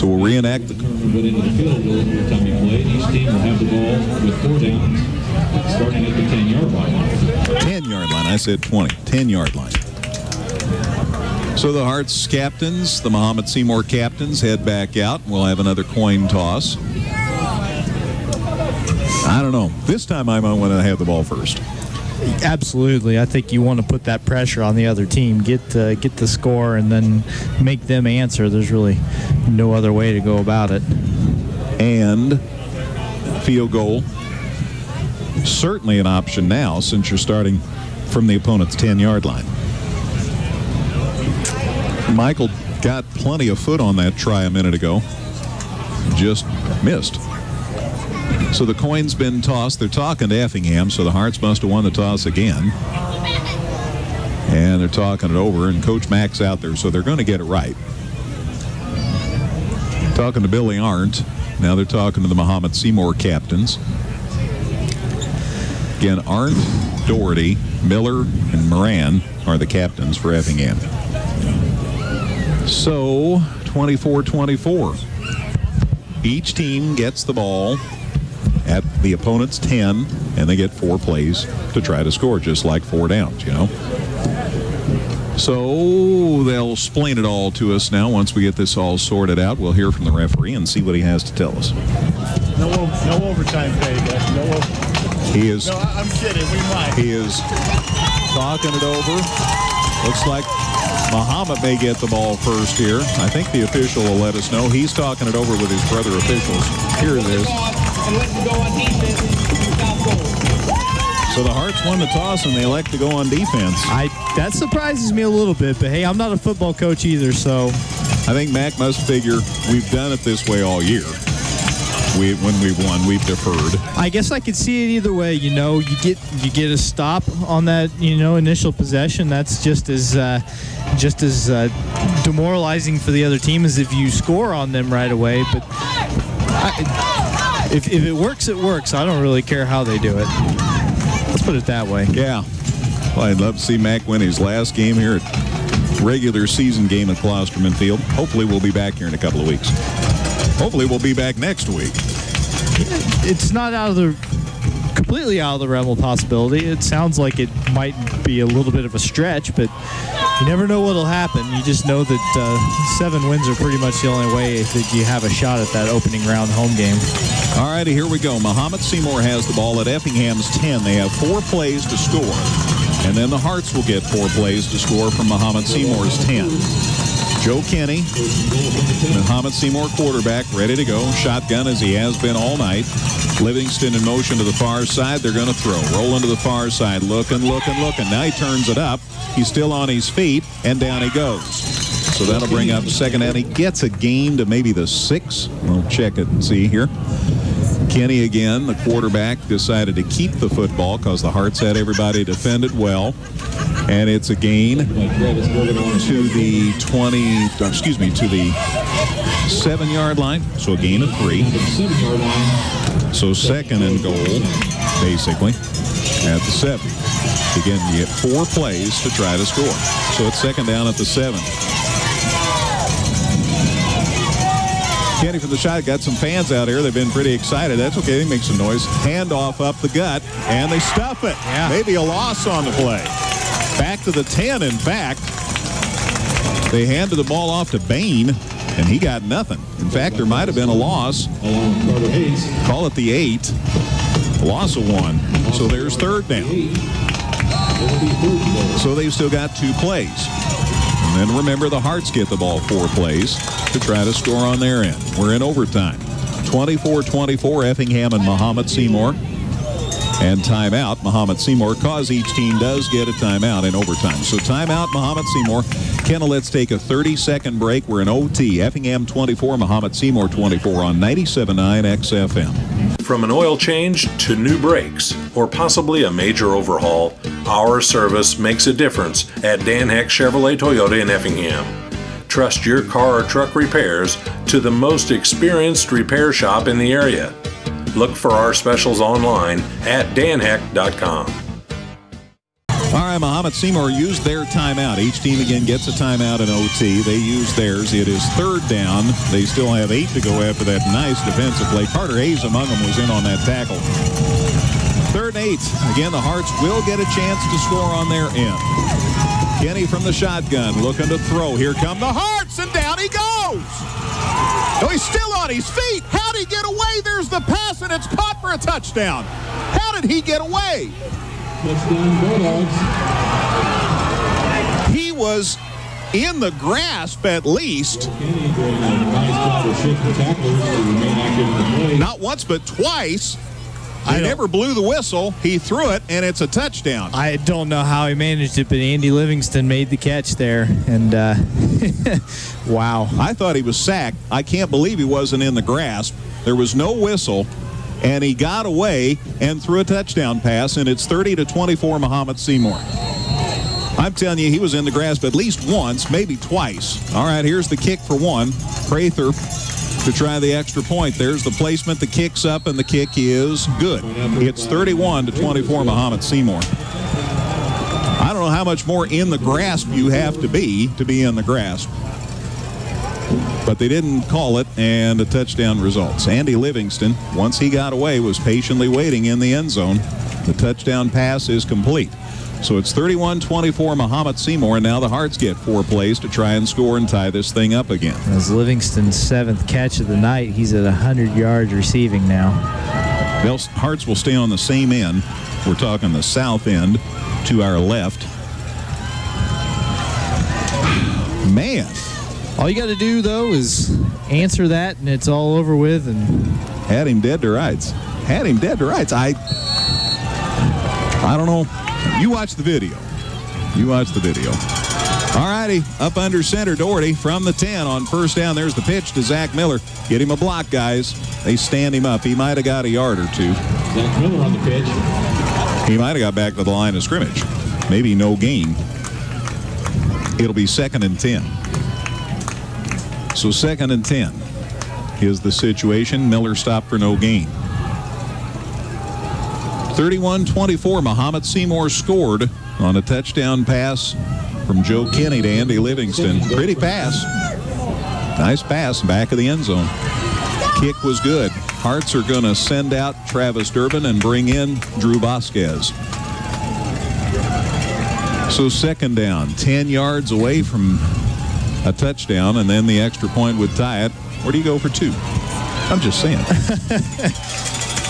So we'll reenact the... Each team will have the ball with 4 downs, starting at the 10-yard line. 10-yard line, I said 20. 10-yard line. So the Hearts captains, the Mahomet-Seymour captains, head back out. We'll have another coin toss. I don't know. This time I might want to have the ball first. Absolutely. I think you want to put that pressure on the other team, get the score, and then make them answer. There's really no other way to go about it. And field goal, certainly an option now since you're starting from the opponent's 10-yard line. Michael got plenty of foot on that try a minute ago. Just missed. So the coin's been tossed. They're talking to Effingham, so the Hearts must have won the toss again. And they're talking it over, and Coach Mack's out there, so they're going to get it right. Talking to Billy Arndt. Now they're talking to the Mahomet-Seymour captains. Again, Arndt, Doherty, Miller, and Moran are the captains for Effingham. So, 24-24. Each team gets the ball at the opponent's 10, and they get 4 plays to try to score, just like 4 downs, you know. So they'll explain it all to us now. Once we get this all sorted out, we'll hear from the referee and see what he has to tell us. No overtime pay, guys. No overtime. He is. No, I'm kidding. We might. He is talking it over. Looks like Mahomet may get the ball first here. I think the official will let us know. He's talking it over with his brother officials. Here it is. So the Hearts won the toss and they elect to go on defense. That surprises me a little bit, but hey, I'm not a football coach either, so I think Mac must figure we've done it this way all year. When we've won, we've deferred. I guess I could see it either way. You know, you get a stop on that, initial possession. That's just as demoralizing for the other team as if you score on them right away. But if it works, it works. I don't really care how they do it. Let's put it that way. Yeah. Well, I'd love to see Mac win his last game here at regular season game at Klosterman Field. Hopefully we'll be back here in a couple of weeks. Hopefully we'll be back next week. It's not completely out of the realm of possibility. It sounds like it might be a little bit of a stretch, but you never know what'll happen. You just know that 7 wins are pretty much the only way that you have a shot at that opening round home game. All righty, here we go. Mahomet-Seymour has the ball at Effingham's 10. They have 4 plays to score, and then the Hearts will get 4 plays to score from Mahomet-Seymour's 10. Joe Kenny, Mahomet-Seymour quarterback, ready to go. Shotgun as he has been all night. Livingston in motion to the far side. They're going to throw. Rolling to the far side. Looking. Now he turns it up. He's still on his feet, and down he goes. So that'll bring up second down. He gets a gain to maybe the 6. We'll check it and see here. Kenny again, the quarterback, decided to keep the football because the Hearts had everybody defend it well. And it's a gain to the 7-yard line. So a gain of 3. So second and goal, basically, at the 7. Again, you get 4 plays to try to score. So it's second down at the 7. Kenny from the shot, got some fans out here. They've been pretty excited. That's okay. They make some noise. Handoff up the gut, and they stuff it. Yeah. Maybe a loss on the play. Back to the 10, in fact. They handed the ball off to Bain, and he got nothing. In fact, there might have been a loss. Call it the 8. A loss of 1. So there's third down. So they've still got 2 plays. And then remember, the Hearts get the ball 4 plays to try to score on their end. We're in overtime. 24-24, Effingham and Mahomet-Seymour. And timeout, Mahomet-Seymour, because each team does get a timeout in overtime. So timeout, Mahomet-Seymour. Kendall, let's take a 30-second break. We're in OT. Effingham 24, Mahomet-Seymour 24 on 97.9 XFM. From an oil change to new brakes, or possibly a major overhaul, our service makes a difference at Dan Heck Chevrolet Toyota in Effingham. Trust your car or truck repairs to the most experienced repair shop in the area. Look for our specials online at danheck.com. All right, Mahomet-Seymour used their timeout. Each team again gets a timeout in OT. They use theirs. It is third down. They still have 8 to go after that nice defensive play. Carter Hayes among them was in on that tackle. Third and 8. Again, the Hearts will get a chance to score on their end. Kenny from the shotgun looking to throw. Here come the Hearts, and down he goes. No, he's still on his feet. How'd he get away? There's the pass, and it's caught for a touchdown. How did he get away? Touchdown Bulldogs. He was in the grasp at least. Kenny doing a nice job of shifting tacklers to remain active in the play. Not once, but twice. He never blew the whistle. He threw it, and it's a touchdown. I don't know how he managed it, but Andy Livingston made the catch there. And, wow. I thought he was sacked. I can't believe he wasn't in the grasp. There was no whistle, and he got away and threw a touchdown pass, and it's 30-24 Mahomet-Seymour. I'm telling you, he was in the grasp at least once, maybe twice. All right, here's the kick for one. Prather to try the extra point. There's the placement. The kick's up, and the kick is good. It's 31-24 Mahomet-Seymour. I don't know how much more in the grasp you have to be in the grasp. But they didn't call it, and a touchdown results. Andy Livingston, once he got away, was patiently waiting in the end zone. The touchdown pass is complete. So it's 31-24 Mahomet-Seymour, and now the Hearts get 4 plays to try and score and tie this thing up again. That's Livingston's 7th catch of the night. He's at 100 yards receiving now. Hearts will stay on the same end. We're talking the south end to our left. Man. All you got to do, though, is answer that, and it's all over with. And had him dead to rights. Had him dead to rights. I don't know. You watch the video. You watch the video. All righty, up under center, Doherty from the 10 on first down. There's the pitch to Zach Miller. Get him a block, guys. They stand him up. He might have got a yard or two. Zach Miller on the pitch. He might have got back to the line of scrimmage. Maybe no gain. It'll be 2nd and 10. So 2nd and 10 is the situation. Miller stopped for no gain. 31-24, Mahomet-Seymour scored on a touchdown pass from Joe Kenny to Andy Livingston. Pretty pass. Nice pass, back of the end zone. Kick was good. Hearts are going to send out Travis Durbin and bring in Drew Vasquez. So 2nd down, 10 yards away from a touchdown, and then the extra point would tie it. Where do you go for 2? I'm just saying.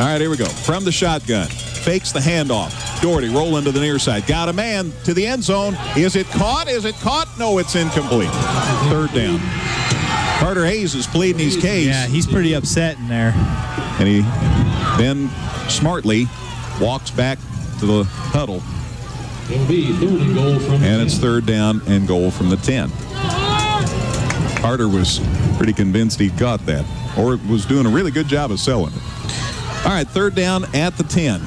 All right, here we go. From the shotgun. Fakes the handoff. Doherty rolling to the near side. Got a man to the end zone. Is it caught? Is it caught? No, it's incomplete. 3rd down. Carter Hayes is pleading his case. Yeah, he's pretty upset in there. And he then smartly walks back to the huddle. It'll be 3rd and goal from the 10. And it's 3rd down and goal from the 10. Carter was pretty convinced he got that, or was doing a really good job of selling it. All right, 3rd down at the 10.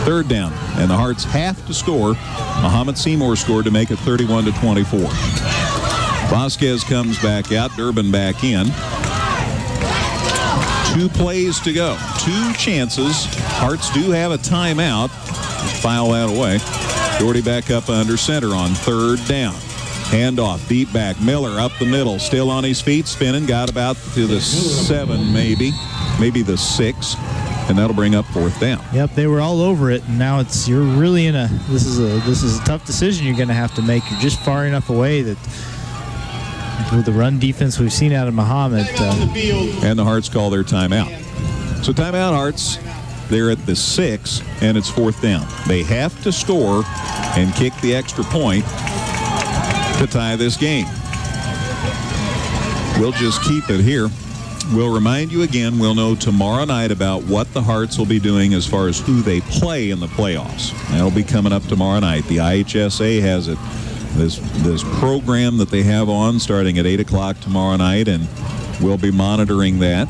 3rd down, and the Hearts have to score. Mahomet-Seymour scored to make it 31-24. Vasquez comes back out, Durbin back in. 2 plays to go, 2 chances. Hearts do have a timeout. File that away. Doherty back up under center on 3rd down. Handoff, deep back. Miller up the middle, still on his feet, spinning. Got about to the 7, maybe the 6. And that'll bring up 4th down. Yep, they were all over it, and now you're really in this is a tough decision you're going to have to make. You're just far enough away that with the run defense we've seen out of Mahomet. And the Hearts call their timeout. So timeout, Hearts. They're at the 6, and it's 4th down. They have to score and kick the extra point to tie this game. We'll just keep it here. We'll remind you again, we'll know tomorrow night about what the Hearts will be doing as far as who they play in the playoffs. That'll be coming up tomorrow night. The IHSA has it, this program that they have on starting at 8 o'clock tomorrow night, and we'll be monitoring that.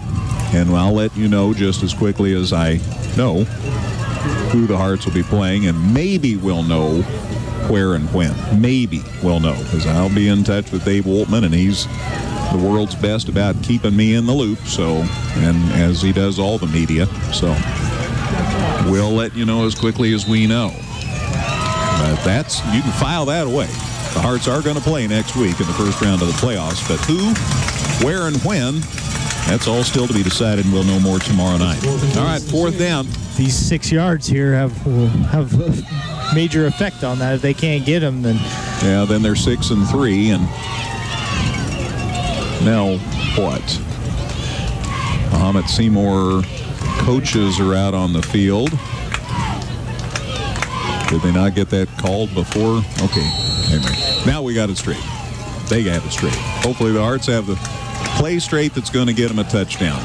And I'll let you know just as quickly as I know who the Hearts will be playing, and maybe we'll know where and when. Maybe we'll know, because I'll be in touch with Dave Woltman, and he's the world's best about keeping me in the loop, so, and as he does all the media, so we'll let you know as quickly as we know. But you can file that away. The Hearts are going to play next week in the first round of the playoffs, but who, where, and when, that's all still to be decided, and we'll know more tomorrow night. All right, 4th down. These 6 yards here will have a major effect on that. If they can't get them, then... Yeah, then they're 6 and 3, and now what? Mahomet-Seymour coaches are out on the field. Did they not get that called before? Okay. Anyway, now we got it straight. They got it straight. Hopefully the Hearts have the play straight that's going to get them a touchdown.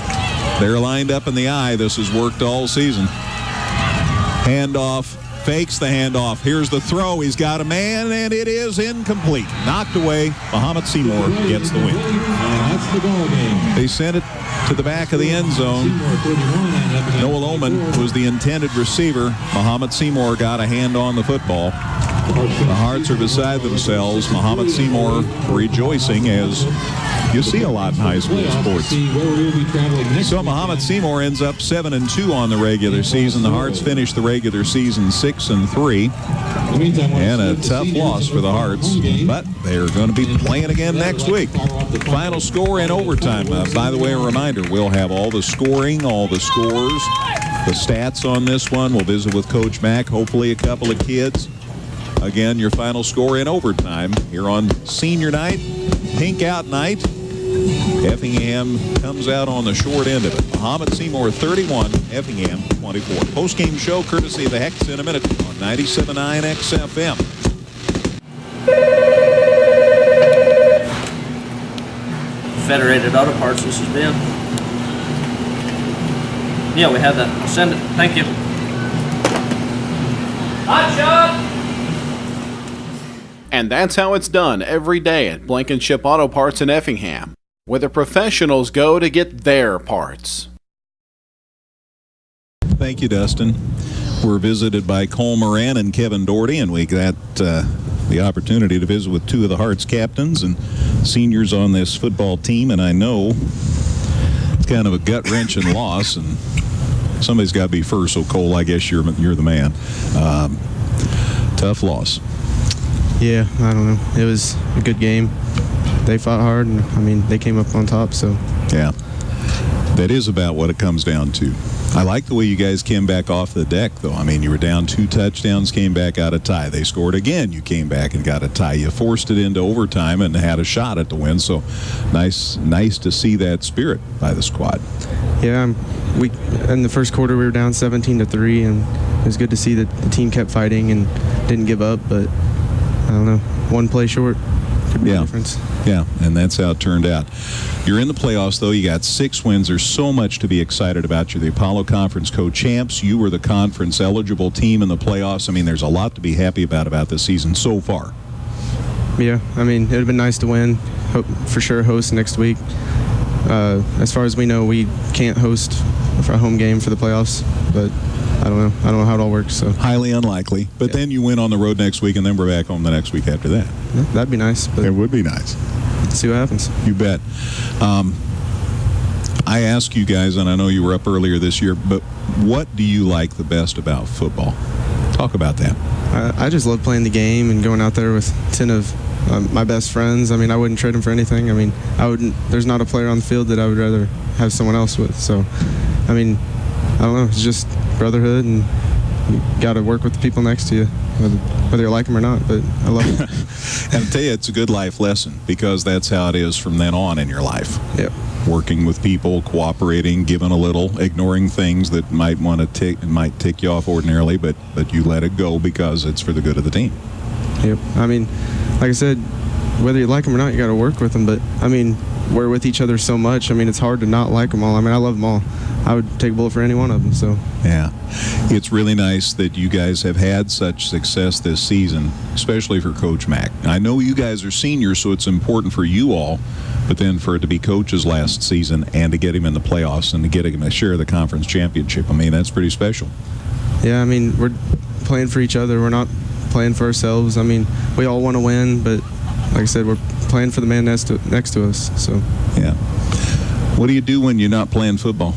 They're lined up in the eye. This has worked all season. Handoff. Fakes the handoff. Here's the throw. He's got a man, and it is incomplete. Knocked away. Mahomet-Seymour gets the win. That's the ball game. They sent it to the back of the end zone. Noah Lohman was the intended receiver. Mahomet-Seymour got a hand on the football. The Hearts are beside themselves. Mahomet-Seymour rejoicing, as you see a lot in high school sports. So Mahomet-Seymour ends up 7-2 on the regular season. The Hearts finished the regular season 6-3. And a tough loss for the Hearts, but they're going to be playing again next week. Final score in overtime. By the way, a reminder, we'll have all the scoring, all the scores, the stats on this one. We'll visit with Coach Mack, hopefully a couple of kids. Again, your final score in overtime here on senior night, pink out night. Effingham comes out on the short end of it. Mahomet-Seymour 31, Effingham 24. Post-game show courtesy of the Hex in a minute on 97.9 XFM. Federated Auto Parts, this has been. Yeah, we have that. I'll send it. Thank you. Hot shot! And that's how it's done every day at Blankenship Auto Parts in Effingham, where the professionals go to get their parts. Thank you, Dustin. We're visited by Cole Moran and Kevin Doherty, and we got the opportunity to visit with two of the Hearts captains and seniors on this football team, and I know it's kind of a gut-wrenching loss, and somebody's got to be first, so Cole, I guess you're the man. Tough loss. Yeah, I don't know. It was a good game. They fought hard, and, I mean, they came up on top, so. Yeah, that is about what it comes down to. I like the way you guys came back off the deck, though. I mean, you were down 2 touchdowns, came back out a tie. They scored again. You came back and got a tie. You forced it into overtime and had a shot at the win. So nice to see that spirit by the squad. Yeah, in the first quarter we were down 17-3, and it was good to see that the team kept fighting and didn't give up. But I don't know, one play short could be the difference. Yeah, and that's how it turned out. You're in the playoffs, though. You got 6 wins. There's so much to be excited about. You're the Apollo Conference co-champs. You were the conference-eligible team in the playoffs. I mean, there's a lot to be happy about this season so far. Yeah, I mean, it would have been nice to win. For sure host next week. As far as we know, we can't host for a home game for the playoffs, but I don't know how it all works. So highly unlikely. But then you win on the road next week, and then we're back home the next week after that. Yeah, that'd be nice. But it would be nice. See what happens. You bet. I asked you guys, and I know you were up earlier this year, but what do you like the best about football? Talk about that. I just love playing the game and going out there with 10 of my best friends. I mean, I wouldn't trade them for anything. I mean, there's not a player on the field that I would rather have someone else with. So, I mean, I don't know. It's just brotherhood, and you got to work with the people next to you, whether you like them or not. But I love it. And I tell you, it's a good life lesson, because that's how it is from then on in your life. Yep. Working with people, cooperating, giving a little, ignoring things that might tick you off ordinarily, but you let it go because it's for the good of the team. Yep. I mean, like I said, whether you like them or not, you got to work with them. But I mean, we're with each other so much. I mean, it's hard to not like them all. I mean, I love them all. I would take a bullet for any one of them. So yeah, it's really nice that you guys have had such success this season, especially for Coach Mack. I know you guys are seniors, so it's important for you all, but then for it to be Coach's last season and to get him in the playoffs and to get him a share of the conference championship, I mean, that's pretty special. Yeah, I mean, we're playing for each other. We're not playing for ourselves. I mean, we all want to win, but like I said, we're playing for the man next to us. So yeah. What do you do when you're not playing football?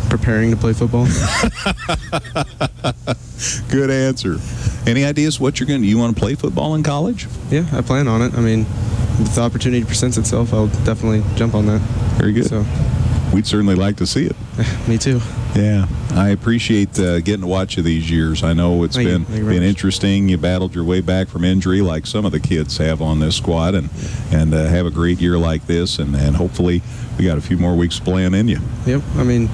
Preparing to play football. Good answer. Any ideas what you're going to do? You want to play football in college? Yeah, I plan on it. I mean, if the opportunity presents itself, I'll definitely jump on that. Very good. So we'd certainly like to see it. Me too. Yeah, I appreciate getting to watch you these years. I know it's been interesting. You battled your way back from injury like some of the kids have on this squad, and have a great year like this, and hopefully we got a few more weeks playing in you. Yep. I mean,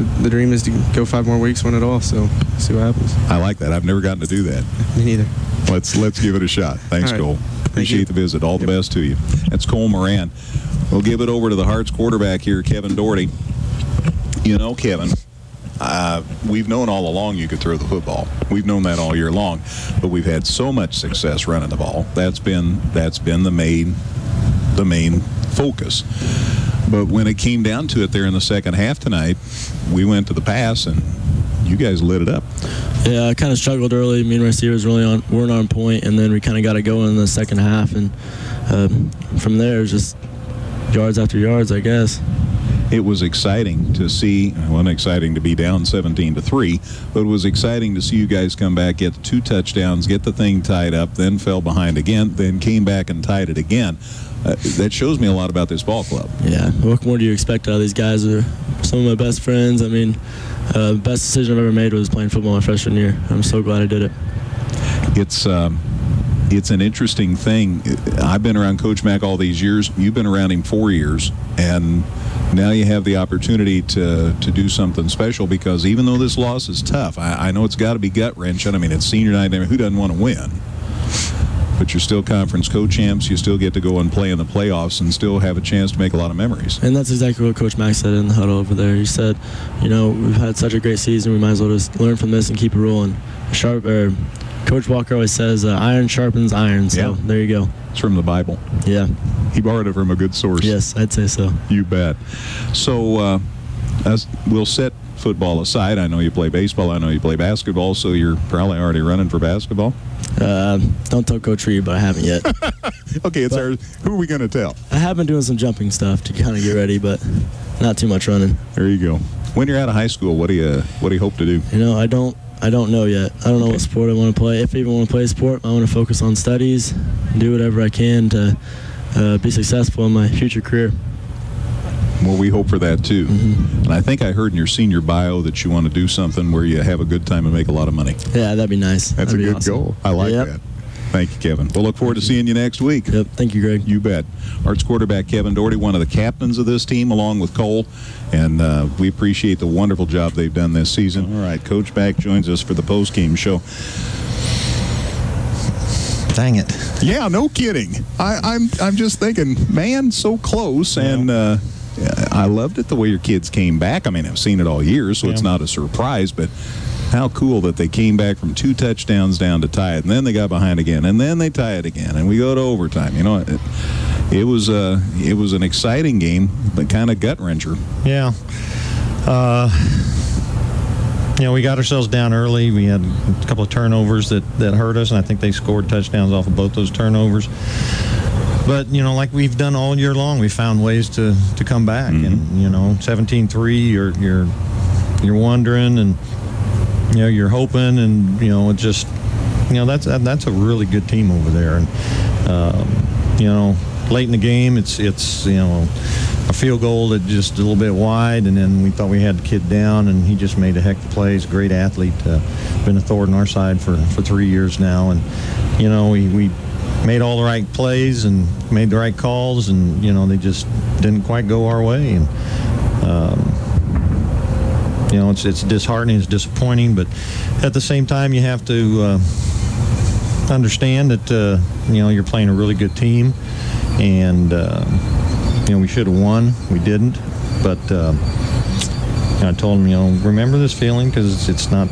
the dream is to go 5 more weeks, win it all. So see what happens. I like that. I've never gotten to do that. Me neither. Let's give it a shot. Thanks, All right. Cole. Appreciate the visit. All the best to you. That's Cole Moran. We'll give it over to the Hearts quarterback here, Kevin Doherty. You know, Kevin, we've known all along you could throw the football. We've known that all year long, but we've had so much success running the ball. That's been the main focus. But when it came down to it there in the second half tonight, we went to the pass and you guys lit it up. Yeah, I kind of struggled early. Me and receivers weren't on point, and then we kind of got it going in the second half, and from there, it was just yards after yards, I guess. It was exciting to see. It wasn't exciting to be down 17-3, but it was exciting to see you guys come back, get 2 touchdowns, get the thing tied up, then fell behind again, then came back and tied it again. That shows me a lot about this ball club. Yeah, what more do you expect out of these guys? They're some of my best friends. I mean, the best decision I've ever made was playing football my freshman year. I'm so glad I did it. It's an interesting thing. I've been around Coach Mack all these years. You've been around him 4 years, and now you have the opportunity to do something special, because even though this loss is tough, I know it's got to be gut-wrenching. I mean, it's senior night. I mean, who doesn't want to win? But you're still conference co-champs. You still get to go and play in the playoffs and still have a chance to make a lot of memories. And that's exactly what Coach Mack said in the huddle over there. He said, you know, we've had such a great season. We might as well just learn from this and keep it rolling. Coach Walker always says, iron sharpens iron. So there you go. It's from the Bible. Yeah. He borrowed it from a good source. Yes, I'd say so. You bet. So we'll set football aside. I know you play baseball. I know you play basketball. So you're probably already running for basketball. Don't tell Coach Reed, but I haven't yet. Okay, who are we going to tell? I have been doing some jumping stuff to kind of get ready, but not too much running. There you go. When you're out of high school, what do you hope to do? You know, I don't know yet. I don't know what sport I want to play. If I even want to play a sport, I want to focus on studies, do whatever I can to be successful in my future career. Well, we hope for that, too. Mm-hmm. And I think I heard in your senior bio that you want to do something where you have a good time and make a lot of money. Yeah, that'd be nice. That's that'd a good awesome. goal. I like that. Thank you, Kevin. We'll look forward to seeing you next week. Yep. Thank you, Greg. You bet. Arts quarterback Kevin Doherty, one of the captains of this team, along with Cole. And we appreciate the wonderful job they've done this season. All right, Coach Mack joins us for the post-game show. Dang it. Yeah, no kidding. I'm just thinking, man, so close. And I loved it the way your kids came back. I mean, I've seen it all year, so it's not a surprise. But how cool that they came back from 2 touchdowns down to tie it, and then they got behind again, and then they tie it again, and we go to overtime. You know, it was an exciting game, but kind of gut wrencher. Yeah. We got ourselves down early. We had a couple of turnovers that hurt us, and I think they scored touchdowns off of both those turnovers. But, like we've done all year long, we found ways to come back. Mm-hmm. And, 17-3, you're wondering, and, you're hoping, and, it just, that's a really good team over there. And, late in the game, it's a field goal that just a little bit wide, and then we thought we had the kid down, and he just made a heck of a plays. Great athlete, been a thorn on our side for 3 years now, and we made all the right plays and made the right calls, and they just didn't quite go our way, and it's disheartening, it's disappointing, but at the same time you have to understand that you're playing a really good team, and we should have won. We didn't, but I told them, remember this feeling, because it's not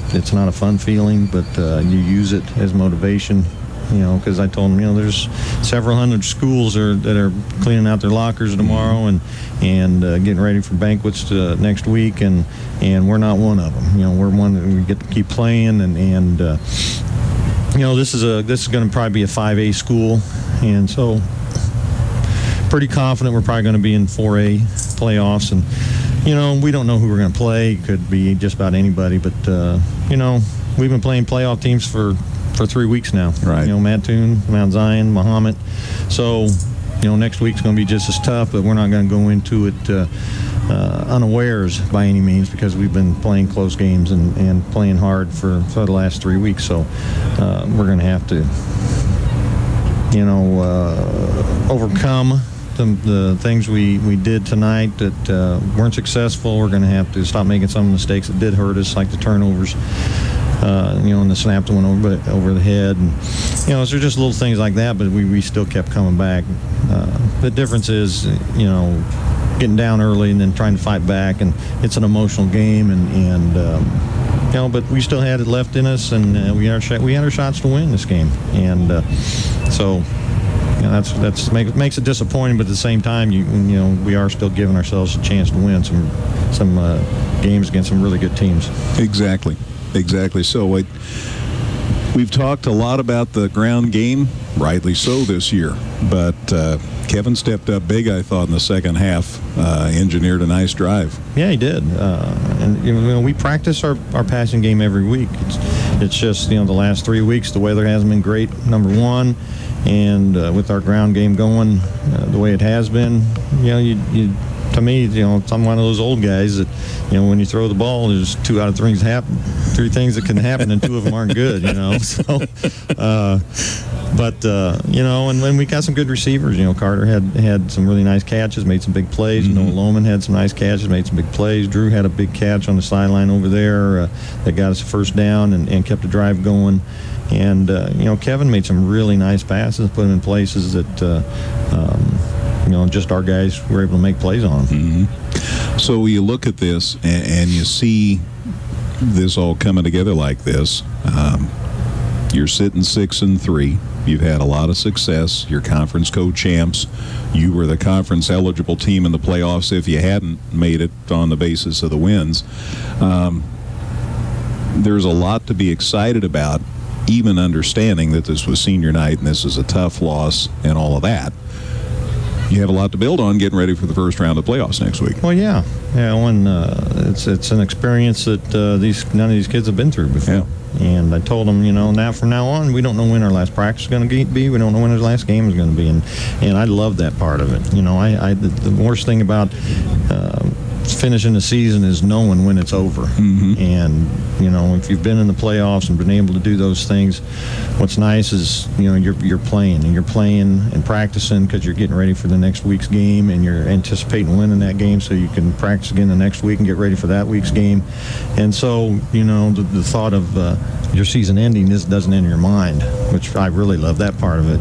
a fun feeling, but you use it as motivation. Because I told them, there's several hundred schools that are cleaning out their lockers tomorrow and getting ready for banquets next week, and we're not one of them. We're one that we get to keep playing, and this is going to probably be a 5A school, and so pretty confident we're probably going to be in 4A playoffs, and we don't know who we're going to play. It could be just about anybody, but we've been playing playoff teams for 3 weeks now. Right. Mattoon, Mount Zion, Mahomet. So, next week's going to be just as tough, but we're not going to go into it unawares by any means, because we've been playing close games and playing hard for the last 3 weeks. So, we're going to have to, overcome the things we did tonight that weren't successful. We're going to have to stop making some of the mistakes that did hurt us, like the turnovers. And the snap that went over the head, and so just little things like that. But we still kept coming back. The difference is, getting down early and then trying to fight back, and it's an emotional game, but we still had it left in us, and we had our shots to win this game, and so. That's makes it disappointing, but at the same time, we are still giving ourselves a chance to win some games against some really good teams. Exactly. So we've talked a lot about the ground game, rightly so this year, but Kevin stepped up big, I thought, in the second half, engineered a nice drive. Yeah, he did. And we practice our passing game every week. It's just, the last 3 weeks, the weather hasn't been great, number one. And with our ground game going the way it has been, to me, I'm one of those old guys that, when you throw the ball, there's 2 out of 3 things that can happen, and 2 of them aren't good, So, and when we got some good receivers, Carter had some really nice catches, made some big plays. Mm-hmm. Noah Loman had some nice catches, made some big plays. Drew had a big catch on the sideline over there that got us a first down and kept the drive going. And, Kevin made some really nice passes, put them in places that, just our guys were able to make plays on. Mm-hmm. So you look at this and you see this all coming together like this. You're sitting 6-3. You've had a lot of success. You're conference co-champs. You were the conference eligible team in the playoffs if you hadn't made it on the basis of the wins. There's a lot to be excited about, even understanding that this was senior night and this is a tough loss and all of that. You have a lot to build on getting ready for the first round of the playoffs next week. Well, yeah, it's an experience that none of these kids have been through before. Yeah. And I told them, now from now on, we don't know when our last practice is going to be. We don't know when our last game is going to be, and I love that part of it. The worst thing about finishing the season is knowing when it's over. Mm-hmm. And if you've been in the playoffs and been able to do those things, what's nice is you're playing and practicing because you're getting ready for the next week's game, and you're anticipating winning that game so you can practice again the next week and get ready for that week's game. And so the thought of your season ending, this doesn't enter your mind, which I really love that part of it.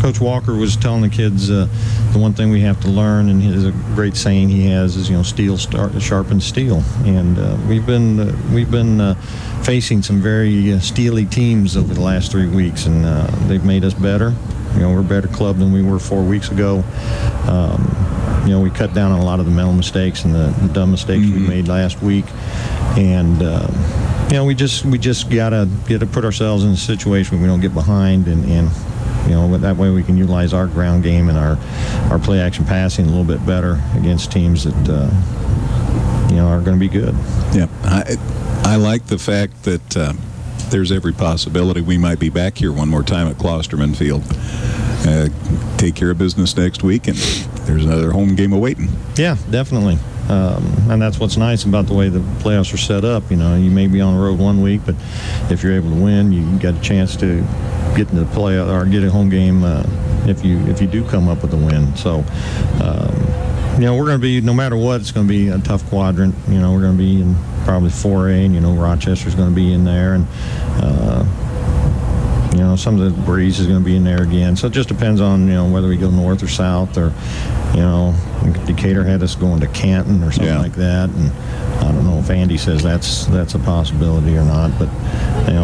Coach Walker was telling the kids the one thing we have to learn, and his a great saying he has is, steel sharpens steel. And we've been facing some very steely teams over the last 3 weeks, and they've made us better. We're a better club than we were 4 weeks ago. We cut down on a lot of the mental mistakes and the dumb mistakes we made last week, and we just gotta put ourselves in a situation where we don't get behind, and that way we can utilize our ground game and our play action passing a little bit better against teams that are going to be good. Yeah, I like the fact that there's every possibility we might be back here one more time at Klosterman Field. Take care of business next week, and there's another home game awaiting. Yeah, definitely. And that's what's nice about the way the playoffs are set up. You may be on the road 1 week, but if you're able to win, you got a chance to get in the play or get a home game if you do come up with a win. So, we're going to be, no matter what, it's going to be a tough quadrant. We're going to be in probably 4A, and Rochester's going to be in there, and some of the Breeze is going to be in there again. So it just depends on whether we go north or south, or Decatur had us going to Canton or something like that, and I don't know if Andy says that's a possibility or not, but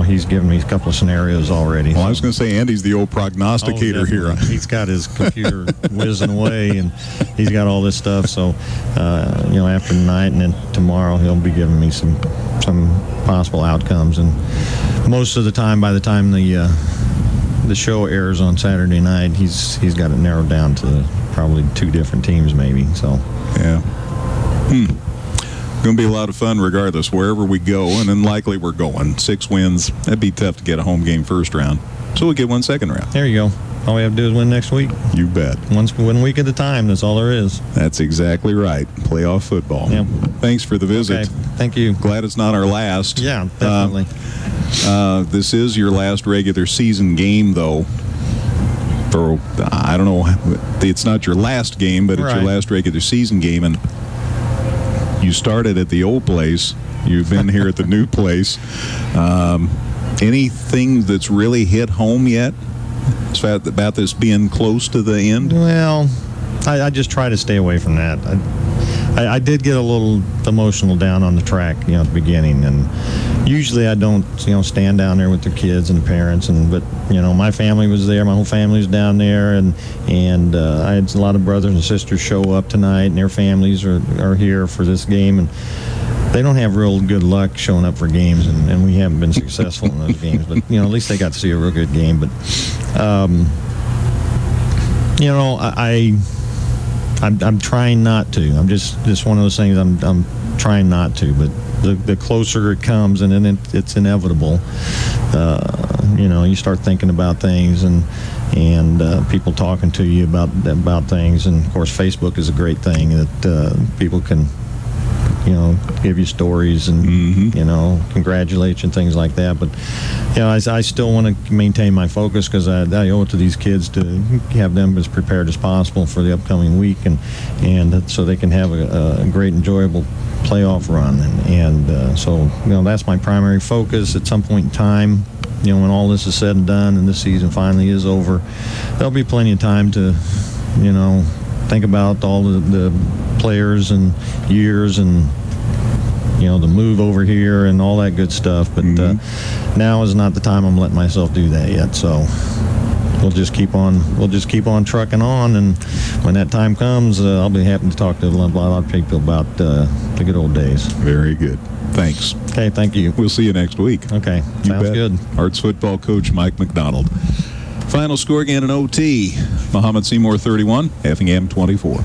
he's given me a couple of scenarios already. Well, I was going to say Andy's the old prognosticator here. He's got his computer whizzing away, and he's got all this stuff. So after tonight and then tomorrow, he'll be giving me some possible outcomes, and most of the time, by the time the show airs on Saturday night, he's got it narrowed down to probably 2 different teams, maybe. So yeah. Going to be a lot of fun regardless, wherever we go, and then likely we're going. 6 wins, that'd be tough to get a home game first round. So we'll get one second round. There you go. All we have to do is win next week. You bet. One week at a time, that's all there is. That's exactly right. Playoff football. Yep. Thanks for the visit. Okay. Thank you. Glad it's not our last. Yeah, definitely. This is your last regular season game, though. For, I don't know, it's not your last game, but it's your last regular season game. And you started at the old place. You've been here at the new place. Anything that's really hit home yet about this being close to the end? Well, I just try to stay away from that. I did get a little emotional down on the track, at the beginning, and usually I don't, stand down there with the kids and the parents, but my family was there, my whole family was down there, and I had a lot of brothers and sisters show up tonight, and their families are here for this game, and they don't have real good luck showing up for games, and we haven't been successful in those games, but at least they got to see a real good game. But I'm trying not to. I'm just one of those things. I'm trying not to. But the closer it comes, and then it's inevitable. You start thinking about things, and people talking to you about things. And of course, Facebook is a great thing that people can, give you stories and congratulate you and things like that. But I still want to maintain my focus, because I owe it to these kids to have them as prepared as possible for the upcoming week, and so they can have a great, enjoyable playoff run. So that's my primary focus. At some point in time, when all this is said and done and this season finally is over, there'll be plenty of time to think about all the players and years and the move over here and all that good stuff. But now is not the time I'm letting myself do that yet. So we'll just keep on trucking on, and when that time comes, I'll be happy to talk to a lot of people about the good old days. Very good. Thanks. Okay, thank you. We'll see you next week. Okay, sounds good. Arts football coach Mike McDonald. Final score again in OT. Mahomet-Seymour 31, Effingham 24.